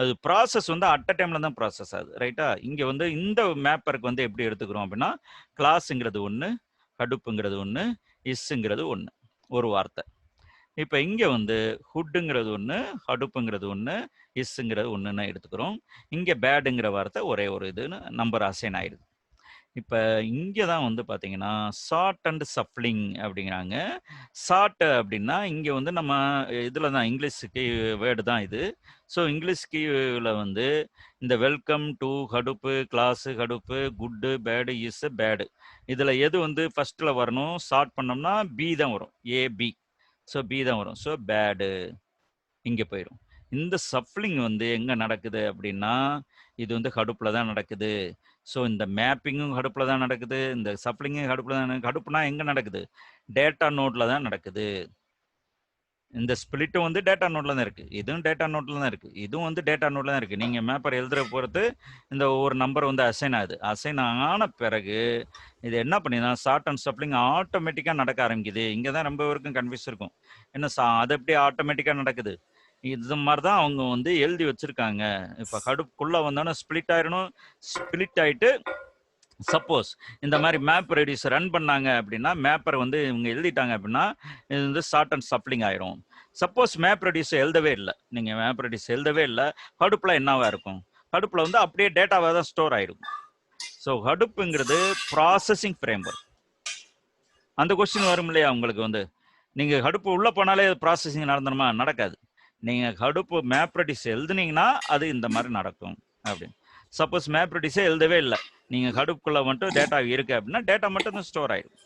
அது ப்ராசஸ் வந்து அட் அ டைமில் தான் ப்ராசஸ் ஆகுது. ரைட்டா? இங்கே வந்து இந்த மேப்பருக்கு வந்து எப்படி எடுத்துக்கிறோம் அப்படின்னா, கிளாஸுங்கிறது 1, ஹடூப்புங்கிறது 1, இஸ்ஸுங்கிறது 1, ஒரு வார்த்தை. இப்போ இங்கே வந்து ஹுட்டுங்கிறது 1, ஹடூப்புங்கிறது 1, இஸ்ஸுங்கிறது 1ன்னு எடுத்துக்கிறோம். இங்கே பேடுங்கிற வார்த்தை ஒரே ஒரு இதுன்னு நம்பர் அசைன் ஆயிடுது. இப்போ இங்கே தான் வந்து பார்த்தீங்கன்னா சார்ட் அண்ட் சப்ளிங் அப்படிங்கிறாங்க. சார்ட் அப்படின்னா இங்கே வந்து நம்ம இதில் தான் இங்கிலீஷ் வேர்டு தான் இது. ஸோ இங்கிலீஷ் கீவில் வந்து இந்த welcome to Hadoop, class Hadoop, good, bad, is, bad, இதில் எது வந்து ஃபஸ்ட்டில் வரணும்? சார்ட் பண்ணோம்னா பி தான் வரும், ஏபி. ஸோ பி தான் வரும். ஸோ பேடு இங்கே போயிடும். இந்த சப்ளிங் வந்து எங்கே நடக்குது அப்படின்னா, இது வந்து ஹடூப்பில் தான் நடக்குது. ஸோ இந்த மேப்பிங்கும் ஹடூப்பில் தான் நடக்குது, இந்த சப்ளிங்கும் ஹடூப்பில் தான். ஹடூப்னா எங்கே நடக்குது? டேட்டா நோட்டில் தான் நடக்குது. இந்த ஸ்பிளிட்டும் வந்து டேட்டா நோட்டில் தான் இருக்குது, இதுவும் டேட்டா நோட்டில் தான் இருக்குது, இதுவும் வந்து டேட்டா நோட்டில் தான் இருக்குது. நீங்கள் மேப்பர் எழுதுகிற பொறுத்து இந்த ஒவ்வொரு நம்பர் வந்து அசைன் ஆகுது. அசைன் ஆன பிறகு இது என்ன பண்ணினா சார்ட் அண்ட் சப்ளிங் ஆட்டோமேட்டிக்காக நடக்க ஆரம்பிக்குது. இங்கே தான் ரொம்ப பேருக்கும் கன்ஃபியூஸ் இருக்கும். என்ன அது எப்படி ஆட்டோமேட்டிக்காக நடக்குது? இது மாதிரி தான் அவங்க வந்து எழுதி வச்சிருக்காங்க. இப்போ ஹடூப்புக்குள்ளே வந்தோன்னா ஸ்பிளிட் ஆயிடணும். ஸ்பிளிட் ஆகிட்டு சப்போஸ் இந்த மாதிரி மேப் ரெடியூஸ் ரன் பண்ணாங்க அப்படின்னா, மேப்பர் வந்து இவங்க எழுதிட்டாங்க அப்படின்னா இது வந்து ஷார்ட் அண்ட் சப்ளிங் ஆயிரும். சப்போஸ் மேப் ரெடியூஸ் எழுதவே இல்லை, நீங்கள் மேப் ரெடியூஸ் எழுதவே இல்லை, ஹடூப்பில் என்னவா இருக்கும்? ஹடூப்பில் வந்து அப்படியே டேட்டாவாக தான் ஸ்டோர் ஆகிடும். ஸோ ஹடூப்புங்கிறது ப்ராசஸிங் ஃப்ரேம்வொர்க். அந்த கொஸ்டின் வரும் இல்லையா உங்களுக்கு வந்து, நீங்கள் ஹடூப்பு உள்ளே போனாலே ப்ராசஸிங் நடந்தணுமா? நடக்காது. நீங்கள் ஹடூப்பு மேப் ரெடியூஸ் எழுதுனீங்கன்னா அது இந்த மாதிரி நடக்கும் அப்படின்னு. சப்போஸ் மேப் ரெடியூஸே எழுதவே இல்லை, நீங்கள் ஹடூப்புக்குள்ளே மட்டும் டேட்டா இருக்குது அப்படின்னா டேட்டா மட்டும் தான் ஸ்டோர் ஆகிடும்.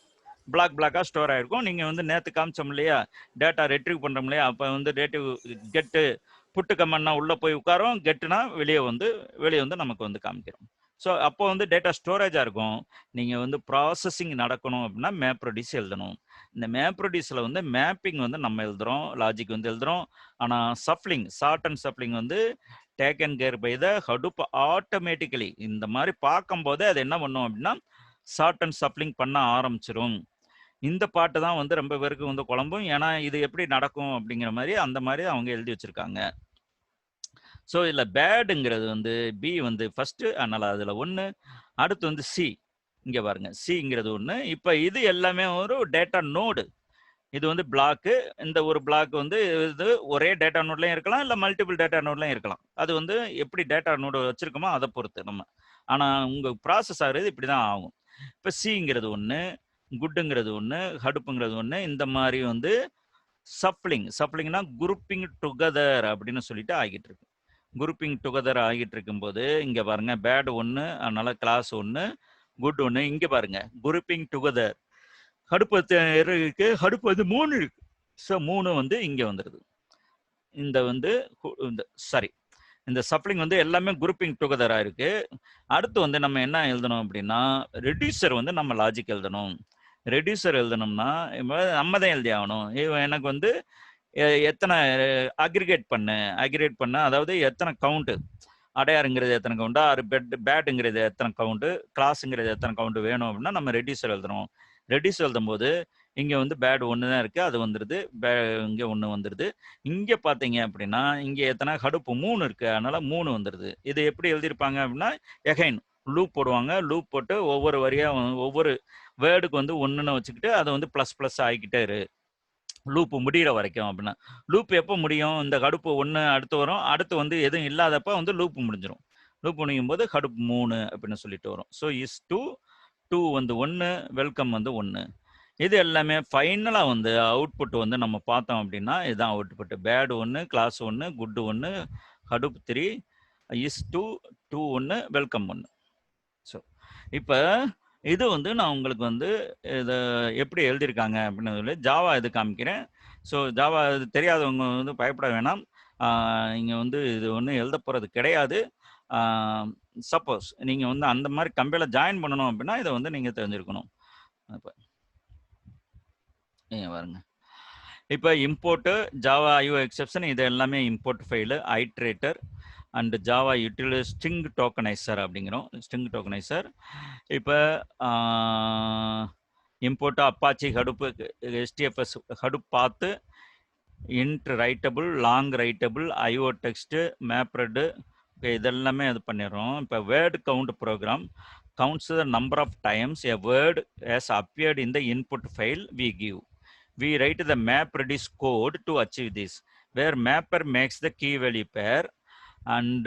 பிளாக்காக ஸ்டோர் ஆகிருக்கும். நீங்கள் வந்து நேற்று காமிச்சோம் இல்லையா, டேட்டா ரெட்ரீவ் பண்ணுறோம் இல்லையா, அப்போ வந்து கெட்டு புட்டு கமெண்ட்னா உள்ள போய் உட்காரும், கெட்டுனா வெளியே வந்து நமக்கு வந்து காமிக்கிறோம். ஸோ அப்போ வந்து டேட்டா ஸ்டோரேஜாக இருக்கும். நீங்கள் வந்து ப்ராசஸிங் நடக்கணும் அப்படின்னா மேப் ரெடியூஸ் எழுதணும். இந்த மேப் ரெடியூஸில் வந்து மேப்பிங் வந்து நம்ம எழுதுகிறோம், லாஜிக் வந்து எழுதுகிறோம். ஆனால் சப்ளிங், ஷார்ட் அண்ட் சப்ளிங் வந்து taken care by the Hadoop automatically. இந்த மாதிரி பார்க்கும்போது அது என்ன பண்ணும் அப்படின்னா ஷார்ட் அண்ட் சப்ளிங் பண்ண ஆரம்பிச்சிரும். இந்த பாட்டு தான் வந்து ரொம்ப பேருக்கு வந்து குழம்பும். ஏன்னா இது எப்படி நடக்கும் அப்படிங்கிற மாதிரி அந்த மாதிரி அவங்க எழுதி வச்சிருக்காங்க. ஸோ இதில் பேடுங்கிறது வந்து பி வந்து ஃபர்ஸ்ட், அதனால அதில் 1. அடுத்து வந்து சி, இங்கே பாருங்க சிங்கிறது 1. இப்போ இது எல்லாமே ஒரு டேட்டா நோடு. இது வந்து பிளாக்கு. இந்த ஒரு பிளாக் வந்து இது ஒரே டேட்டா நோட்லையும் இருக்கலாம், இல்லை மல்டிபிள் டேட்டா நோட்லையும் இருக்கலாம். அது வந்து எப்படி டேட்டா நோடு வச்சிருக்கோமோ அதை பொறுத்து நம்ம. ஆனால் உங்கள் ப்ராசஸ் ஆகிறது இப்படி தான் ஆகும். இப்போ சிங்கிறது 1, குட்டுங்கிறது 1, ஹடுப்புங்கிறது 1. இந்த மாதிரி வந்து சப்ளிங்னா குரூப்பிங் டுகெதர் அப்படின்னு சொல்லிட்டு ஆகிட்டு இருக்கு. குரூப்பிங் டுகெதர் ஆகிட்டு இருக்கும்போது இங்கே பாருங்க பேட் 1, அதனால கிளாஸ் 1, குட் 1. இங்கே பாருங்க குரூப்பிங் டுகெதர் ஹடுப்பு இருக்கு, ஹடுப்பு வந்து 3 இருக்கு. ஸோ 3 வந்து இங்கே வந்துடுது. இந்த வந்து சாரி, இந்த சப்ளிங் வந்து எல்லாமே குரூப்பிங் டுகெதராக இருக்கு. அடுத்து வந்து நம்ம என்ன எழுதணும் அப்படின்னா ரெடியூசர் வந்து நம்ம லாஜிக் எழுதணும். ரெடியூசர் எழுதணும்னா நம்ம தான் எழுதி ஆகணும். எனக்கு வந்து எத்தனை அக்ரிகேட் பண்ண அதாவது எத்தனை கவுண்ட்டு, அடையாருங்கிறது எத்தனை கவுண்டு, ஆறு பேட்டுங்கிறது எத்தனை கவுண்டு, கிளாஸுங்கிறது எத்தனை கவுண்டு வேணும் அப்படின்னா நம்ம ரெடியூசர் எழுதுறோம். ரெடியூசர் எழுதும் போது இங்கே வந்து பேட் 1 தான் இருக்குது, அது வந்துடுது. இங்கே 1 வந்துடுது. இங்கே பார்த்தீங்க அப்படின்னா இங்கே எத்தனை ஹடுப்பு 3 இருக்குது, அதனால 3 வந்துடுது. இது எப்படி எழுதியிருப்பாங்க அப்படின்னா எகைன் லூப் போடுவாங்க. லூப் போட்டு ஒவ்வொரு வரியாக ஒவ்வொரு வேர்டுக்கு வந்து 1ன்னு வச்சுக்கிட்டு அதை வந்து ப்ளஸ் ப்ளஸ் ஆகிக்கிட்டே லூப்பு முடிகிற வரைக்கும். அப்படின்னா லூப் எப்போ முடியும், இந்த கடுப்பு 1 அடுத்து வரும், அடுத்து வந்து எதுவும் இல்லாதப்ப வந்து லூப் முடிஞ்சிடும். லூப் முடியும் போது கடுப்பு 3 அப்படின்னு சொல்லிட்டு வரும். ஸோ இஸ் 2 வந்து 1, வெல்கம் வந்து 1. இது எல்லாமே ஃபைனலாக வந்து அவுட்புட் வந்து நம்ம பார்த்தோம் அப்படின்னா இதுதான் output. Bad 1, class 1, good 1, Hadoop 3, is 2 1, welcome 1. So இப்போ இது வந்து நான் உங்களுக்கு வந்து இதை எப்படி எழுதியிருக்காங்க அப்படின்னு சொல்லி ஜாவா இது காமிக்கிறேன். ஸோ ஜாவா இது தெரியாதவங்க வந்து பயப்பட வேணாம். இங்கே வந்து இது ஒன்றும் எழுத போகிறது கிடையாது. சப்போஸ் நீங்கள் வந்து அந்த மாதிரி கம்பெனியில் ஜாயின் பண்ணணும் அப்படின்னா இதை வந்து நீங்கள் தெரிஞ்சிருக்கணும். இப்போ பாருங்க, இப்போ இம்போர்ட்டு ஜாவா ஐஓ எக்ஸெப்ஷன் இது எல்லாமே import file, iterator and Java util string tokenizer அப்படிங்கிறோம். ஸ்ட்ரிங் டோக்கனைசர் இப்போ import Apache Hadoop, HDFS Hadoop பார்த்து, int writable, long writable, IO text, mapred, இதெல்லாமே இது பண்ணிடுறோம். இப்போ word count program counts the number of times a word has appeared in the input file we give. We write the map reduce code to achieve this, where mapper makes the key value pair and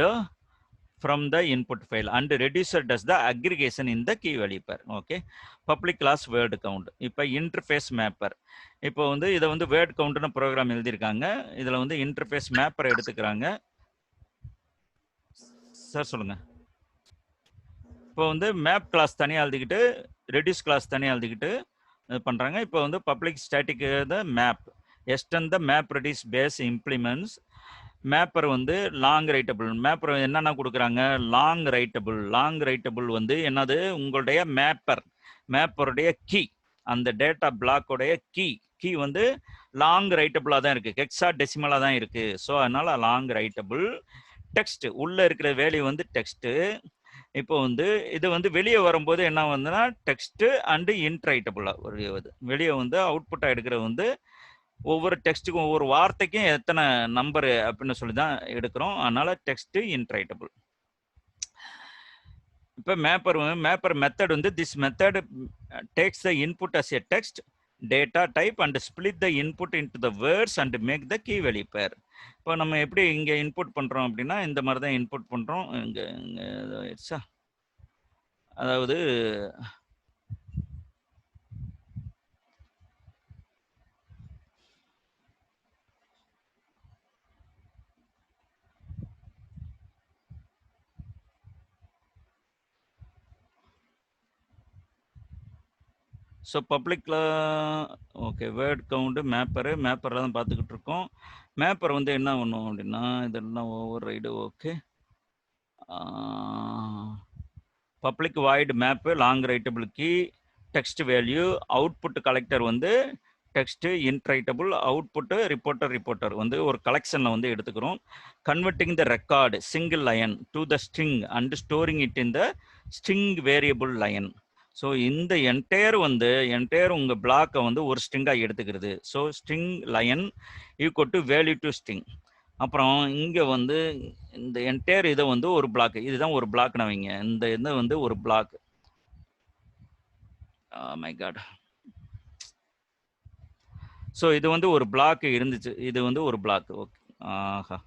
from the input file and reducer does the aggregation in the key value pair. Okay, public class word count. இப்போ interface mapper, இப்போ வந்து இதை வந்து word countனு program எழுதியிருக்காங்க. இதில் வந்து interface mapper எடுத்துக்கிறாங்க. Sir சொல்லுங்க. இப்போ வந்து மேப் கிளாஸ் தனியாக எழுதிக்கிட்டு ரெடியூஸ் கிளாஸ் தனியாக எழுதிக்கிட்டு பண்ணுறாங்க. இப்போ வந்து public static the map extends the map reduce base implements. Mapper வந்து லாங் ரைட்டபிள், மேப்பர் என்னென்ன கொடுக்குறாங்க, லாங் ரைட்டபிள் வந்து என்னது, உங்களுடைய மேப்பருடைய கீ, அந்த டேட்டா பிளாக்கோடைய கீ வந்து லாங் ரைட்டபிளாக தான் இருக்குது, ஹெக்ஸா டெசிமலாக தான் இருக்குது. ஸோ அதனால் லாங் ரைட்டபிள். டெக்ஸ்ட் உள்ளே இருக்கிற வேல்யூ வந்து டெக்ஸ்ட்டு. இப்போ வந்து இது வந்து வெளியே வரும்போது என்ன வந்துன்னா டெக்ஸ்ட்டு அண்டு இன்ட்ரைட்டபிளாக வருது. வெளியே வந்து அவுட்புட்டாக எடுக்கிறது வந்து ஒவ்வொரு டெக்ஸ்ட்டுக்கும் ஒவ்வொரு வார்த்தைக்கும் எத்தனை நம்பரு அப்படின்னு சொல்லி தான் எடுக்கிறோம். அதனால டெக்ஸ்ட்டு இன்ட்ரைட்டபிள். இப்போ மேப்பர் மெத்தட் வந்து this method takes the input as a text data type and split the input into the words and make the key value pair. இப்போ நம்ம எப்படி இங்கே இன்புட் பண்ணுறோம் அப்படின்னா இந்த மாதிரி தான் இன்புட் பண்ணுறோம். இங்கே அதாவது ஸோ பப்ளிக்கில் ஓகே வேர்ட் கவுண்டு மேப்பரில் தான் பார்த்துக்கிட்டு இருக்கோம். மேப்பர் வந்து என்ன பண்ணும் அப்படின்னா இதெல்லாம் override okay. Public void map long writable key text value output collector வந்து டெக்ஸ்ட் இன்ட்ரைட்டபிள் அவுட்புட்டு ரிப்போர்ட்டர் வந்து ஒரு கலெக்ஷனில் வந்து எடுத்துக்கிறோம். Converting the record single line to the string and storing it in the string variable line. So இந்த entire உங்கள் பிளாக்கை வந்து ஒரு ஸ்ட்ரிங்காக எடுத்துக்கிறது. So string line equal to value to string. அப்புறம் இங்கே வந்து இந்த என்டையர் இதை வந்து ஒரு பிளாக், இதுதான் ஒரு பிளாக்னு வைங்க. இந்த இது வந்து ஒரு பிளாக். My God. ஸோ இது வந்து ஒரு பிளாக் இருந்துச்சு, இது வந்து ஒரு பிளாக். ஓகே. ஆஹா,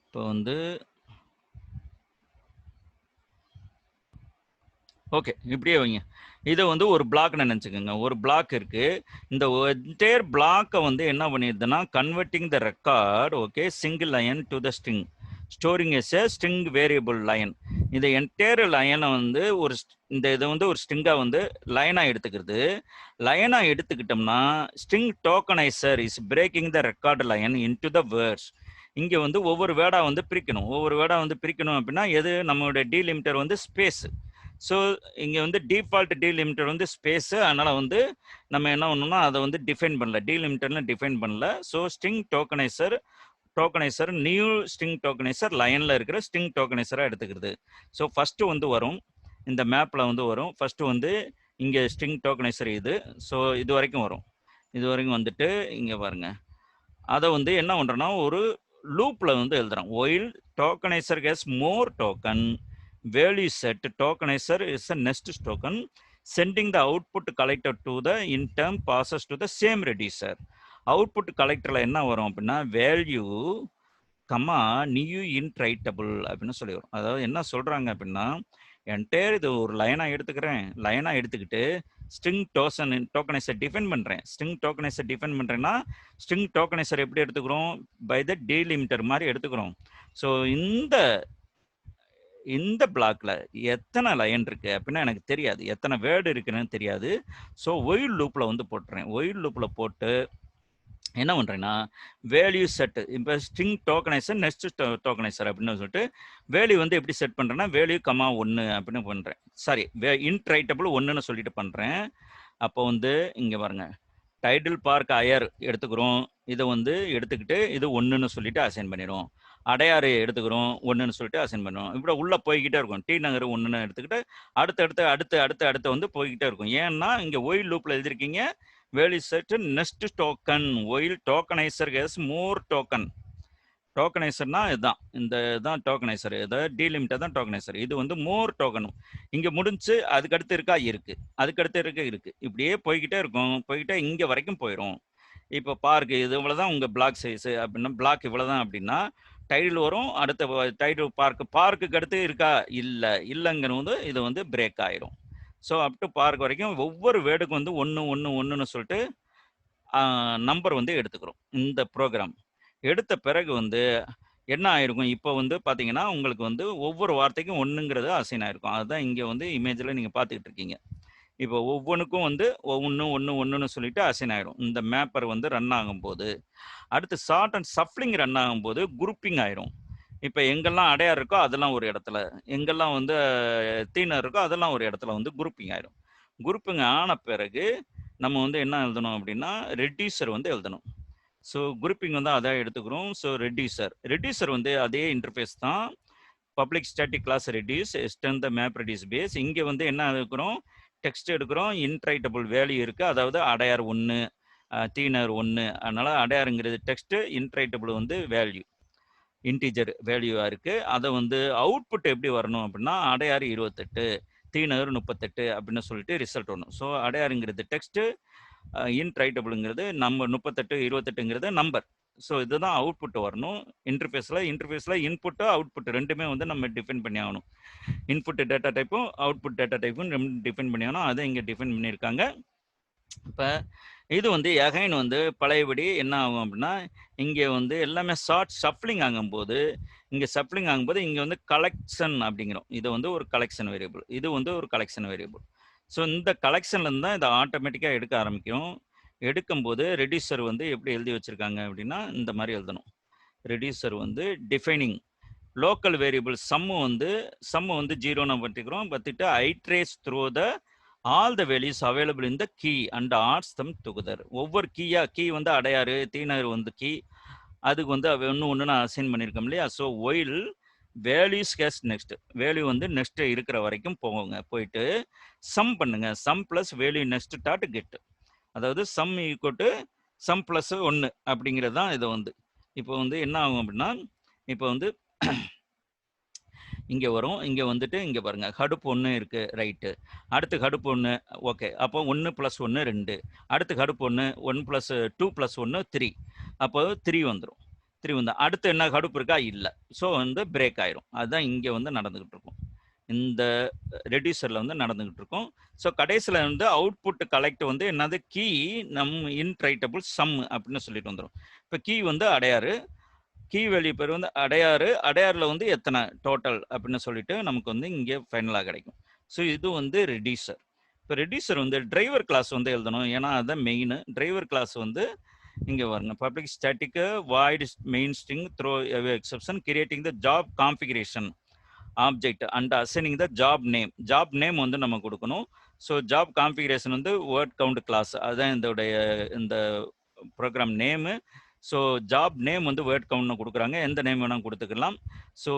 இப்போ வந்து ஓகே இப்படியே வைங்க. இதை வந்து ஒரு பிளாக்னு நினச்சிக்கோங்க. ஒரு பிளாக் இருக்கு. இந்த என்டையர் பிளாக்கை வந்து என்ன பண்ணிடுதுன்னா converting the record okay single line to the string storing as a string variable line. இந்த என்டையர் லைனை வந்து இந்த இதை வந்து ஒரு ஸ்ட்ரிங்காக வந்து லைனாக எடுத்துக்கிறது. லைனாக எடுத்துக்கிட்டோம்னா string tokeniser is breaking the record line into the words. இங்கே வந்து ஒவ்வொரு வேர்டாக வந்து பிரிக்கணும். அப்படின்னா எது நம்மளுடைய டீலிமிட்டர் வந்து ஸ்பேஸ். ஸோ இங்கே வந்து டிஃபால்ட் டீலிமிட்டர் வந்து ஸ்பேஸு. அதனால் வந்து நம்ம என்ன பண்ணணும்னா அதை வந்து டிஃபைன் பண்ணல, டீலிமிட்டர்னு டிஃபைன் பண்ணல. So string tokeniser new string tokeniser லைனில் இருக்கிற ஸ்ட்ரிங் டோக்கனைசராக எடுத்துக்கிறது. ஸோ ஃபஸ்ட்டு வந்து வரும், இந்த மேப்பில் வந்து வரும். ஃபஸ்ட்டு வந்து இங்கே ஸ்ட்ரிங் டோக்கனைசர் இது. ஸோ இது வரைக்கும் வரும். இது வரைக்கும் வந்துட்டு இங்கே பாருங்கள், அதை வந்து என்ன பண்ணுறோன்னா ஒரு லூப்பில் வந்து எழுதுகிறோம். While tokenizer has more token value set tokenizer is a next token sending the output collector to the in term passes to the same reducer. output collector ல என்ன வரும் அப்படின்னா வேல்யூ கமா நியூ இன்ட்ரைட்டபிள் அப்படின்னு சொல்லி வரும். அதாவது என்ன சொல்றாங்க அப்படின்னா என்டையர் இது ஒரு லைனாக எடுத்துக்கிறேன். லைனாக எடுத்துக்கிட்டு ஸ்ட்ரிங் டோக்கனைசர் டிஃபைன் பண்ணுறேன். பண்ணுறேன்னா ஸ்ட்ரிங் டோக்கனைசர் எப்படி எடுத்துக்கிறோம்? பை த டீலிமிட்டர் மாதிரி எடுத்துக்கிறோம். ஸோ இந்த பிளாக்ல எத்தனை லைன் இருக்கு அப்படின்னா எனக்கு தெரியாது, எத்தனை வேர்டு இருக்குன்னு தெரியாது. ஸோ ஒயில் லூப்ல வந்து போட்டுறேன். ஒயில் லூப்ல போட்டு என்ன பண்றேன்னா வேல்யூ செட், இப்போ ஸ்ட்ரிங் டோக்கனைசர் நெக்ஸ்ட் டோக்கனைசர் அப்படின்னு சொல்லிட்டு வேல்யூ வந்து எப்படி செட் பண்றேன்னா வேல்யூ கமா 1 அப்படின்னு பண்றேன். சாரி, இன்ட்ரைட்டபிள் 1ன்னு சொல்லிட்டு பண்றேன். அப்போ வந்து இங்க பாருங்க, டைட்டில் பார்க் அயர் எடுத்துக்கிறோம். இதை வந்து எடுத்துக்கிட்டு இது 1ன்னு சொல்லிட்டு அசைன் பண்ணிடும். அடையாறு எடுத்துக்கிறோம், 1ன்னு சொல்லிட்டு அசைன் பண்ணுவோம். இப்படி உள்ள போய்கிட்டே இருக்கும். டி நகர் 1ன்னு எடுத்துக்கிட்டு அடுத்து வந்து போய்கிட்டே இருக்கும். ஏன்னா இங்க ஒயில் லூப்ல எழுதிருக்கீங்க value set next token while tokenizer has more token. டோக்கனைசர்னா இதுதான், இந்த இதுதான் டோக்கனைசர். இதை டீலிமிட்டர் தான் டோக்கனைசர். இது வந்து மோர் டோக்கன். இங்க முடிஞ்சு அதுக்கடுத்து இருக்கா? இருக்கு. இப்படியே போய்கிட்டே இருக்கும். போய்கிட்டே இங்க வரைக்கும் போயிடும். இப்போ பார்க்கு இது இவ்வளவுதான் உங்க பிளாக் சைஸ் அப்படின்னா, பிளாக் இவ்வளவுதான் அப்படின்னா டைட்டில் வரும். அடுத்த டைட்டில் பார்க்குக்கு அடுத்து இருக்கா? இல்லைங்கிறது இது வந்து பிரேக் ஆயிரும். ஸோ அப் டு பார்க் வரைக்கும் ஒவ்வொரு வேர்டுக்கும் வந்து 1 சொல்லிட்டு நம்பர் வந்து எடுத்துக்கிறோம். இந்த ப்ரோக்ராம் எடுத்த பிறகு வந்து என்ன ஆயிருக்கும்? இப்போ வந்து பார்த்தீங்கன்னா உங்களுக்கு வந்து ஒவ்வொரு வார்த்தைக்கும் 1ங்கிறது அசைன் ஆயிருக்கும். அதுதான் இங்கே வந்து இமேஜில் நீங்கள் பார்த்துக்கிட்டு இருக்கீங்க. இப்போ ஒவ்வொன்றுக்கும் வந்து ஒன்றுன்னு சொல்லிட்டு அசைன் ஆயிடும். இந்த மேப்பர் வந்து ரன் ஆகும்போது அடுத்து ஷார்ட் அண்ட் சஃப்ளிங் ரன் ஆகும்போது குரூப்பிங் ஆயிரும். இப்போ எங்கெல்லாம் அடையார் இருக்கோ அதெல்லாம் ஒரு இடத்துல, எங்கெல்லாம் வந்து தீனர் இருக்கோ அதெல்லாம் ஒரு இடத்துல வந்து குரூப்பிங் ஆயிரும். குரூப்பிங் ஆன பிறகு நம்ம வந்து என்ன எழுதணும் அப்படின்னா ரெடியூசர் வந்து எழுதணும். ஸோ குரூப்பிங் வந்து அதான் எடுத்துக்கிறோம். ஸோ ரெடியூசர் வந்து அதே இன்டர்ஃபேஸ் தான். Public static class reduce extend the map reduce base. இங்கே வந்து என்ன எடுக்கிறோம்? டெக்ஸ்ட் எடுக்கிறோம். இன்ட்ரைட்டபிள் வேல்யூ இருக்கு, அதாவது அடையார் 1 தீனர் 1. அதனால அடையாருங்கிறது டெக்ஸ்ட், இன்ட்ரைட்டபிள் வந்து வேல்யூ இன்டீஜர் வேல்யூவா இருக்கு. அதை வந்து அவுட்புட் எப்படி வரணும் அப்படின்னா அடையாறு 28 தீனர் 38 அப்படின்னு சொல்லிட்டு ரிசல்ட் வரணும். ஸோ அடையாருங்கிறது டெக்ஸ்ட், இன்ட்ரைட்டபிள்ங்கிறது நம்பர் 38 28ங்கிறது நம்பர். ஸோ இதுதான் அவுட்புட் வரணும். இன்டர்ஃபேஸில் இன்புட்டு அவுட்புட் ரெண்டுமே வந்து நம்ம டிஃபைன் பண்ணி ஆகணும். இன்புட் டேட்டா டைப்பும் அவுட்புட் டேட்டா டைப்பும் ரெண்டு டிஃபைன் பண்ணி ஆகணும். அதை இங்கே டிஃபைன் பண்ணியிருக்காங்க. இப்போ இது வந்து அகைன் வந்து பழையபடி என்ன ஆகும் அப்படின்னா, இங்கே வந்து எல்லாமே ஷார்ட் ஷஃப்லிங் ஆகும்போது, இங்கே ஷஃப்லிங் ஆகும்போது இங்கே வந்து கலெக்ஷன் அப்படிங்கிறோம். இது வந்து ஒரு கலெக்ஷன் வேரியபிள். இது வந்து ஒரு கலெக்ஷன் வேரியபிள். ஸோ இந்த கலெக்ஷன்லேருந்து தான் இதை ஆட்டோமேட்டிக்காக எடுக்க ஆரம்பிக்கும். எடுக்கும்போது ரெடியூசர் வந்து எப்படி எழுதி வச்சிருக்காங்க அப்படின்னா, இந்த மாதிரி எழுதணும். ரெடியூசர் வந்து டிஃபைனிங் லோக்கல் வேரியபிள் சம்மு வந்து 0 நம்ம பண்ணிக்கிறோம். பத்திட்டு iterates through the all the values available in the key and adds them together. ஒவ்வொரு கீ வந்து அடையாறு தீனர் வந்து கீ அதுக்கு வந்து ஒன்று நான் அசைன் பண்ணியிருக்கோம் இல்லையா. So while values has next value வந்து நெக்ஸ்ட் இருக்கிற வரைக்கும் போங்க. போயிட்டு சம் பண்ணுங்க. Sum plus value next dot get. அதாவது sum equal to sum plus 1 அப்படிங்கிறது தான் இது வந்து. இப்போ வந்து என்ன ஆகும் அப்படின்னா, இப்போ வந்து இங்கே வரும். இங்கே வந்துட்டு இங்கே பாருங்க ஹடுப்பு 1 இருக்கு ரைட்டு. அடுத்து ஹடுப்பு 1 ஓகே. அப்போ 1 + 1 2. அடுத்து ஹடுப்பு 1 + 2 + 1 3. அப்போ 3 வந்துடும். 3 வந்து அடுத்து என்ன ஹடுப்பு இருக்கா இல்லை. ஸோ வந்து பிரேக் ஆயிரும். அதுதான் இங்கே வந்து நடந்துகிட்டு இருக்கும். இந்த ரெடியூசரில் வந்து நடந்துகிட்டு இருக்கும். ஸோ கடைசியில் வந்து அவுட்புட் கலெக்ட் வந்து என்னது கீ இன்ட்ரைட்டபிள் சம் அப்படின்னு சொல்லிட்டு வந்துடும். இப்போ கீ வந்து அடையாறு கீ வேல்யூ பேர் வந்து அடையாறில் வந்து எத்தனை டோட்டல் அப்படின்னு சொல்லிட்டு நமக்கு வந்து இங்கே ஃபைனலாக கிடைக்கும். ஸோ இது வந்து ரெடியூசர். இப்போ ரெடியூசர் வந்து டிரைவர் கிளாஸ் வந்து எழுதணும். ஏன்னா அதுதான் மெயின். டிரைவர் கிளாஸ் வந்து இங்கே வருங்க. Public static void main string throw exception creating the job configuration object and assigning the job name. Job name வந்து நம்ம கொடுக்கணும். ஸோ ஜாப் கான்ஃபிகரேஷன் வந்து வேர்ட் கவுண்ட் கிளாஸ். அதுதான் இந்த program name. So job name வந்து வேர்ட் கவுண்ட்னு கொடுக்குறாங்க. எந்த நேம் வேணால் கொடுத்துக்கலாம். ஸோ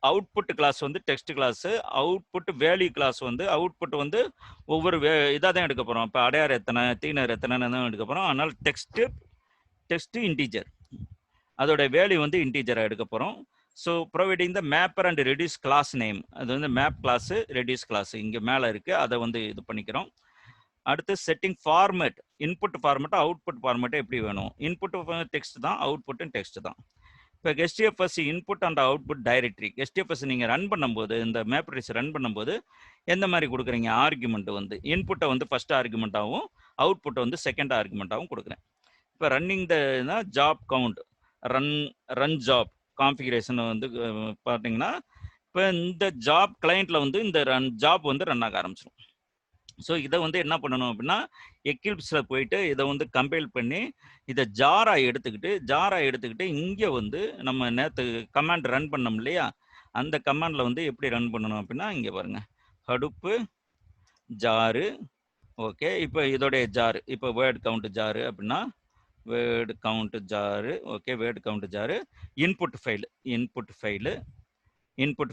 அவுட்புட் கிளாஸ் வந்து text class. Output value class வந்து அவுட்புட் வந்து ஒவ்வொரு இதாக தான் எடுக்க போகிறோம். இப்போ அடையார் எத்தனை தீனர் எத்தனைன்னு தான் எடுக்க போகிறோம். அதனால் டெக்ஸ்ட்டு இன்டீஜர், அதோட வேல்யூ வந்து இன்டீஜராக எடுக்க போகிறோம். So providing the mapper and reduce class name. அது வந்து மேப் கிளாஸு ரெடியூஸ் கிளாஸ் இங்கே மேலே இருக்குது. அதை வந்து இது பண்ணிக்கிறோம். அடுத்து setting format. Input format output format எப்படி வேணும். இன்புட் டெக்ஸ்ட் தான், அவுட்புட்டும் டெக்ஸ்ட் தான். இப்போ HDFS input and output directory. HDFS நீங்கள் ரன் பண்ணும்போது இந்த மேப்ரிஸ் ரன் பண்ணும்போது எந்த மாதிரி கொடுக்குறீங்க ஆர்குமெண்ட் வந்து இன்புட்டை வந்து ஃபர்ஸ்ட் ஆர்குமெண்ட்டாகவும் அவுட்புட்டை வந்து செகண்ட் ஆர்குமெண்ட்டாகவும் கொடுக்குறேன். இப்போ running the job count run job configuration வந்து பார்த்தீங்கன்னா இப்போ இந்த ஜாப் கிளைண்ட்டில் வந்து இந்த ஜாப் வந்து ரன் ஆக ஆரம்பிச்சிடும். ஸோ இதை வந்து என்ன பண்ணணும் அப்படின்னா எக்லிப்ஸில் போயிட்டு இதை வந்து கம்பைல் பண்ணி இதை ஜாராக எடுத்துக்கிட்டு இங்கே வந்து நம்ம நேற்று கமாண்ட் ரன் பண்ணோம் இல்லையா, அந்த கமாண்டில் வந்து எப்படி ரன் பண்ணணும் அப்படின்னா இங்கே பாருங்கள் ஹடுப்பு ஜாரு. ஓகே. இப்போ இதோடைய ஜாரு இப்போ வேர்ட் கவுண்ட் ஜாரு அப்படின்னா word count jar. Okay. Word count jar input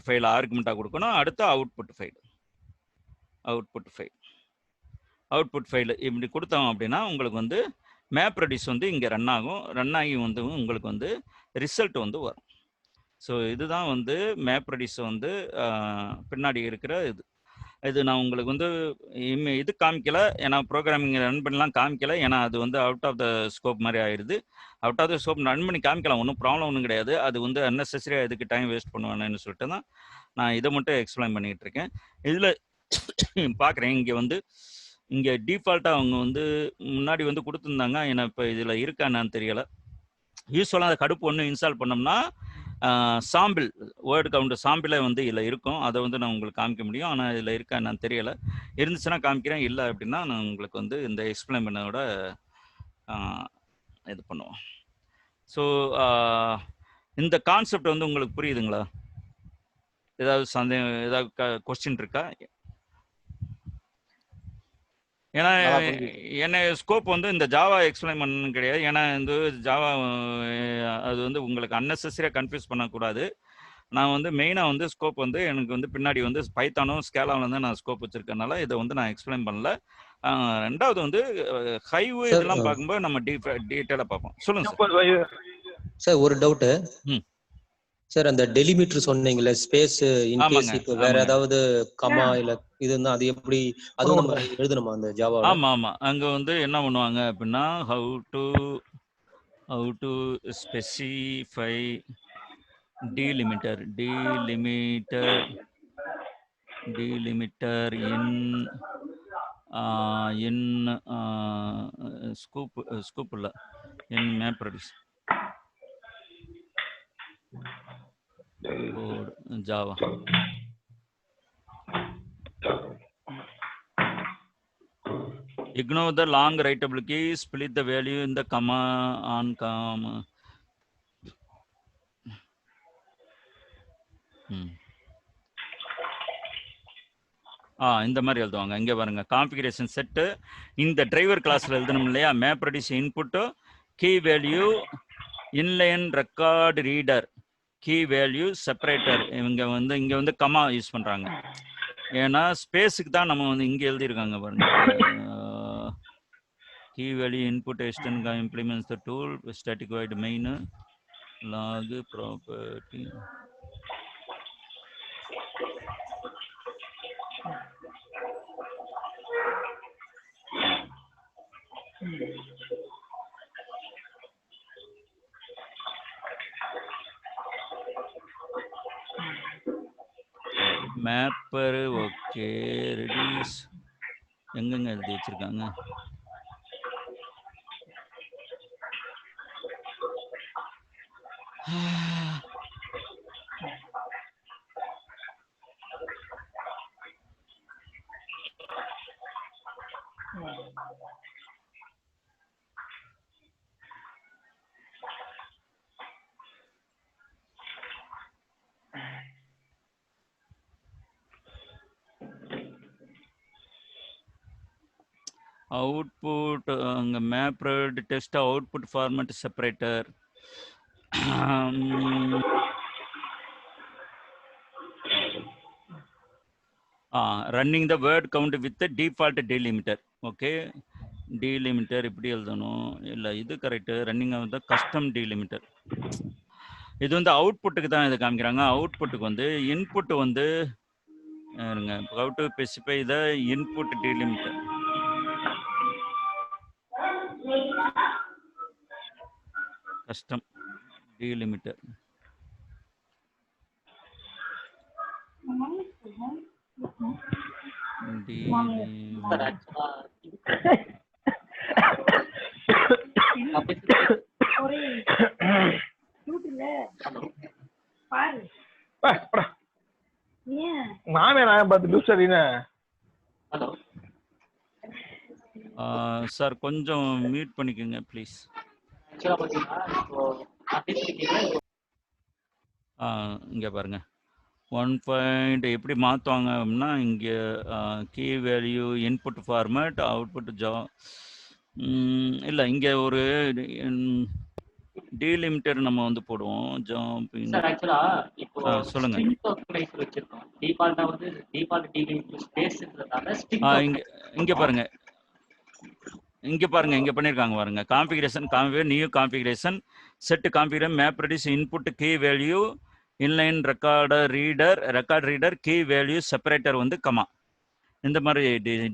file ஆர்குமெண்ட்டாக கொடுக்கணும். அடுத்து அவுட்புட் ஃபைல் இப்படி கொடுத்தோம் அப்படின்னா உங்களுக்கு வந்து மேப் ரெடியூஸ் வந்து இங்கே ரன் ஆகி வந்து உங்களுக்கு வந்து ரிசல்ட் வந்து வரும். ஸோ இதுதான் வந்து மேப் ரெடியூஸ் வந்து பின்னாடி இருக்கிற இது நான் உங்களுக்கு வந்து இது காமிக்கல. ஏன்னா ப்ரோக்ராமிங் ரன் பண்ணலாம் காமிக்கல. ஏன்னா அது வந்து அவுட் ஆஃப் த ஸ்கோப் மாதிரி ஆயிடுது. Out of the scope run பண்ணி காமிக்கலாம், ஒன்றும் ப்ராப்ளம் ஒன்றும் கிடையாது. அது வந்து அன்னெசரியாக இதுக்கு டைம் வேஸ்ட் பண்ணுவானேன்னு சொல்லிட்டு தான் நான் இதை மட்டும் எக்ஸ்பிளைன் பண்ணிகிட்டு இருக்கேன். இதில் பார்க்குறேன் இங்கே டிஃபால்ட்டாக அவங்க வந்து முன்னாடி வந்து கொடுத்துருந்தாங்க. ஏன்னா இப்போ இதில் இருக்கா என்னன்னு தெரியலை. யூஸ்வலாக அந்த கடுப்பு 1 இன்ஸ்டால் பண்ணோம்னா சாம்பிள் வேர்டு கவுண்ட் சாம்பிளே வந்து இதில் இருக்கும். அதை வந்து நான் உங்களுக்கு காமிக்க முடியும். ஆனால் இதில் இருக்கா என்னன்னு தெரியலை. இருந்துச்சுன்னா காமிக்கிறேன். இல்லை அப்படின்னா நான் உங்களுக்கு வந்து இந்த எக்ஸ்பிளைன் பண்ணோட இது பண்ணுவோம். ஸோ இந்த கான்செப்ட் வந்து உங்களுக்கு புரியுதுங்களா? ஏதாவது சந்தேகம், ஏதாவது கொஸ்டின் இருக்கா? ஏன்னா என்ன ஸ்கோப் வந்து இந்த ஜாவா எக்ஸ்பிளைன் பண்ணணும் கிடையாது. ஏன்னா இந்த ஜாவா அது வந்து உங்களுக்கு அன்னெசரியாக கன்ஃபியூஸ் பண்ணக்கூடாது. நான் வந்து மெயினாக வந்து ஸ்கோப் வந்து எனக்கு வந்து பின்னாடி வந்து பைத்தானும் ஸ்கேலாவில் வந்து நான் ஸ்கோப் வச்சிருக்கனால இதை வந்து நான் எக்ஸ்பிளைன் பண்ணல. ரெண்டாவது வந்து ஹைவே இதெல்லாம் பார்க்கும்போது நம்ம டீட்டெயிலாக பார்ப்போம். சொல்லுங்க சார். ஒரு டவுட்டு சார், அந்த டெலிமீட்டர் சொன்னீங்கல்ல, ஸ்பேஸ் இன்கேஸ் இப்போ வேற ஏதாவது கமா இல்ல இது இருந்தா அது எப்படி அது நம்ம எழுதணுமா அந்த ஜாவா? ஆமா. அங்க வந்து என்ன பண்ணுவாங்க அப்படின்னா how to specify delimiter in in Sqoop இல்லை in map reduce code Java. Ignore the long writable key, split the value in the comma on comma. இந்த மாதிரி எழுதுவாங்க. இங்கே பாருங்க, கான்ஃபிகரேஷன் செட்டு இந்த டிரைவர் கிளாஸில் எழுதணும் இல்லையா, map reduce input key value inline record reader key value separator. இங்கே வந்து கமா யூஸ் பண்ணுறாங்க. ஏன்னா ஸ்பேஸுக்கு தான் நம்ம வந்து இங்கே எழுதியிருக்காங்க பாருங்க. Key value input extend implements the tool static void main log property. Mapper okay. Reduce எங்கெங்க எழுதி வச்சிருக்காங்க? அவுட்புட் அங்கே mapred test output format separator. Running the word count with default delimiter. Okay, delimiter இப்படி எழுதணும். இல்லை இது correct. Running of the custom delimiter. இது வந்து அவுட்புட்டுக்கு தான் இதை காமிக்கிறாங்க. அவுட்புட்டுக்கு வந்து இன்புட் வந்து how to specify the input delimiter. Custom delimiter. Sir கொஞ்சம் மியூட் பண்ணிக்கோங்க ப்ளீஸ். இங்கே பாருங்க 1 எப்படி மாற்றுவாங்க அப்படின்னா, இங்கே key value input format output இல்லை, இங்கே ஒரு டீலிமிட்டர் நம்ம வந்து போடுவோம். சொல்லுங்க. இங்க பாருங்க, இங்க பண்ணிருக்காங்க பாருங்க. Configuration new configuration set configuration map reduce input key value inline record reader key value separator வந்து கமா. இந்த மாதிரி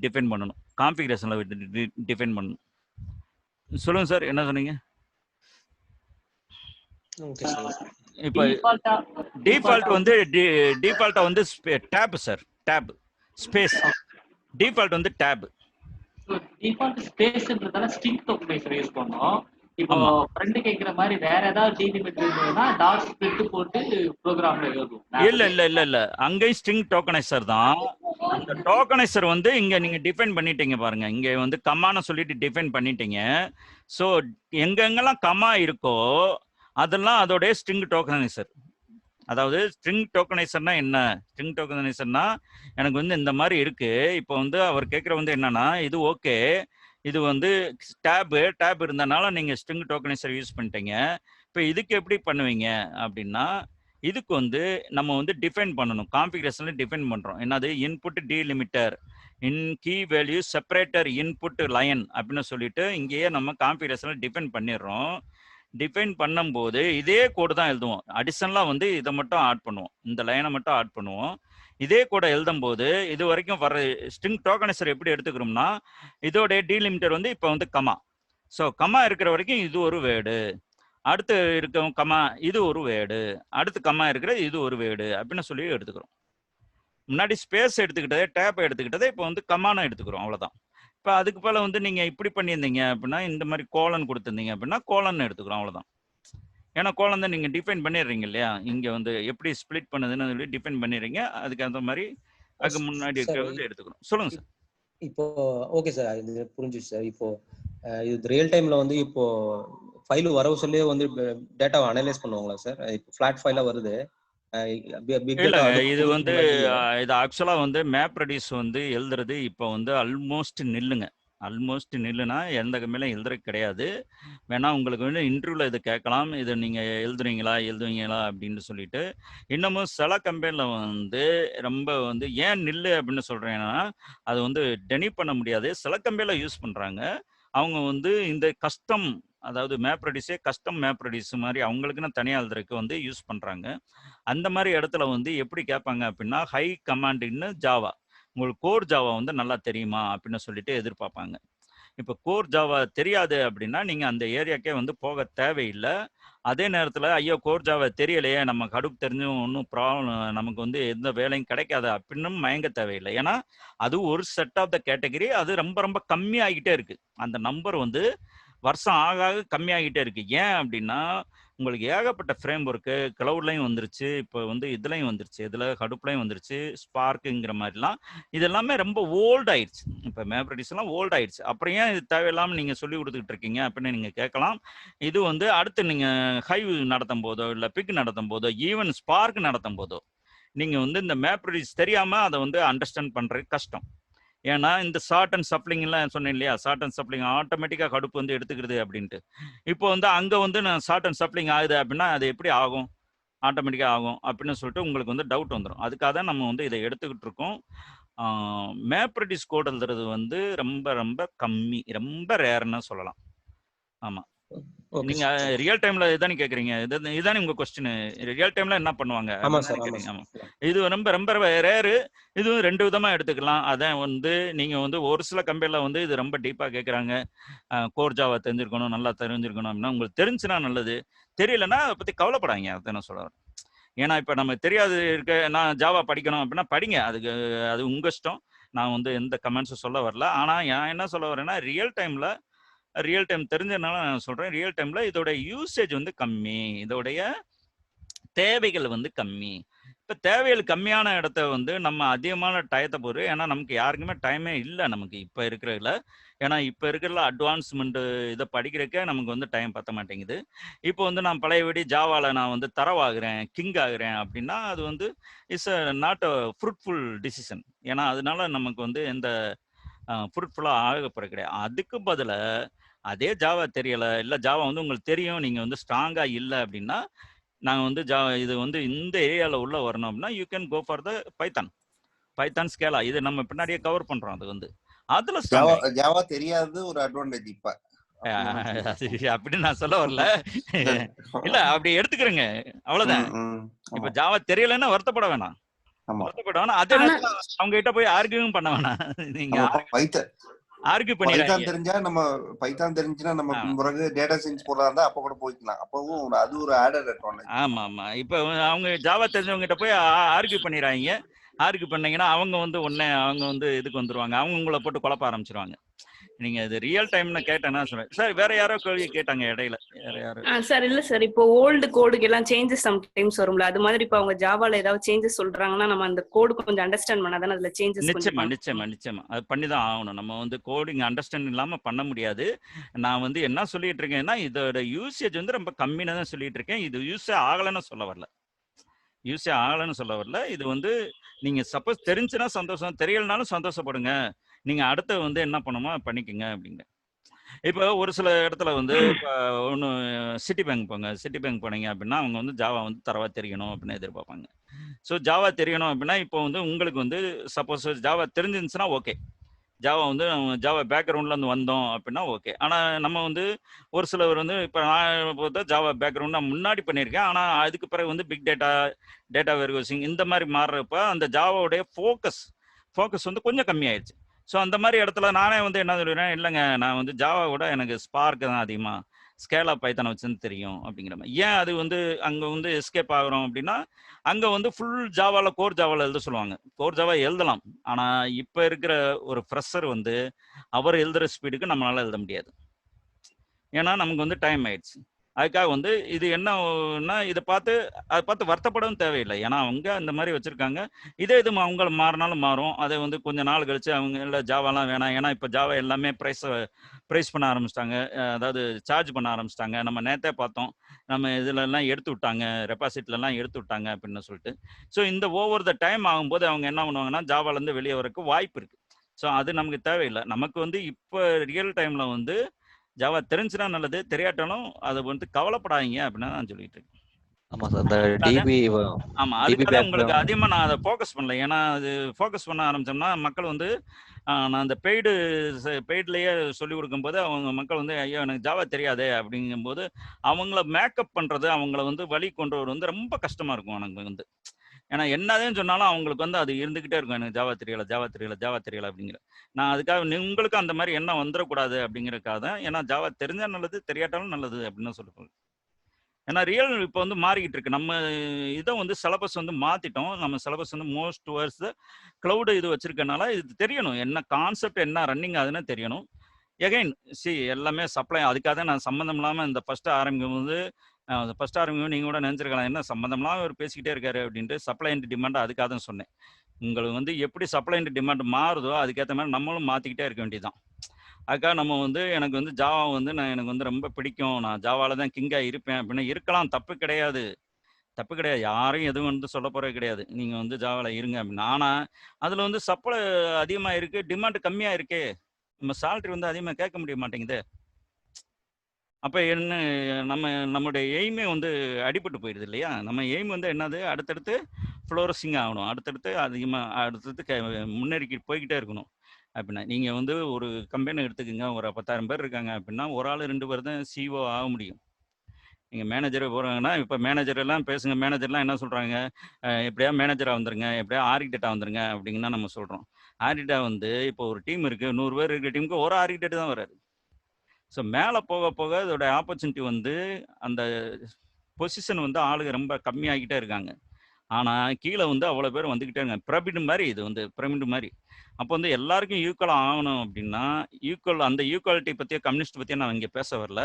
டிஃபைன் பண்ணணும். கான்ஃபிகரேஷன்ல டிஃபைன் பண்ணணும். சொல்லுங்க சார், என்ன சொன்னீங்க? இப்போ டிஃபால்ட் வந்து டிஃபால்ட்டா வந்து tab sir, tab space. Default வந்து டேப். டிஃபால்ட் ஸ்பேஸ்ன்றதால ஸ்ட்ரிங் டோக்கனைசர் யூஸ் பண்ணோம். இப்போ ஃப்ரெண்ட் கேக்குற மாதிரி வேற ஏதாவது டீலிமிட்டர் இருந்ததுன்னா டாட் ஸ்பிளிட் போட்டு ப்ரோகிராம்ல எழுதும். இல்ல அங்கேயும் ஸ்ட்ரிங் டோக்கனைசர் தான். அந்த டோக்கனைசர் வந்து இங்க நீங்க டிஃபைன் பண்ணிட்டீங்க பாருங்க. இங்க வந்து கமான்னு சொல்லிட்டு டிஃபைன் பண்ணிட்டீங்க. ஸோ எங்கெங்கெல்லாம் கமா இருக்கோ அதெல்லாம் அதோடைய ஸ்ட்ரிங் டோக்கனைசர். அதாவது ஸ்ட்ரிங் டோக்கனைசர்னா என்ன? ஸ்ட்ரிங் டோக்கனைசர்னா எனக்கு வந்து இந்த மாதிரி இருக்கு. இப்போ வந்து அவர் கேட்குற வந்து என்னன்னா, இது ஓகே, இது வந்து டேப் இருந்தனால நீங்கள் ஸ்ட்ரிங் டோக்கனைசர் யூஸ் பண்ணிட்டீங்க. இப்போ இதுக்கு எப்படி பண்ணுவீங்க அப்படின்னா, இதுக்கு வந்து நம்ம வந்து டிஃபைன் பண்ணணும். கான்ஃபிகரேஷனில் டிஃபைன் பண்ணுறோம். என்னது? Input delimiter in key value separator input line அப்படின்னு சொல்லிட்டு இங்கேயே நம்ம கான்ஃபிகரேஷனில் டிஃபைன் பண்ணிடுறோம். டிஃபைன் பண்ணும்போது இதே கோடு தான் எழுதுவோம். அடிஷனலாக வந்து இதை மட்டும் ஆட் பண்ணுவோம், இந்த லைனை மட்டும் ஆட் பண்ணுவோம். இதே கூட எழுதும் போது இது வரைக்கும் வர ஸ்ட்ரிங் டோக்கனைசர் எப்படி எடுத்துக்கிறோம்னா, இதோடைய டீலிமிட்டர் வந்து இப்போ வந்து கமா. ஸோ கமா இருக்கிற வரைக்கும் இது ஒரு வேர்டு, அடுத்து இருக்க கமா இது ஒரு வேர்டு, அடுத்து கமா இருக்கிற இது ஒரு வேர்டு அப்படின்னு சொல்லி எடுத்துக்கிறோம். முன்னாடி ஸ்பேஸ் எடுத்துக்கிட்டதே, டேப் எடுத்துக்கிட்டதே இப்போ வந்து கமான்னு எடுத்துக்கிறோம். அவ்வளோதான். இப்போ அதுக்கு போல வந்து நீங்க இப்படி பண்ணியிருந்தீங்க அப்படின்னா, இந்த மாதிரி கோலன் கொடுத்துருந்தீங்க அப்படின்னா கோலன் எடுத்துக்கிறோம், அவ்வளவுதான். ஏன்னா கோலம் தான் நீங்க டிஃபைன் பண்ணிடுறீங்க இல்லையா, இங்க வந்து எப்படி ஸ்பிளிட் பண்ணுதுன்னு சொல்லி டிஃபைன் பண்ணிடுறீங்க. அதுக்கு அந்த மாதிரி அதுக்கு முன்னாடி சார் இருக்கிறது எடுத்துக்கிறோம். சொல்லுங்க சார். இப்போ ஓகே சார், இது புரிஞ்சுச்சு சார். இப்போ இது ரியல் டைம்ல வந்து இப்போ ஃபைல் வரவு சொல்லி வந்து டேட்டாவை அனலைஸ் பண்ணுவாங்களா சார்? இப்போ ஃபிளாட் ஃபைலா வருது, பிக் டேட்டா இல்லைங்க, அது இது வந்து முன்னாடியே இது ஆக்சுவலாக வந்து மேப் ரெடியூஸ் வந்து எழுதுறது இப்போ வந்து ஆல்மோஸ்ட் நில்லுங்க. ஆல்மோஸ்ட் நில்லுனா எந்த கம்மியிலும் எழுதுறது கிடையாது. வேணா உங்களுக்கு வந்து இன்டர்வியூவில் இது கேட்கலாம், இது நீங்கள் எழுதுவீங்களா அப்படின்னு சொல்லிட்டு. இன்னமும் சில கம்பெனியில் வந்து ரொம்ப வந்து ஏன் நில்லு அப்படின்னு சொல்கிறேன்னா, அது வந்து டெனி பண்ண முடியாது. சில கம்பெனியில் யூஸ் பண்ணுறாங்க. அவங்க வந்து இந்த கஸ்டம், அதாவது மேப் ரெடியூஸே கஸ்டம் மேப் ரெடியூஸ் மாதிரி அவங்களுக்குன்னு தனியாக எழுதுறதுக்கு வந்து யூஸ் பண்ணுறாங்க. அந்த மாதிரி இடத்துல வந்து எப்படி கேட்பாங்க அப்படின்னா, ஹை கமாண்ட் இன் ஜாவா, உங்களுக்கு கோர் ஜாவா வந்து நல்லா தெரியுமா அப்படின்னு சொல்லிட்டு எதிர்பார்ப்பாங்க. இப்போ கோர் ஜாவா தெரியாது அப்படின்னா நீங்க அந்த ஏரியாக்கே வந்து போக தேவையில்லை. அதே நேரத்தில் ஐயோ கோர் ஜாவா தெரியலையே, நம்ம ஹடூப் தெரிஞ்சும் ஒன்றும் ப்ராப்ளம், நமக்கு வந்து எந்த வேலையும் கிடைக்காது அப்படின்னு மயங்க தேவையில்லை. ஏன்னா அது ஒரு செட் ஆஃப் த கேட்டகரி, அது ரொம்ப ரொம்ப கம்மியாகிட்டே இருக்கு. அந்த நம்பர் வந்து வருஷம் ஆக ஆக கம்மியாகிட்டே இருக்கு. ஏன் அப்படின்னா உங்களுக்கு ஏகப்பட்ட ஃப்ரேம் ஒர்க்கு கிளவுட்லையும் வந்துருச்சு, இப்போ வந்து இதுலையும் வந்துருச்சு, இதில் ஹடுப்லையும் வந்துருச்சு, ஸ்பார்க்குங்கிற மாதிரிலாம். இது எல்லாமே ரொம்ப ஓல்ட் ஆயிடுச்சு. இப்போ மேப்ரெடிஸ்லாம் ஓல்ட் ஆயிடுச்சு. அப்புறம் ஏன் இது தேவையில்லாமல் நீங்கள் சொல்லி கொடுத்துக்கிட்டு இருக்கீங்க அப்படின்னு நீங்கள் கேட்கலாம். இது வந்து அடுத்து நீங்கள் ஹைவ் நடத்தும் போதோ இல்லை பிக் நடத்தும் போதோ ஈவன் ஸ்பார்க் நடத்தும் போதோ நீங்கள் வந்து இந்த மேப்ரெடிஸ் தெரியாமல் அதை வந்து அண்டர்ஸ்டாண்ட் பண்ணுறது கஷ்டம். ஏன்னா இந்த ஷார்ட் அண்ட் சப்ளிங்லாம் சொன்னேன் இல்லையா, ஷார்ட் அண்ட் சப்ளிங் ஆட்டோமேட்டிக்காக கடுப்பு வந்து எடுத்துக்கிறது அப்படின்ட்டு. இப்போ வந்து அங்கே வந்து நான் ஷார்ட் அண்ட் சப்ளிங் ஆகுது அப்படின்னா அது எப்படி ஆகும், ஆட்டோமேட்டிக்காக ஆகும் அப்படின்னு சொல்லிட்டு உங்களுக்கு வந்து டவுட் வந்துடும். அதுக்காக தான் நம்ம வந்து இதை எடுத்துக்கிட்டு இருக்கோம். மேப்ரெடிஸ் கோட் எழுதுறது வந்து ரொம்ப ரொம்ப கம்மி, ரொம்ப ரேர்னு சொல்லலாம். ஆமாம். ஓகே நீங்க சார். ரியல் டைம்ல இதானே கேக்குறீங்க, இதானே உங்க கொஸ்டின், ரியல் டைம்ல என்ன பண்ணுவாங்க ஆமா அப்படின்னு சார், தானே ஆமா கேக்குறீங்க. ஆமா, சார். இது ரொம்ப ரொம்ப ரேரு. இதுவும் ரெண்டு விதமா எடுத்துக்கலாம். அதான் வந்து நீங்க வந்து ஒரு சில கம்பெனில வந்து இது ரொம்ப டீப்பா கேக்குறாங்க, கோர் ஜாவா தெரிஞ்சிருக்கணும், நல்லா தெரிஞ்சிருக்கணும் அப்படின்னா. உங்களுக்கு தெரிஞ்சுன்னா நல்லது, தெரியலன்னா அதை பத்தி கவலைப்படாதீங்க. அதை நான் சொல்ல வரேன். ஏன்னா இப்ப நம்ம தெரியாது இருக்க, நான் ஜாவா படிக்கணும் அப்படின்னா படிங்க, அதுக்கு அது உங்க இஷ்டம். நான் வந்து எந்த கமெண்ட்ஸும் சொல்ல வரல. ஆனா நான் என்ன சொல்ல வரேன்னா, ரியல் டைம் தெரிஞ்சதுனால நான் சொல்றேன், ரியல் டைம்ல இதோட யூசேஜ் வந்து கம்மி, இதோடைய தேவைகள் வந்து கம்மி. இப்ப தேவைகள் கம்மியான இடத்த வந்து நம்ம அதிகமான டயத்தை போடு, ஏன்னா நமக்கு யாருக்குமே டைமே இல்லை நமக்கு இப்ப இருக்கிறதுல. ஏன்னா இப்ப இருக்கிறதுல அட்வான்ஸ்மெண்ட் இதை படிக்கிறதுக்கே நமக்கு வந்து டைம் பத்த மாட்டேங்குது. இப்போ வந்து நான் பழையபடி ஜாவால நான் வந்து தரவாகிறேன், கிங் ஆகுறேன் அப்படின்னா அது வந்து it's not a fruitful decision. ஏன்னா அதனால நமக்கு வந்து எந்த ஃப்ரூட்ஃபுல்லாக ஆகப்போற கிடையாது. அதுக்கு பதிலா அதே ஜாவா தெரியல, இல்லை ஜாவா வந்து உங்களுக்கு தெரியும், நீங்கள் வந்து ஸ்ட்ராங்காக இல்லை அப்படின்னா, நாங்கள் வந்து இது வந்து இந்த ஏரியாவில் உள்ள வரணும் அப்படின்னா you can go for the Python Scala. இது நம்ம பின்னாடியே கவர் பண்ணுறோம். அது வந்து அதில் ஸ்ட்ராங் ஆகி ஜாவா தெரியாதது ஒரு அட்வான்டேஜ் இப்ப அப்படின்னு நான் சொல்ல வரல. இல்ல அப்படி எடுத்துக்கிறேங்க, அவ்வளவுதான். இப்ப ஜாவா தெரியலன்னா வருத்தப்பட வேணாம், வருத்தப்பட வேணாம். அதே நேரத்துல அவங்க கிட்ட போய் ஆர்கியூவும் பண்ண வேணாம். நீங்க ஆர்கியூ பண்ணிடுறாங்க. தெரிஞ்சா நம்ம பைத்தான் தெரிஞ்சுனா நம்ம பிறகு டேட்டா சயின்ஸ் போறதா இருந்தா அப்ப கூட போய்க்கலாம். அப்பவும் அது ஒரு ஆடட் அட்வான்டேஜ். ஆமா ஆமா. இப்ப அவங்க ஜாவா தெரிஞ்சவங்க கிட்ட போய் ஆர்கியூ பண்ணிடுறாங்க. ஆர்கியூ பண்ணீங்கன்னா அவங்க வந்து அவங்க வந்து இதுக்கு வந்துருவாங்க, அவங்க உங்களை போட்டு குழப்ப ஆரம்பிச்சிருவாங்க. நீங்க இது ரியல் டைம்னு கேட்டேன்னா சொல்றேன் சார். வேற யாரோ கேள்வி கேட்டாங்க இடையில, வேற யாரோ. சார் இல்ல சார், இப்போ ஓல்டு கோடுக்கு எல்லாம் சேஞ்சஸ் சம்டைம்ஸ் வரும்ல, அது மாதிரி இப்போ அவங்க ஜாவால ஏதாவது சேஞ்சஸ் சொல்றாங்கன்னா நம்ம அந்த கோடு கொஞ்சம் அண்டர்ஸ்டாண்ட் பண்ணாதானே அதுல சேஞ்சஸ் நிச்சயமா அது பண்ணி தான் ஆகணும். நம்ம வந்து கோடிங் அண்டர்ஸ்டாண்ட் இல்லாம பண்ண முடியாது. நான் வந்து என்ன சொல்லிட்டு இருக்கேன்னா, இதோட யூசேஜ் வந்து ரொம்ப கம்மின்னு தான் சொல்லிட்டு இருக்கேன். இது யூஸே ஆகலைன்னு சொல்ல வரல. இது வந்து நீங்க சப்போஸ் தெரிஞ்சுன்னா சந்தோஷம், தெரியலனாலும் சந்தோஷப்படுங்க. நீங்க அடுத்த வந்து என்ன பண்ணுமோ பண்ணிக்கங்க அப்படிங்க. இப்போ ஒரு சில இடத்துல வந்து இப்போ ஒன்று சிட்டி பேங்க் போனீங்க அப்படின்னா அவங்க வந்து ஜாவா வந்து தரவா தெரியணும் அப்படின்னு எதிர்பார்ப்பாங்க. ஸோ ஜாவா தெரியணும் அப்படின்னா இப்போ வந்து உங்களுக்கு வந்து சப்போஸ் ஜாவா தெரிஞ்சிருந்துச்சுன்னா ஓகே, ஜாவா பேக்ரவுண்ட்லேருந்து வந்தோம் அப்படின்னா ஓகே. ஆனால் நம்ம வந்து ஒரு சிலவர் வந்து இப்போ நான் பார்த்தா ஜாவா பேக்ரவுண்ட் நான் முன்னாடி பண்ணியிருக்கேன், ஆனால் அதுக்கு பிறகு வந்து பிக் டேட்டா வெர்கோசிங் இந்த மாதிரி மாறுறப்ப அந்த ஜாவாவுடைய ஃபோக்கஸ் வந்து கொஞ்சம் கம்மியாயிடுச்சு. ஸோ அந்த மாதிரி இடத்துல நானே வந்து என்ன சொல்லுவேன், இல்லைங்க நான் வந்து ஜாவா கூட எனக்கு ஸ்பார்க் தான் அதிகமாக, ஸ்கேலா பைத்தானை வச்சுன்னு தெரியும் அப்படிங்கிற மாதிரி. ஏன் அது வந்து அங்கே வந்து எஸ்கேப் ஆகிறோம் அப்படின்னா, அங்கே வந்து ஃபுல் ஜாவாவில் கோர் ஜாவாவில் எழுத சொல்லுவாங்க. கோர் ஜாவா எழுதலாம், ஆனால் இப்போ இருக்கிற ஒரு ஃப்ரெஷர் வந்து அவர் எழுதுகிற ஸ்பீடுக்கு நம்மளால் எழுத முடியாது. ஏன்னா நமக்கு வந்து டைம் ஆயிடுச்சு. அதுக்காக வந்து இது என்னன்னா, அதை பார்த்து வருத்தப்படவும் தேவையில்லை. ஏன்னா அவங்க இந்த மாதிரி வச்சுருக்காங்க. இதே இது அவங்க மாறினாலும் மாறும். அதை வந்து கொஞ்சம் நாள் கழிச்சு அவங்க இல்லை ஜாவாலாம் வேணாம், ஏன்னா இப்போ ஜாவா எல்லாமே ப்ரைஸ் பண்ண ஆரம்பிச்சிட்டாங்க, அதாவது சார்ஜ் பண்ண ஆரம்பிச்சிட்டாங்க. நம்ம நேற்றே பார்த்தோம், நம்ம இதிலெல்லாம் எடுத்து விட்டாங்க, ரெபாசிட்லலாம் எடுத்து விட்டாங்க அப்படின்னு சொல்லிட்டு. ஸோ இந்த ஓவர் த டைம் ஆகும்போது அவங்க என்ன பண்ணுவாங்கன்னா, ஜாவாலேருந்து வெளியே வரக்கு வாய்ப்பு இருக்குது. ஸோ அது நமக்கு தேவையில்லை. நமக்கு வந்து இப்போ ரியல் டைமில் வந்து ஜாவா தெரிஞ்சுனா நல்லது, தெரியாட்டாலும் அதை வந்து கவலைப்படாதீங்க அப்படின்னு நான் சொல்லிட்டு இருக்கேன். ஆமா சார். இந்த அதுக்காக டிபி ஆமா, டிபி அதுக்காக உங்களுக்கு பேக்ரவுண்ட் அதிகமாக நான் அதை ஃபோக்கஸ் பண்ணல. ஏன்னா அது ஃபோக்கஸ் பண்ண ஆரம்பிச்சோம்னா மக்கள் வந்து நான் அந்த பெய்ட்லேயே சொல்லிக் கொடுக்கும்போது அவங்க மக்கள் வந்து ஐயோ எனக்கு ஜாவா தெரியாதே அப்படிங்கும்போது அவங்கள மேக்கப் பண்ணுறது, அவங்கள வந்து வழி கொண்டு வர வந்து ரொம்ப கஷ்டமாக இருக்கும் எனக்கு வந்து. ஏன்னா என்னதான் சொன்னாலும் அவங்களுக்கு வந்து அது இருந்துக்கிட்டே இருக்கும், எனக்கு ஜாவா தெரியல ஜாவா தெரியல ஜாவா தெரியல அப்படிங்கிற. நான் அதுக்காக உங்களுக்கு அந்த மாதிரி எண்ணம் வந்துடக்கூடாது அப்படிங்கிறக்காக தான். ஏன்னா ஜாவா தெரிஞ்சா நல்லது, தெரியாட்டாலும் நல்லது அப்படின்னு சொல்லுவாங்க. ஏன்னா ரியல் இப்போ வந்து மாறிக்கிட்டு இருக்கு. நம்ம இதை வந்து சிலபஸ் வந்து மாற்றிட்டோம். நம்ம சிலபஸ் வந்து மோஸ்ட் டுவர்ட்ஸ் க்ளவுடு இது வச்சிருக்கனால இது தெரியணும், என்ன கான்செப்ட் என்ன ரன்னிங் ஆகுதுன்னு தெரியணும். எகைன் எல்லாமே சப்ளை. அதுக்காக தான் நான் சம்மந்தம் இல்லாமல் இந்த ஃபஸ்ட்டு ஆரம்பிக்கும்போது நீங்கள் கூட நினச்சிருக்கலாம், என்ன சம்மந்தம் இல்லாமல் அவர் பேசிக்கிட்டே இருக்காரு அப்படின்ட்டு. சப்ளை அண்ட் டிமாண்ட் அதுக்காக தான் சொன்னேன். உங்களுக்கு வந்து எப்படி சப்ளை அண்ட் டிமாண்ட் மாறுதோ அதுக்கேற்ற மாதிரி நம்மளும் மாற்றிக்கிட்டே இருக்க வேண்டியதுதான். அதுக்காக நம்ம வந்து எனக்கு வந்து ஜாவா வந்து எனக்கு வந்து ரொம்ப பிடிக்கும், நான் ஜாவாவில் தான் கிங்காக இருப்பேன் அப்படின்னு இருக்கலாம், தப்பு கிடையாது. யாரும் எதுவும் வந்து சொல்ல போகிறது கிடையாது, நீங்கள் வந்து ஜாவாவில் இருங்க அப்படின்னு. ஆனால் அதில் வந்து சப்ளை அதிகமாக இருக்குது, டிமாண்ட் கம்மியாக இருக்கே, நம்ம சேலரி வந்து அதிகமாக கேட்க முடிய மாட்டேங்குது. அப்போ என்ன, நம்முடைய எய்மே வந்து அடிபட்டு போயிடுது இல்லையா? நம்ம எய்ம் வந்து என்னது, அடுத்தடுத்து ஃப்ளோரஸிங் ஆகணும், அடுத்தடுத்து முன்னேறிக்கிட்டு போய்கிட்டே இருக்கணும் அப்படின்னா. நீங்கள் வந்து ஒரு கம்பெனி எடுத்துக்கோங்க, ஒரு 10,000 பேர் இருக்காங்க அப்படின்னா ஒரு ஆள் 2 பேர் தான் சிஓ ஆக முடியும். நீங்கள் மேனேஜரை போகிறாங்கன்னா, இப்போ மேனேஜர் எல்லாம் பேசுங்க, மேனேஜர்லாம் என்ன சொல்கிறாங்க, எப்படியா மேனேஜராக வந்துருங்க, எப்படியா ஆர்கிடெக்டாக வந்துருங்க அப்படிங்கன்னா நம்ம சொல்கிறோம். ஆர்கிடெக்டாக வந்து இப்போ ஒரு டீம் இருக்குது, 100 பேர் இருக்கிற டீமுக்கு ஒரு ஆர்கிடெக்ட் தான் வராது. ஸோ மேலே போக போக இதோட ஆப்பர்ச்சுனிட்டி வந்து அந்த பொசிஷன் வந்து ஆளுங்க ரொம்ப கம்மியாகிட்டே இருக்காங்க. ஆனால் கீழே வந்து அவ்வளோ பேர் வந்துக்கிட்டே இருக்காங்க. பிரமிடு மாதிரி, இது வந்து பிரமிடு மாதிரி. அப்போ வந்து எல்லாருக்கும் ஈக்குவலாக ஆகணும் அப்படின்னா, அந்த ஈக்குவாலிட்டி பற்றியோ கம்யூனிஸ்ட் பற்றியோ நான் இங்கே பேச வரல.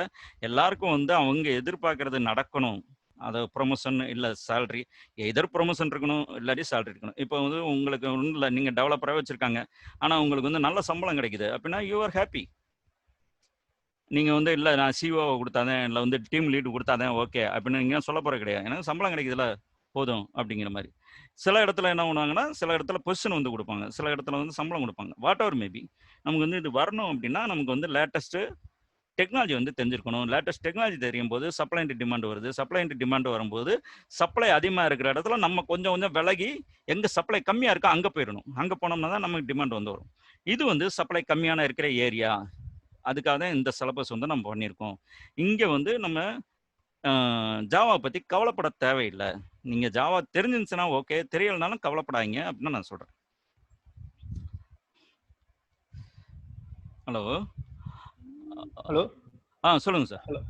எல்லாருக்கும் வந்து அவங்க எதிர்பார்க்கறது நடக்கணும். அதை ப்ரொமோஷன் இல்லை சேலரி, எதர் ப்ரொமோஷன் இருக்கணும், இல்லாட்டி சேலரி இருக்கணும். இப்போ வந்து உங்களுக்கு ஒன்றும் இல்லை, நீங்கள் டெவலப்பராக வச்சுருக்காங்க, ஆனால் உங்களுக்கு வந்து நல்ல சம்பளம் கிடைக்குது அப்படின்னா யூ ஆர் ஹாப்பி. நீங்கள் வந்து இல்லை நான் சிஓவை கொடுத்தாதேன், இல்லை வந்து டீம் லீடு கொடுத்தாதேன் ஓகே அப்படின்னு நீங்கள் சொல்ல போகிற கிடையாது. எனக்கு சம்பளம் கிடைக்குதுல்ல போதும் அப்படிங்கிற மாதிரி. சில இடத்துல என்ன பண்ணுவாங்கன்னா, சில இடத்துல பொசிஷன் வந்து கொடுப்பாங்க, சில இடத்துல வந்து சம்பளம் கொடுப்பாங்க. வாட் எவர் மேபி, நமக்கு வந்து இது வரணும் அப்படின்னா நமக்கு வந்து லேட்டஸ்ட்டு டெக்னாலஜி வந்து தெரிஞ்சிருக்கணும். லேட்டஸ்ட் டெக்னாலஜி தெரியும் போது சப்ளை அண்ட் டிமாண்ட் வருது. சப்ளை அண்ட் டிமாண்ட் வரும்போது சப்ளை அதிகமாக இருக்கிற இடத்துல நம்ம கொஞ்சம் கொஞ்சம் விலகி எங்கே சப்ளை கம்மியாக இருக்கோ அங்கே போயிடணும். அங்கே போனோம்னா தான் நமக்கு டிமாண்ட் வந்து வரும். இது வந்து சப்ளை கம்மியான இருக்கிற ஏரியா, அதுக்காக தான் இந்த சிலபஸ் வந்து நம்ம பண்ணியிருக்கோம். இங்கே வந்து நம்ம ஜாவா பற்றி கவலைப்பட தேவையில்லை. நீங்கள் ஜாவா தெரிஞ்சிருந்துச்சுன்னா ஓகே, தெரியலனாலும் கவலைப்படாதீங்க அப்படின்னு நான் சொல்கிறேன். ஹலோ ஹலோ சொல்லுங்க சார். ஹலோ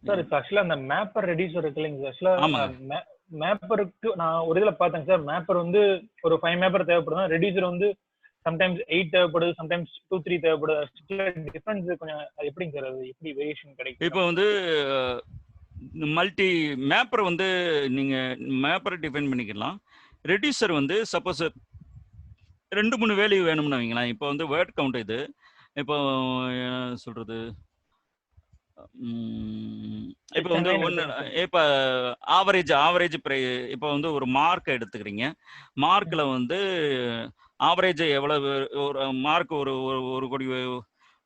சார், இப்போ ஆக்சுவலாக அந்த மேப்பர் ரெடியூசர் இருக்கு இல்லைங்க சார். ஆக்சுவலாக மேப்பருக்கு நான் ஒரு இதில் பார்த்தேங்க சார், மேப்பர் வந்து ஒரு 5 மேப்பர் தேவைப்படுது, ரெடியூசர் வந்து சம்டைம்ஸ் 8 தேவைப்படுது, சம்டைம்ஸ் 2-3 தேவைப்படுது. டிஃபரன்ஸ் கொஞ்சம் எப்படிங்க சார், அது எப்படி வேரியேஷன் கிடைக்கும்? இப்போ வந்து மல்டி மேப்பர் வந்து நீங்கள் மேப்பரை டிஃபைன் பண்ணிக்கலாம். ரெடியூசர் வந்து சப்போஸ் 2-3 வேல்யூ வேணும்னு வைங்களேன். இப்போ வந்து வேர்ட் கவுண்ட் இது, இப்போ சொல்கிறது, இப்போ வந்து இப்போ ஆவரேஜ் இப்போ வந்து ஒரு மார்க்கை எடுத்துக்கிறீங்க. மார்க்கில் வந்து ஆவரேஜ் எவ்வளவு, ஒரு மார்க் ஒரு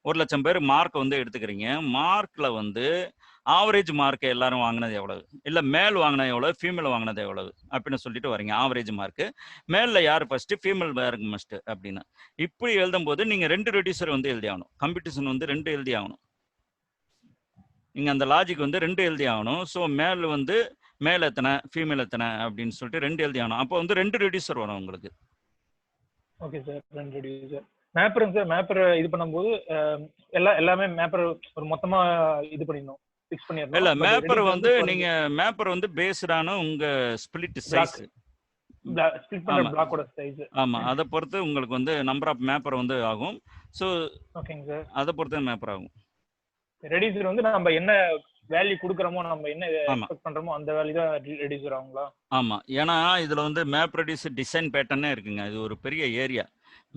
1,00,000 பேர் மார்க்கை வந்து எடுத்துக்கிறீங்க. மார்க்கில் வந்து ஆவரேஜ் மார்க்கை எல்லாரும் வாங்கினது எவ்வளவு, இல்லை மேல் வாங்கினது எவ்வளவு, ஃபீமேல் வாங்கினது எவ்வளவு அப்படின்னு சொல்லிட்டு வரீங்க. ஆவரேஜ் மார்க்கு மேலில் யார் ஃபர்ஸ்ட், ஃபீமேல் யாருக்கு மஸ்ட் அப்படின்னு. இப்படி எழுதும் போது நீங்கள் 2 ரெடியூசர் வந்து எழுதி ஆகணும். காம்படிஷன் வந்து 2 எழுதி ஆகணும். நீங்கள் அந்த லாஜிக் வந்து 2 எழுதி ஆகணும். ஸோ மேல் வந்து மேல் எத்தனை, ஃபீமேல் எத்தனை அப்படின்னு சொல்லிட்டு 2 எழுதி ஆகணும். அப்போ வந்து 2 ரெடியூசர் வரும் உங்களுக்கு. Okay sir, 2 reducer. மேப்பர் இது பண்ணும்போது எல்லாமே மேப்பர் ஒரு மொத்தமா இது பண்ணிடணும், ஃபிக்ஸ் பண்ணிரணும். இல்ல பட் மேப்பர் ரெடியூசர் வந்து வந்து நீங்க மேப்பர் வந்து பேஸ்டான உங்க ஸ்பிளிட் பிளாக் சைஸ். ஸ்பிளிட் பண்ற ஆமா பிளாக்கோட சைஸ். ஆமா அதை பொறுத்து உங்களுக்கு வந்து நம்பர் ஆஃப் மேப்பர் வந்து ஆகும். ஸோ ஓகேங்க சார். அதை பொறுத்து மேப்பர் ஆகும். ரெடியூசர் வந்து நம்ம என்ன வேல்யூ கொடுக்குறோமோ, நம்ம என்ன ஆமா எக்ஸ்பெக்ட் பண்றோமோ அந்த வேல்யூ தான் ரெடியூசர் ஆகுங்களா? ஆமா ஏன்னா இதுல வந்து மேப் ரெடியூஸ் டிசைன் பேட்டர்னே இருக்குங்க. இது ஒரு பெரிய ஏரியா.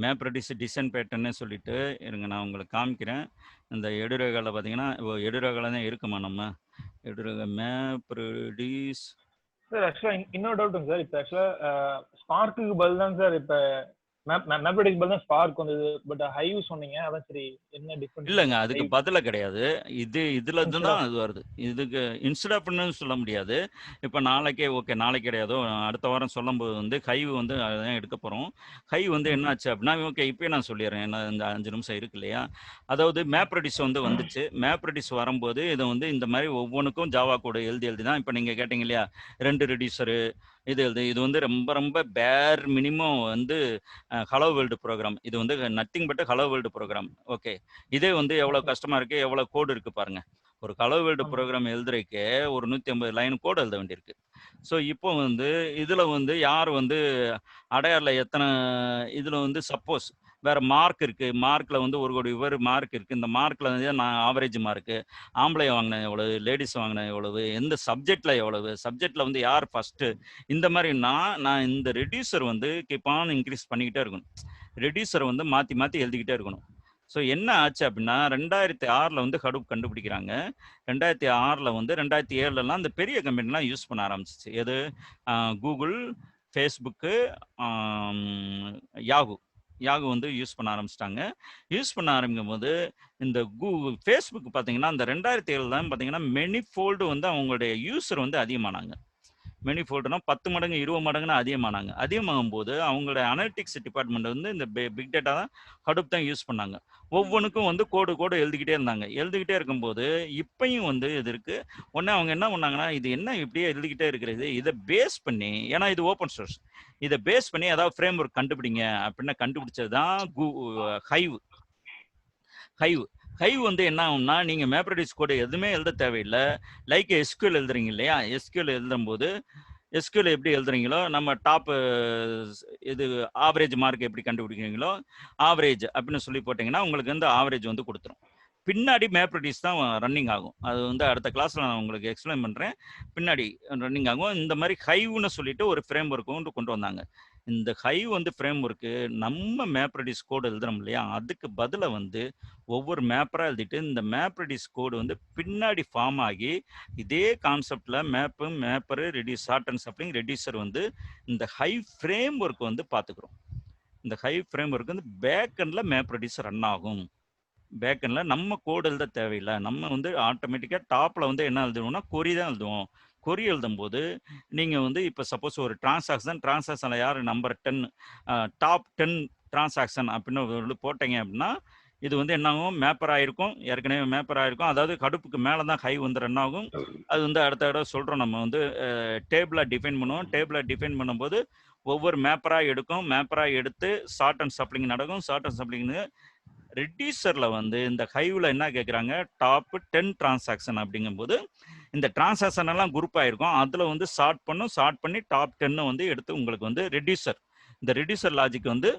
மேப் ரெடியூஸ் டிசைன் பேட்டர்னே சொல்லிட்டு இருங்க, நான் உங்களுக்கு காமிக்கிறேன். இந்த எடுரேகால பார்த்தீங்கன்னா எடுரேகால தான் இருக்குமா நம்ம எடுரேகா மேப் ரெடியூஸ். சார் ஆக்சுவலா இன்னொரு டவுட்டுங்க சார். இப்போ ஆக்சுவலா ஸ்பார்க்குக்கு பதில் தான் சார் இப்போ மேப்ரெடிக்ஸ் பதில் தான் ஸ்பார்க் வந்தது. பட் ஹைவ் சொன்னீங்க, அதான் சரி என்ன டிஃபரன்ஸ்? இல்லைங்க, அதுக்கு பதில கிடையாது. இதுல இருந்து தான் அது வருது. இதுக்கு இன்ஸ்டெட் ஆஃப்னு சொல்ல முடியாது. இப்போ நாளைக்கே ஓகே, நாளைக்கு கிடையாதோ அடுத்த வாரம் சொல்லும்போது வந்து ஹைவ் வந்து அதான் எடுக்க போகிறோம். ஹைவ் வந்து என்ன ஆச்சு அப்படின்னா, ஓகே இப்போயே நான் சொல்லிடுறேன், ஏன்னா இந்த 5 நிமிஷம் இருக்கு இல்லையா. அதாவது மேப் ரெடியூஸ் வந்து வந்துச்சு. மேப் ரெடியூஸ் வரும்போது இதை வந்து இந்த மாதிரி ஒவ்வொன்றுக்கும் ஜாவா கோடு எழுதி தான். இப்போ நீங்கள் கேட்டீங்க இல்லையா 2 ரெடியூசரு இது வந்து ரொம்ப ரொம்ப பேர் மினிமம் வந்து ஹலோ வேர்ல்டு ப்ரோக்ராம். இது வந்து nothing but hello world program. Okay, இதே வந்து எவ்வளோ கஷ்டமா இருக்கு, எவ்வளோ கோடு இருக்கு பாருங்க. ஒரு ஹலோ வேர்ல்டு ப்ரோக்ராம் எழுதுறதுக்கு ஒரு 150 லைன் கோடு எழுத வேண்டியிருக்கு. ஸோ இப்போ வந்து இதில் வந்து யார் வந்து அடையாரில் எத்தனை இதில் வந்து சப்போஸ் வேற மார்க் இருக்கு, மார்க்ல வந்து 1 கோடி இவர் மார்க் இருக்கு. இந்த மார்க்ல வந்து நான் ஆவரேஜ் மார்க்கு, ஆம்பளை வாங்கினேன் எவ்வளவு, லேடிஸ் வாங்கினேன் எவ்வளவு, எந்த சப்ஜெக்ட்ல எவ்வளவு, சப்ஜெக்ட்ல வந்து யார் ஃபர்ஸ்ட், இந்த மாதிரி நான் இந்த ரெடியூசர் வந்து கீப் ஆன் இன்க்ரீஸ் பண்ணிக்கிட்டே இருக்கணும். ரெடியூசர் வந்து மாற்றி மாற்றி எழுதிக்கிட்டே இருக்கணும். ஸோ என்ன ஆச்சு அப்படின்னா 2006 வந்து ஹடூப் கண்டுபிடிக்கிறாங்க. 2006 வந்து 2007 இந்த பெரிய கம்பெனிலாம் யூஸ் பண்ண ஆரம்பிச்சிச்சு. எது கூகுள், ஃபேஸ்புக்கு, யாகு வந்து யூஸ் பண்ண ஆரம்பிச்சிட்டாங்க. யூஸ் பண்ண ஆரம்பிக்கும் போது இந்த ஃபேஸ்புக் பார்த்தீங்கன்னா இந்த 2007 தான் பார்த்தீங்கன்னா மெனி ஃபோல்டு வந்து அவங்களுடைய யூசர் வந்து அதிகமானாங்க. மெனி ஃபோல்டுனா 10 மடங்கு 20 மடங்குன்னு அதிகமானாங்க. அதிகமாகும் போது அவங்களோட அனலிட்டிக்ஸ் டிபார்ட்மெண்ட் வந்து இந்த பிக் டேட்டா தான் ஹடூப் தான் யூஸ் பண்ணாங்க. ஒவ்வொன்றுக்கும் வந்து கோடு எழுதிக்கிட்டே இருந்தாங்க. எழுதிக்கிட்டே இருக்கும்போது இப்பயும் வந்து இது இருக்கு. உடனே அவங்க என்ன பண்ணாங்கன்னா, இது என்ன இப்படியே எழுதிக்கிட்டே இருக்கிறது, இதை பேஸ் பண்ணி, ஏன்னா இது ஓப்பன் சோர்ஸ், இதை பேஸ் பண்ணி ஏதாவது ஃப்ரேம் ஒர்க் கண்டுபிடிங்க அப்படின்னு கண்டுபிடிச்சது தான் ஹைவ் வந்து என்ன ஆகும்னா, நீங்க மேப் ரெடியூஸ் கோடு எதுவுமே எழுத தேவையில்லை. லைக் எஸ்கியூஎல் எழுதுறீங்க இல்லையா, எஸ்கியூஎல் எழுதும்போது எஸ்கியூஎல் எப்படி எழுதுறீங்களோ, நம்ம டாப் இது ஆவரேஜ் மார்க் எப்படி கண்டுபிடிக்கிறீங்களோ ஆவரேஜ் அப்படின்னு சொல்லி போட்டிங்கன்னா உங்களுக்கு வந்து ஆவரேஜ் வந்து கொடுத்துரும். பின்னாடி மேப் ரெடியூஸ் தான் ரன்னிங் ஆகும். அது வந்து அடுத்த கிளாஸ்ல நான் உங்களுக்கு எக்ஸ்பிளைன் பண்றேன். பின்னாடி ரன்னிங் ஆகும். இந்த மாதிரி ஹைவ்னு சொல்லிட்டு ஒரு ஃப்ரேம் ஒர்க் கொண்டு வந்தாங்க. இந்த ஹைவ் வந்து ஃப்ரேம் ஒர்க்கு நம்ம மேப் ரெடியூஸ் கோடு எழுதுறோம் இல்லையா, அதுக்கு பதிலாக வந்து ஒவ்வொரு மேப்பராக எழுதிட்டு இந்த மேப் ரெடியூஸ் கோடு வந்து பின்னாடி ஃபார்ம் ஆகி இதே கான்செப்டில் மேப்பரு ரெடியூஸ் ஷார்டன்ஸ் அப்படிங்க ரெடியூசர் வந்து இந்த ஹை ஃப்ரேம் ஒர்க் வந்து பார்த்துக்கிறோம். இந்த ஹை ஃப்ரேம் ஒர்க் வந்து பேக்கெண்டில் மேப் ரெடியூஸ் ரன் ஆகும். பேக்கெண்டில் நம்ம கோடு எழுத தேவையில்லை. நம்ம வந்து ஆட்டோமேட்டிக்காக டாப்பில் வந்து என்ன எழுதுவோம்னா கொரி தான் எழுதுவோம். கொரி எழுதும் போது நீங்கள் வந்து இப்போ சப்போஸ் ஒரு டிரான்சாக்ஷனில் யார் நம்பர் 10 டாப் 10 டிரான்சாக்ஷன் அப்படின்னு போட்டீங்க அப்படின்னா இது வந்து என்ன ஆகும், மேப்பர் ஆகிருக்கும், ஏற்கனவே மேப்பர் ஆகிருக்கும். அதாவது கடுப்புக்கு மேலே தான் ஹை வந்து ரன் ஆகும். அது வந்து அடுத்த தடவை சொல்கிறோம், நம்ம வந்து டேபிளாக டிஃபைன் பண்ணுவோம். டேபிளாக டிஃபைன் பண்ணும்போது ஒவ்வொரு மேப்பராக எடுக்கும். மேப்பராக எடுத்து ஷார்ட் அண்ட் சப்ளிங் நடக்கும். ஷார்ட் அண்ட் சப்ளிங்னு ரெடியூசரில் வந்து இந்த ஹைவில் என்ன கேட்குறாங்க, டாப் 10 டிரான்சாக்ஷன் அப்படிங்கும்போது இந்த டிரான்சாக்ஷன் எல்லாம் குரூப் ஆகிருக்கும். அதில் வந்து ஷார்ட் பண்ணி டாப் 10 வந்து எடுத்து உங்களுக்கு வந்து இந்த ரெடியூசர் லாஜிக் வந்து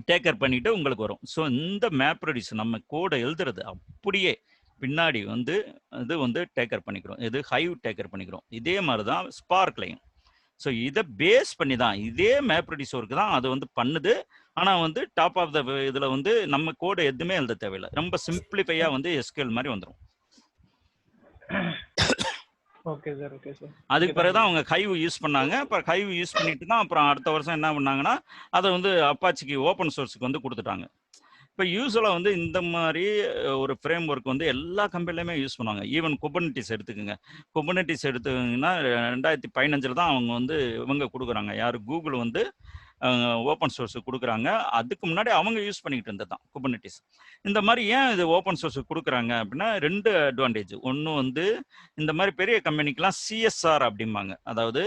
டேக்கர் பண்ணிட்டு உங்களுக்கு வரும். ஸோ இந்த மேப் ரெடியூஸ் நம்ம கோடை எழுதுறது அப்படியே பின்னாடி வந்து இது வந்து டேக்கர் பண்ணிக்கிறோம். இது ஹைவ் டேக்கர் பண்ணிக்கிறோம். இதே மாதிரி தான் ஸ்பார்க்லையும். ஸோ இதை பேஸ் பண்ணி தான் இதே மேப் ரெடியூஸ் ஒர்க்கு தான் அது வந்து பண்ணுது. ஆனால் வந்து டாப் ஆஃப் த இதில் வந்து நம்ம கோடை எதுவுமே எழுத தேவையில்லை. ரொம்ப சிம்பிளிஃபையாக வந்து எஸ்கியூஎல் மாதிரி வந்துடும். Okay sir, okay sir. அதுக்கு பிறகு தான் அவங்க ஹைவ் யூஸ் பண்ணாங்க. அப்புறம் ஹைவ் யூஸ் பண்ணிட்டு தான் அப்புறம் அடுத்த வருஷம் என்ன பண்ணாங்கன்னா அதை வந்து அப்பாச்சிக்கு ஓப்பன் சோர்ஸுக்கு வந்து கொடுத்துட்டாங்க. இப்போ யூஸ்வலாக வந்து இந்த மாதிரி ஒரு ஃப்ரேம் ஒர்க் வந்து எல்லா கம்பெனிலையுமே யூஸ் பண்ணுவாங்க. ஈவன் குபர்னெட்டிஸ் எடுத்துக்கோங்க. குபர்னெட்டிஸ் எடுத்துக்கிங்கன்னா 2015 தான் அவங்க வந்து இவங்க கொடுக்குறாங்க. யார் கூகுள் வந்து ஓப்பன் சோர்ஸ் கொடுக்குறாங்க. அதுக்கு முன்னாடி அவங்க யூஸ் பண்ணிக்கிட்டு இருந்தது தான் குபர்னெட்டிஸ். இந்த மாதிரி ஏன் இது ஓப்பன் சோர்ஸ் கொடுக்குறாங்க அப்படின்னா 2 அட்வான்டேஜ். ஒன்று வந்து இந்த மாதிரி பெரிய கம்பெனிக்கெலாம் சிஎஸ்ஆர் அப்படிம்பாங்க. அதாவது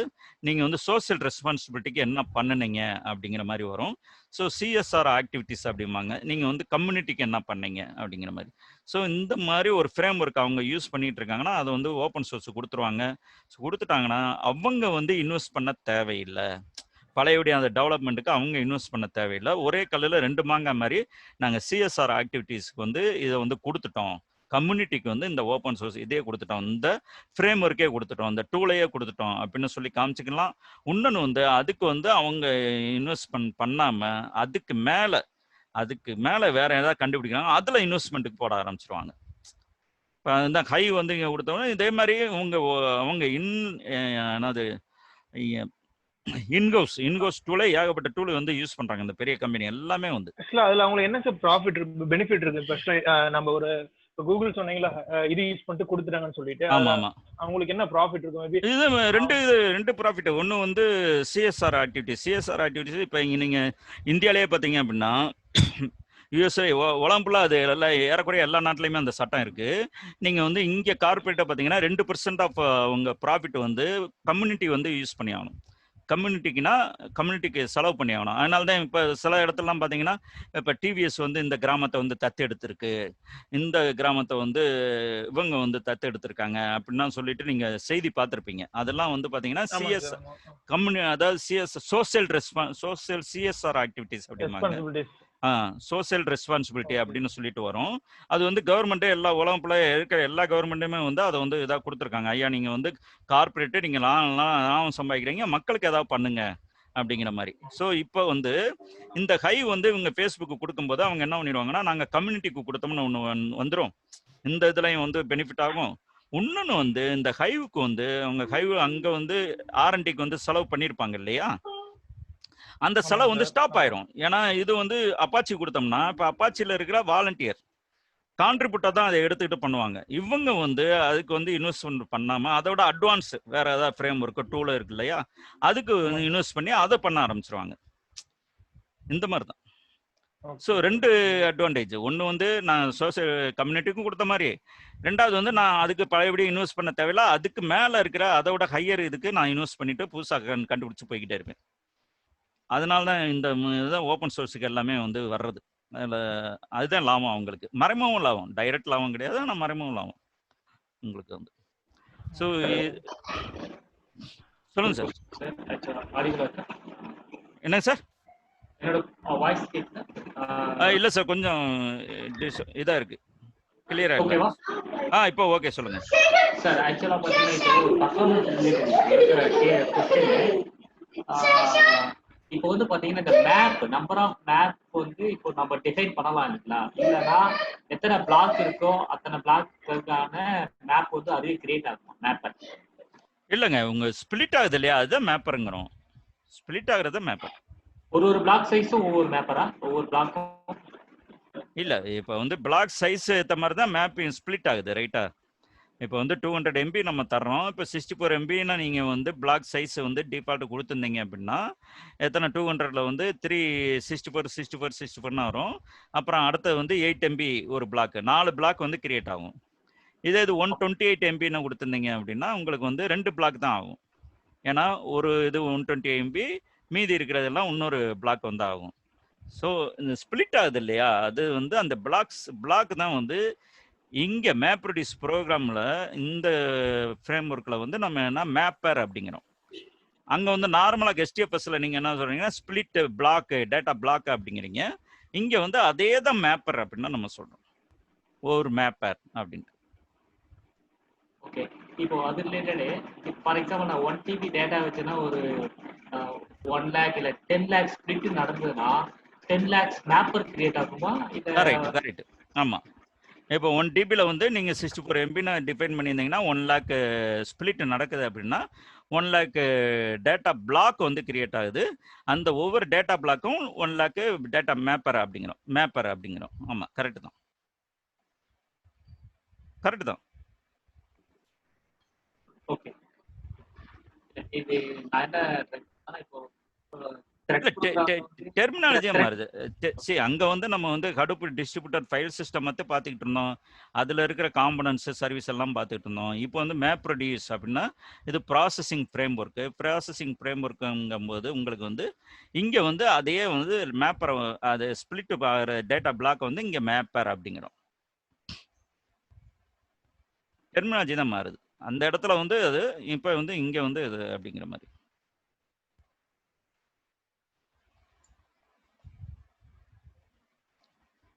நீங்கள் வந்து சோசியல் ரெஸ்பான்சிபிலிட்டிக்கு என்ன பண்ணுனீங்க அப்படிங்கிற மாதிரி வரும். ஸோ சிஎஸ்ஆர் ஆக்டிவிட்டிஸ் அப்படிம்பாங்க. நீங்கள் வந்து கம்யூனிட்டிக்கு என்ன பண்ணீங்க அப்படிங்கிற மாதிரி. ஸோ இந்த மாதிரி ஒரு ஃப்ரேம் ஒர்க் அவங்க யூஸ் பண்ணிட்டு இருக்காங்கன்னா அதை வந்து ஓப்பன் சோர்ஸ் கொடுத்துருவாங்க. ஸோ கொடுத்துட்டாங்கன்னா அவங்க வந்து இன்வெஸ்ட் பண்ண தேவையில்லை. பழையபடி அந்த டெவலப்மெண்ட்டுக்கு அவங்க இன்வெஸ்ட் பண்ண தேவையில்லை. ஒரே கல்லில் 2 மாங்காய் மாதிரி நாங்கள் சிஎஸ்ஆர் ஆக்டிவிட்டீஸ்க்கு வந்து இதை வந்து கொடுத்துட்டோம். கம்யூனிட்டிக்கு வந்து இந்த ஓப்பன் சோர்ஸ் இதே கொடுத்துட்டோம், இந்த ஃப்ரேம் ஒர்க்கே கொடுத்துட்டோம், இந்த டூலையே கொடுத்துட்டோம் அப்படின்னு சொல்லி காமிச்சிக்கலாம். இன்னொன்று வந்து அதுக்கு வந்து அவங்க இன்வெஸ்ட்மெண்ட் பண்ணாமல் அதுக்கு மேலே வேற ஏதாவது கண்டுபிடிக்கிறாங்க, அதில் இன்வெஸ்ட்மெண்ட்டுக்கு போட ஆரம்பிச்சிருவாங்க. இப்போ இந்த ஹை வந்து இங்கே கொடுத்தவங்க இதே மாதிரி அவங்க என்னது இன்கோஸ் டூலே ஏகப்பட்ட டூல் வந்து யூஸ் பண்றாங்க இந்த பெரிய கம்பெனி எல்லாமே வந்து. அதுல அவங்களுக்கு என்ன சார் ப்ராஃபிட் இருக்கு, பெனிஃபிட் இருக்கு? நம்ம ஒரு கூகுள் சொன்னீங்களா இது யூஸ் பண்ணிட்டு கொடுத்துட்டாங்கன்னு சொல்லிட்டு, ஆமா அவங்களுக்கு என்ன ப்ராஃபிட் இருக்கும்? இது ரெண்டு ப்ராஃபிட். ஒன்று வந்து சிஎஸ்ஆர் ஆக்டிவிட்டிஸ். இப்போ இங்கே நீங்க இந்தியாவிலேயே பார்த்தீங்க அப்படின்னா யூஎஸ்ஏ உலகம்புல அது எல்லாம் ஏறக்குறைய எல்லா நாட்டிலையுமே அந்த சட்டம் இருக்கு. நீங்க வந்து இங்கே கார்பரேட்டை பார்த்தீங்கன்னா 2% ஆஃப் உங்க ப்ராஃபிட் வந்து கம்யூனிட்டி வந்து யூஸ் பண்ணி ஆகணும். கம்யூனிட்டிக்கு செலவு பண்ணி ஆகணும். அதனால தான் இப்போ சில இடத்துலலாம் பார்த்தீங்கன்னா இப்போ டிவிஎஸ் வந்து இந்த கிராமத்தை வந்து தத்தெடுத்திருக்கு, இந்த கிராமத்தை வந்து இவங்க வந்து தத்தெடுத்திருக்காங்க அப்படின்னா சொல்லிட்டு நீங்க செய்தி பார்த்துருப்பீங்க. அதெல்லாம் வந்து பார்த்தீங்கன்னா அதாவது சோசியல் சிஎஸ்ஆர் ஆக்டிவிட்டிஸ் அப்படிம்பாங்க. சோசியல் ரெஸ்பான்சிபிலிட்டி அப்படின்னு சொல்லிட்டு வரும். அது வந்து கவர்மெண்ட்டே எல்லா உலகப்புல இருக்கிற எல்லா கவர்மெண்ட்டுமே வந்து அதை வந்து இதாக கொடுத்துருக்காங்க. ஐயா நீங்கள் வந்து கார்பரேட்டு நீங்கள் லாபம் சம்பாதிக்கிறீங்க, மக்களுக்கு ஏதாவது பண்ணுங்க அப்படிங்கிற மாதிரி. ஸோ இப்போ வந்து இந்த ஹை வந்து இவங்க ஃபேஸ்புக்கு கொடுக்கும்போது அவங்க என்ன பண்ணிடுவாங்கன்னா நாங்கள் கம்யூனிட்டிக்கு கொடுத்தோம்னு ஒன்று வந்துடும், இந்த இதுலையும் வந்து பெனிஃபிட் ஆகும். இன்னொன்று வந்து இந்த ஹைவுக்கு வந்து அவங்க அங்கே வந்து R&Dக்கு வந்து செலவு பண்ணியிருப்பாங்க இல்லையா, அந்த செலவு வந்து ஸ்டாப் ஆயிரும். ஏன்னா இது வந்து அப்பாச்சி கொடுத்தோம்னா இப்போ அப்பாச்சியில் இருக்கிற வாலண்டியர் கான்ட்ரிபியூட்டர் தான் அதை எடுத்துக்கிட்டு பண்ணுவாங்க. இவங்க வந்து அதுக்கு வந்து இன்வெஸ்ட்மெண்ட் பண்ணாமல் அதோட அட்வான்ஸ் வேற ஏதாவது ஃப்ரேம் ஒர்க்கு டூல இருக்கு இல்லையா, அதுக்கு இன்வெஸ்ட் பண்ணி அதை பண்ண ஆரம்பிச்சிருவாங்க. இந்த மாதிரி தான். So 2 advantage. ஒன்று வந்து நான் சோசியல் கம்யூனிட்டிக்கும் கொடுத்த மாதிரி, 2வது வந்து நான் அதுக்கு பழையபடி இன்வெஸ்ட் பண்ண தேவையில்ல, அதுக்கு மேலே இருக்கிற அதோட ஹையர் இதுக்கு நான் இன்வெஸ்ட் பண்ணிட்டு புதுசாக கண்டுபிடிச்சு போய்கிட்டே இருப்பேன். அதனால தான் இந்த இதுதான் ஓப்பன் சோர்ஸுக்கு எல்லாமே வந்து வர்றது. அதில் அதுதான் லாபம் அவங்களுக்கு. மறைமுகம் லாபம், டைரக்ட் லாபம் கிடையாது, ஆனால் மறைமுகம் லாபம் உங்களுக்கு வந்து. ஸோ சொல்லுங்க சார். என்னங்க சார்? இல்லை சார், கொஞ்சம் இதாக இருக்கு, கிளியரா இருக்கு. இப்போ ஓகே சொல்லுங்க சார். ஆக்சுவலா இப்போ வந்து பாத்தீங்கன்னா இந்த மேப் நம்பர் ஆஃப் மேப் வந்து இப்போ நம்ம டிசைன் பண்ணலாம் இல்லைங்களா, இல்லைன்னா எத்தனை பிளாக் இருக்கோ அத்தனை பிளாக்குக்கான மேப் வந்து அதுவே கிரியேட் ஆகும் மேப்பர்? இல்லைங்க, உங்க ஸ்பிளிட் ஆகுது இல்லையா, அதுதான் மேப்பருங்கிறோம். ஸ்பிளிட் ஆகுறது மேப்பர். ஒரு பிளாக் சைஸும் ஒவ்வொரு மேப்பரா? ஒவ்வொரு பிளாக்கும் இல்லை, இப்போ வந்து பிளாக் சைஸ் ஏற்ற மாதிரி தான் மேப்பிங் ஸ்பிளிட் ஆகுது, ரைட்டா? இப்போ வந்து 200 MB நம்ம தர்றோம். இப்போ 64 MBன்னா நீங்கள் வந்து பிளாக் சைஸ் வந்து டிஃபால்ட் கொடுத்துருந்தீங்க அப்படின்னா எத்தனை 200ல் வந்து 364 வரும். அப்புறம் அடுத்தது வந்து 8 MB ஒரு பிளாக், 4 பிளாக் வந்து கிரியேட் ஆகும். இதே இது 128 MBன்னு கொடுத்துருந்தீங்க அப்படின்னா உங்களுக்கு வந்து 2 பிளாக் தான் ஆகும். ஏன்னா ஒரு இது 128 MB, மீதி இருக்கிறதெல்லாம் இன்னொரு பிளாக் வந்து ஆகும். ஸோ இந்த ஸ்பிளிட் ஆகுது இல்லையா, அது வந்து அந்த பிளாக் தான் வந்து இங்கே மேப்ரடியூஸ் ப்ரோக்ராமில் இந்த ஃப்ரேம் ஒர்க்கில் வந்து நம்ம என்ன மேப்பர் அப்படிங்கிறோம். அங்கே வந்து நார்மலாக HDFSல நீங்கள் என்ன சொல்கிறீங்கன்னா ஸ்பிளிட் பிளாக் டேட்டா பிளாக் அப்படிங்கிறீங்க. இங்கே வந்து அதே தான் மேப்பர் அப்படின்னு நம்ம சொல்கிறோம், ஒரு மேப்பர் அப்படின்ட்டு. ஓகே. இப்போ அது ரிலேட்டடு ஃபார் எக்ஸாம்பிள் நான் 1 TB டேட்டா வச்சுன்னா ஒரு 1 lakh இல்லை 10 lakh ஸ்பிளிட் நடந்ததுன்னா 10 lakhs மேப்பர் கிரியேட் ஆகுமா? கரெக்ட். ஆமாம். இப்போ 1 TBயில் வந்து நீங்கள் 64 MBன்னு டிஃபைன் பண்ணியிருந்தீங்கன்னா 1 lakh ஸ்பிளிட் நடக்குது அப்படின்னா 1 lakh டேட்டா பிளாக் வந்து கிரியேட் ஆகுது. அந்த ஒவ்வொரு டேட்டா பிளாக்கும் 1 lakh டேட்டா மேப்பர் அப்படிங்கிறோம். ஆமாம், கரெக்டு தான். ஓகே. இது நான் என்ன இப்போ டெர்மினாலஜியே மாறுது. சரி, அங்க வந்து நம்ம வந்து ஹடூப் டிஸ்ட்ரிபியூட்டர் ஃபைல் சிஸ்டம் மட்டும் பார்த்துக்கிட்டு இருந்தோம். அதுல இருக்கிற காம்பனன்ட்ஸ் சர்வீஸ் எல்லாம் பார்த்துக்கிட்டு இருந்தோம். இப்போ வந்து மேப் ரெடியூஸ் அப்படின்னா இது ப்ராசஸிங் ஃப்ரேம் ஒர்க்கு. ப்ராசஸிங் ஃப்ரேம் ஒர்க்குங்கும்போது உங்களுக்கு வந்து இங்க வந்து அதையே வந்து மேப்பர் அது ஸ்பிளிட் ஆகிற டேட்டா பிளாக் வந்து இங்க மேப்பர் அப்படிங்கிறோம். டெர்மினாலஜி தான் மாறுது. அந்த இடத்துல வந்து அது இப்போ வந்து இங்க வந்து இது அப்படிங்கிற மாதிரி.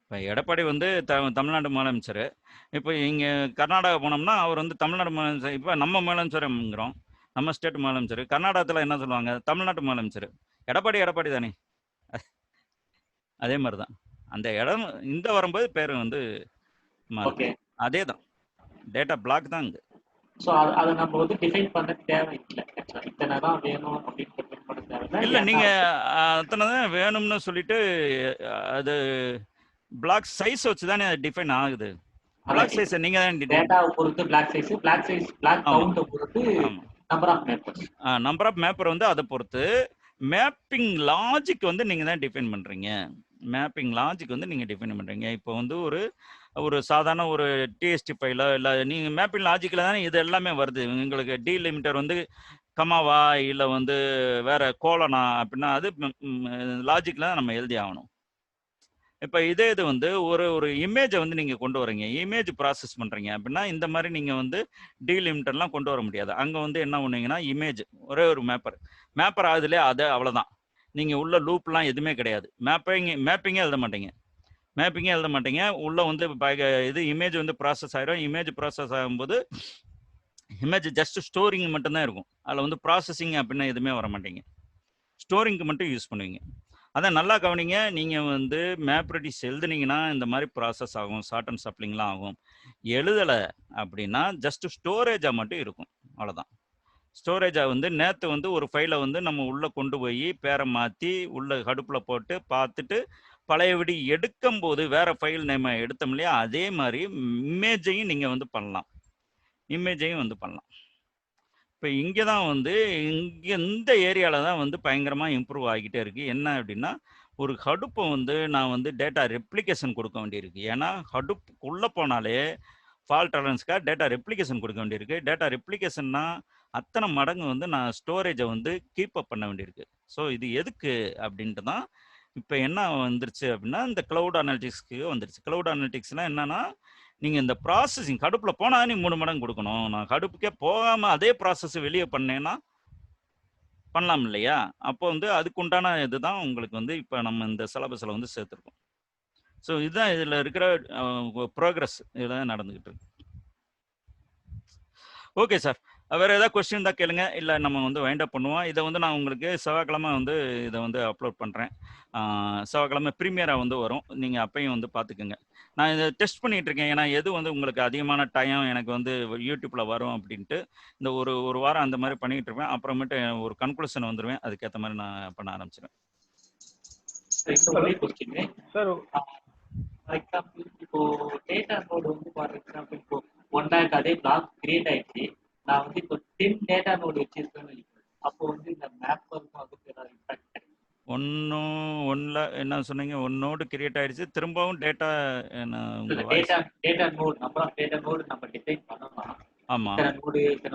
இப்போ எடப்பாடி வந்து தமிழ்நாடு முதலமைச்சர். இப்போ இங்கே கர்நாடகா போனோம்னா அவர் வந்து தமிழ்நாடு முதலமைச்சர். இப்போ நம்ம முதலமைச்சருங்கிறோம், நம்ம ஸ்டேட் முதலமைச்சர். கர்நாடகத்தில் என்ன சொல்லுவாங்க? தமிழ்நாட்டு முதலமைச்சர். எடப்பாடி தானே. அதே மாதிரி தான் அந்த இடம் இந்த வரும்போது பேர் வந்து மாறும். அதே தான் டேட்டா பிளாக் தான் இங்கே. ஸோ அதை நம்ம வந்து டிஃபைன் பண்ண தேவையில்லை. இத்தனை தான் வேணும் அப்படின்னு டிஃபைன் பண்ண தேவையில்லை. இல்லை, நீங்கள் அத்தனை தான் வேணும்னு சொல்லிட்டு அது பிளாக் சைஸ் வச்சு தானே அது டிஃபைன் ஆகுது. பிளாக் சைஸ் நீங்க தான் டேட்டாவை பொறுத்து பிளாக் சைஸ் பிளாக் கவுண்ட்டை பொறுத்து number of mapper. Number of mapper வந்து அதை பொறுத்து மேப்பிங் லாஜிக் வந்து நீங்க தான் டிஃபைன் பண்றீங்க. மேப்பிங் லாஜிக் வந்து நீங்க டிஃபைன் பண்றீங்க. இப்போ வந்து ஒரு சாதாரண ஒரு டிஎஸ்டி ஃபைலோ இல்லை நீங்க மேப்பிங் லாஜிக்கில் தானே இது எல்லாமே வருது. உங்களுக்கு டீலிமிட்டர் வந்து கமாவா இல்லை வந்து வேற கோலனா அப்படின்னா அது லாஜிக்கில் தான் நம்ம எழுதி ஆகணும். இப்போ இதே இது வந்து ஒரு இமேஜை வந்து நீங்கள் கொண்டு வரீங்க, இமேஜ் ப்ராசஸ் பண்ணுறீங்க அப்படின்னா இந்த மாதிரி நீங்கள் வந்து டீலிமிட்டர்லாம் கொண்டு வர முடியாது. அங்கே வந்து என்ன பண்ணுவீங்கன்னா இமேஜ் ஒரே ஒரு மேப்பர் ஆகுதுலே அது அவ்வளோதான். நீங்கள் உள்ள லூப்லாம் எதுவுமே கிடையாது. மேப்பிங்கே எழுத மாட்டீங்க. உள்ள வந்து இது இமேஜ் வந்து ப்ராசஸ் ஆயிரும். இமேஜ் ப்ராசஸ் ஆகும்போது இமேஜ் ஜஸ்ட் ஸ்டோரிங் மட்டும்தான் இருக்கும். அதில் வந்து ப்ராசஸிங் அப்படின்னா எதுவுமே வர மாட்டீங்க. ஸ்டோரிங்க்கு மட்டும் யூஸ் பண்ணுவீங்க. அதான் நல்லா கவனிங்க. நீங்கள் வந்து மேப் ரெடியூஸ் எழுதுனீங்கன்னா இந்த மாதிரி ப்ராசஸ் ஆகும், ஷார்ட் அண்ட் சப்ளிங்லாம் ஆகும். எழுதலை அப்படின்னா ஜஸ்ட் ஸ்டோரேஜாக மட்டும் இருக்கும், அவ்வளோதான். ஸ்டோரேஜாக வந்து நேற்று வந்து ஒரு ஃபைலை வந்து நம்ம உள்ளே கொண்டு போய் பேரை மாற்றி உள்ள ஹடூப்பில் போட்டு பார்த்துட்டு பழையபடி எடுக்கும்போது வேறு ஃபைல் நேம் எடுத்தோம் இல்லையா, அதே மாதிரி இமேஜையும் நீங்கள் வந்து பண்ணலாம். இப்போ இங்கே தான் வந்து இந்த ஏரியாவில் தான் வந்து பயங்கரமாக இம்ப்ரூவ் ஆகிக்கிட்டே இருக்குது. என்ன அப்படின்னா ஒரு ஹடூப்பை வந்து நான் வந்து டேட்டா ரெப்ளிகேஷன் கொடுக்க வேண்டியிருக்கு. ஏன்னா ஹடூப்புக்குள்ளே போனாலே ஃபால்ட் டாலரன்ஸ்க்காக டேட்டா ரெப்ளிகேஷன் கொடுக்க வேண்டியிருக்கு. டேட்டா ரெப்ளிகேஷன்னா அத்தனை மடங்கு வந்து நான் ஸ்டோரேஜை வந்து கீப் அப் பண்ண வேண்டியிருக்கு. ஸோ இது எதுக்கு அப்படின்ட்டு தான் இப்போ என்ன வந்துருச்சு அப்படின்னா இந்த க்ளவுட் அனலிட்டிக்ஸ்க்கு வந்துருச்சு. க்ளவுட் அனலிட்டிக்ஸ்னால் என்னன்னா நீங்கள் இந்த ப்ராசஸிங் ஹடூப்பில் போனால் நீ 3 மடங்கு கொடுக்கணும். நான் ஹடூப்புக்கே போகாமல் அதே ப்ராசஸ் வெளியே பண்ணேன்னா பண்ணலாம் இல்லையா? அப்போ வந்து அதுக்குண்டான இதுதான் உங்களுக்கு வந்து இப்போ நம்ம இந்த சிலபஸில் வந்து சேர்த்துருக்கோம். ஸோ இதுதான் இதில் இருக்கிற ப்ரோக்ரஸ் இதெல்லாம் நடந்துக்கிட்டு இருக்கு. ஓகே சார், வேறு ஏதாவது கொஸ்டின் தான் கேளுங்க, இல்லை நம்ம வந்து வைண்ட் அப் பண்ணுவோம். இதை வந்து நான் உங்களுக்கு செவ்வாய்க்கிழமை வந்து இதை வந்து அப்லோட் பண்ணுறேன். செவ்வாய்க்கிழமை ப்ரீமியராக வந்து வரும், நீங்கள் அப்பையும் வந்து பார்த்துக்குங்க. நான் இதை டெஸ்ட் பண்ணிகிட்டு இருக்கேன். ஏன்னா எது வந்து உங்களுக்கு அதிகமான டைம் எனக்கு வந்து யூடியூப்பில் வரும் அப்படின்ட்டு இந்த ஒரு வாரம் அந்த மாதிரி பண்ணிக்கிட்டு இருப்பேன். அப்புறமேட்டு ஒரு கன்க்ளூஷன் வந்துடுவேன். அதுக்கேற்ற மாதிரி நான் பண்ண ஆரம்பிச்சிடுவேன். சார் ஃபார் எக்ஸாம்பிள் இப்போ டேட்டா நோடு வந்து ஃபார் எக்ஸாம்பிள் இப்போ 1 lakh அதே பிளாக் கிரியேட் ஆயிடுச்சு. நான் வந்து இப்போ 10 டேட்டா நோடு வச்சிருக்கேன்னு நினைக்கிறேன். அப்போ வந்து இந்த மேப்பருக்கும் அதுக்கு ஏதாவது இம்பாக்ட் ஒன்ல என்ன சொன்னீங்க? 1 நோடு கிரியேட் ஆயிடுச்சு, திரும்பவும் data data node number of data node நம்ம டிசைன் பண்ணலாம். ஆமா, இத்தனை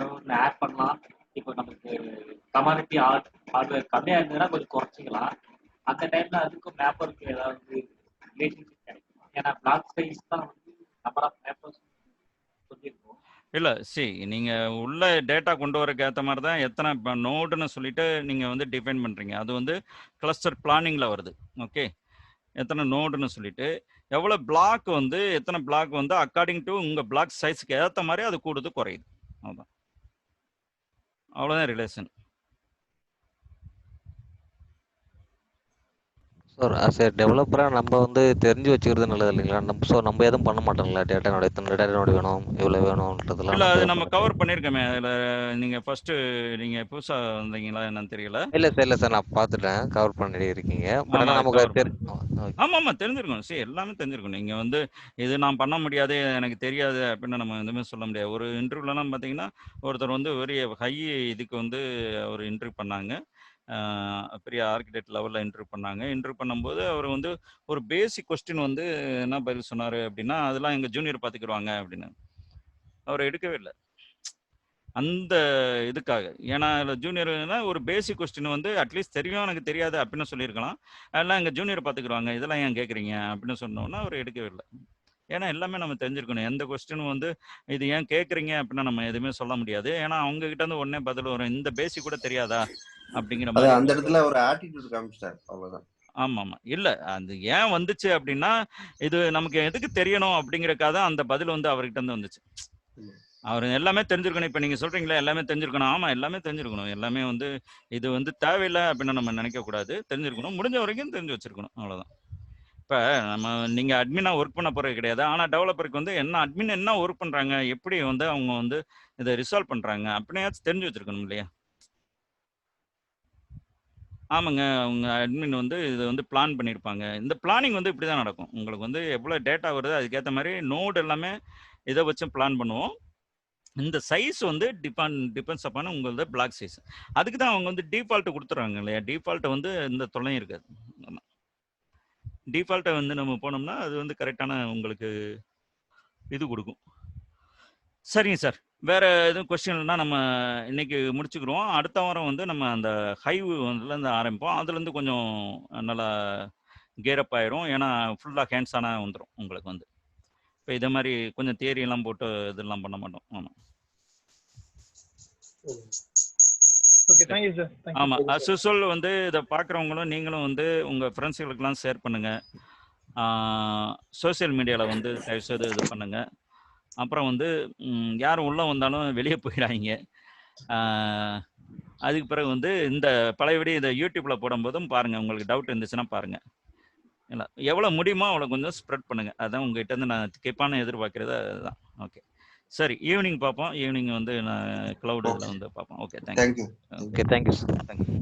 நோடு ஆட் பண்ணலாம். இப்போ நமக்கு கமாடிட்டி ஹார்ட்வேர் கம்மியா இருந்ததுன்னா கொஞ்சம் குறைச்சிக்கலாம். அந்த டைம்ல அதுக்கும் மேப்பருக்கு ஏதாவது ரிலேஷன்ஷிப் கிடைக்கும். ஏன்னா பிளாக் சைஸ் தான் வந்து நம்பர் ஆஃப் மேப்பர்ஸ் சொல்லியிருக்கோம். இல்லை நீங்கள் உள்ள டேட்டா கொண்டு வரக்கு ஏற்ற மாதிரி தான் எத்தனை நோடுன்னு சொல்லிட்டு நீங்கள் வந்து டிஃபைன் பண்ணுறீங்க. அது வந்து கிளஸ்டர் பிளானிங்கில் வருது. ஓகே, எத்தனை நோடுன்னு சொல்லிட்டு எவ்வளோ பிளாக் வந்து எத்தனை பிளாக் வந்து அக்கார்டிங் டு உங்கள் பிளாக் சைஸுக்கு ஏற்ற மாதிரி அது கூடுது குறையுது. அவ்வளோதான் ரிலேஷன். சார் ஆஸ் ஏ டெவலப்பராக நம்ம வந்து தெரிஞ்சு வச்சுக்கிறது நல்லது இல்லைங்களா? நம்ம எதுவும் பண்ண மாட்டோங்களா? டேட்டானோட எத்தனை டேட்டானோட வேணும், இவ்வளோ வேணும்ன்றதுலாம் இல்லை, அது நம்ம கவர் பண்ணியிருக்கோமே. அதில் நீங்கள் ஃபர்ஸ்ட்டு நீங்கள் புதுசாக வந்தீங்களா என்னன்னு தெரியல. இல்லை சார் நான் பார்த்துட்டேன், கவர் பண்ணி இருக்கீங்க. பட் ஆனால் நமக்கு ஆமாம் தெரிஞ்சிருக்கணும். எல்லாமே தெரிஞ்சிருக்கணும். நீங்கள் வந்து இது நான் பண்ண முடியாது, எனக்கு தெரியாது அப்படின்னு நம்ம எதுவுமே சொல்ல முடியாது. ஒரு இன்டர்வியூலாம் பார்த்தீங்கன்னா ஒருத்தர் வந்து வெரி ஹை இதுக்கு வந்து ஒரு இன்டர்வியூ பண்ணாங்க. பெரிய ஆர்கிடெக்ட் லெவலில் இன்டர்வியூ பண்ணாங்க. இன்டர்வியூ பண்ணும்போது அவர் வந்து ஒரு பேசிக் கொஸ்டின் வந்து என்ன பதில் சொன்னார் அப்படின்னா, அதெல்லாம் எங்கள் ஜூனியர் பார்த்துக்கிடுவாங்க அப்படின்னு. அவர் எடுக்கவே இல்லை அந்த இதுக்காக. ஏன்னா ஜூனியர்னா ஒரு பேசிக் கொஸ்டின் வந்து அட்லீஸ்ட் தெரியும் எனக்கு தெரியாது அப்படின்னு சொல்லியிருக்கலாம். அதெல்லாம் எங்கள் ஜூனியர் பார்த்துக்கிடுவாங்க, இதெல்லாம் ஏன் கேட்குறீங்க அப்படின்னு சொன்னோன்னா அவர் எடுக்கவே இல்லை. ஏன்னா எல்லாமே நம்ம தெரிஞ்சிருக்கணும். எந்த கொஸ்டினும் வந்து இது ஏன் கேட்குறீங்க அப்படின்னா நம்ம எதுவுமே சொல்ல முடியாது. ஏன்னா அவங்க கிட்ட இருந்து உடனே பதில் வரும், இந்த பேசிக் கூட தெரியாதா அப்படிங்கிற அது மாதிரி. அந்த இடத்துல ஒரு ஆட்டிடியூட் காமிச்சிட்டார், அவ்வளவுதான். ஆமா ஆமா. இல்ல அது ஏன் வந்துச்சு அப்படின்னா, இது நமக்கு எதுக்கு தெரியணும் அப்படிங்கறக்காக தான் அந்த பதில் வந்து அவர்கிட்ட இருந்து வந்துச்சு. அவர் எல்லாமே தெரிஞ்சிருக்கணும். இப்ப நீங்க சொல்றீங்களா எல்லாமே தெரிஞ்சிருக்கணும். ஆமா, எல்லாமே தெரிஞ்சிருக்கணும். எல்லாமே வந்து இது வந்து தேவையில்லை அப்படின்னு நம்ம நினைக்க கூடாது. தெரிஞ்சிருக்கணும், முடிஞ்ச வரைக்கும் தெரிஞ்சு வச்சிருக்கணும், அவ்வளவுதான். இப்ப நம்ம நீங்க அட்மினா ஒர்க் பண்ண போறது கிடையாது. ஆனா டெவலப்பருக்கு வந்து என்ன அட்மின் என்ன ஒர்க் பண்றாங்க, எப்படி வந்து அவங்க வந்து இதை ரிசால்வ் பண்றாங்க அப்படியாச்சும் தெரிஞ்சு வச்சிருக்கணும் இல்லையா? ஆமாங்க. அவங்க அட்மின் வந்து இதை வந்து பிளான் பண்ணியிருப்பாங்க. இந்த பிளானிங் வந்து இப்படி தான் நடக்கும். உங்களுக்கு வந்து எவ்வளோ டேட்டா வருது அதுக்கேற்ற மாதிரி நோடு எல்லாமே இதை வச்சு பிளான் பண்ணுவோம். இந்த சைஸ் வந்து டிபெண்ட்ஸ் அப்பான உங்களது பிளாக் சைஸ். அதுக்கு தான் அவங்க வந்து டிஃபால்ட் கொடுத்துட்றாங்க இல்லையா? டிஃபால்ட்டை வந்து இந்த தொல்லையும் இருக்காது. ஆமாம், டிஃபால்ட்டை வந்து நம்ம போனோம்னா அது வந்து கரெக்டான உங்களுக்கு இது கொடுக்கும். சரிங்க சார். வேற எதுவும் கொஸ்டின் இல்லைன்னா நம்ம இன்னைக்கு முடிச்சுக்கிறோம். அடுத்த வாரம் வந்து நம்ம அந்த ஹைவ் வந்துலேருந்து ஆரம்பிப்போம். அதுலேருந்து கொஞ்சம் நல்லா கேரப் ஆயிரும். ஏன்னா ஃபுல்லாக ஹேண்ட்ஸான வந்துடும் உங்களுக்கு வந்து. இப்போ இதை மாதிரி கொஞ்சம் தியரியெல்லாம் போட்டு இதெல்லாம் பண்ண மாட்டோம். ஆமாம். Okay, thank you sir. ஆமாம், அஸ் யூசுவல் வந்து இதை பார்க்குறவங்களும் நீங்களும் வந்து உங்கள் ஃப்ரெண்ட்ஸுகளுக்கெல்லாம் ஷேர் பண்ணுங்கள். சோசியல் மீடியாவில் வந்து தயவுசெய்து இது பண்ணுங்கள். அப்புறம் வந்து யார் உள்ளே வந்தாலும் வெளியே போயிடாதீங்க. அதுக்கு பிறகு வந்து இந்த பழையபடி இதை யூடியூப்பில் போடும்போதும் பாருங்கள், உங்களுக்கு டவுட் இருந்துச்சுன்னா பாருங்கள். இல்லை எவ்வளோ முடியுமோ அவ்வளோ கொஞ்சம் ஸ்ப்ரெட் பண்ணுங்கள். அதுதான் உங்கள்கிட்ட இருந்து நான் கேட்பான்னு எதிர்பார்க்குறது அதுதான். ஓகே சரி, ஈவினிங் பார்ப்போம். ஈவினிங் வந்து நான் க்ளவுட் இதில் வந்து பார்ப்போம். Okay, thank you. Okay, thank you sir. Thank you.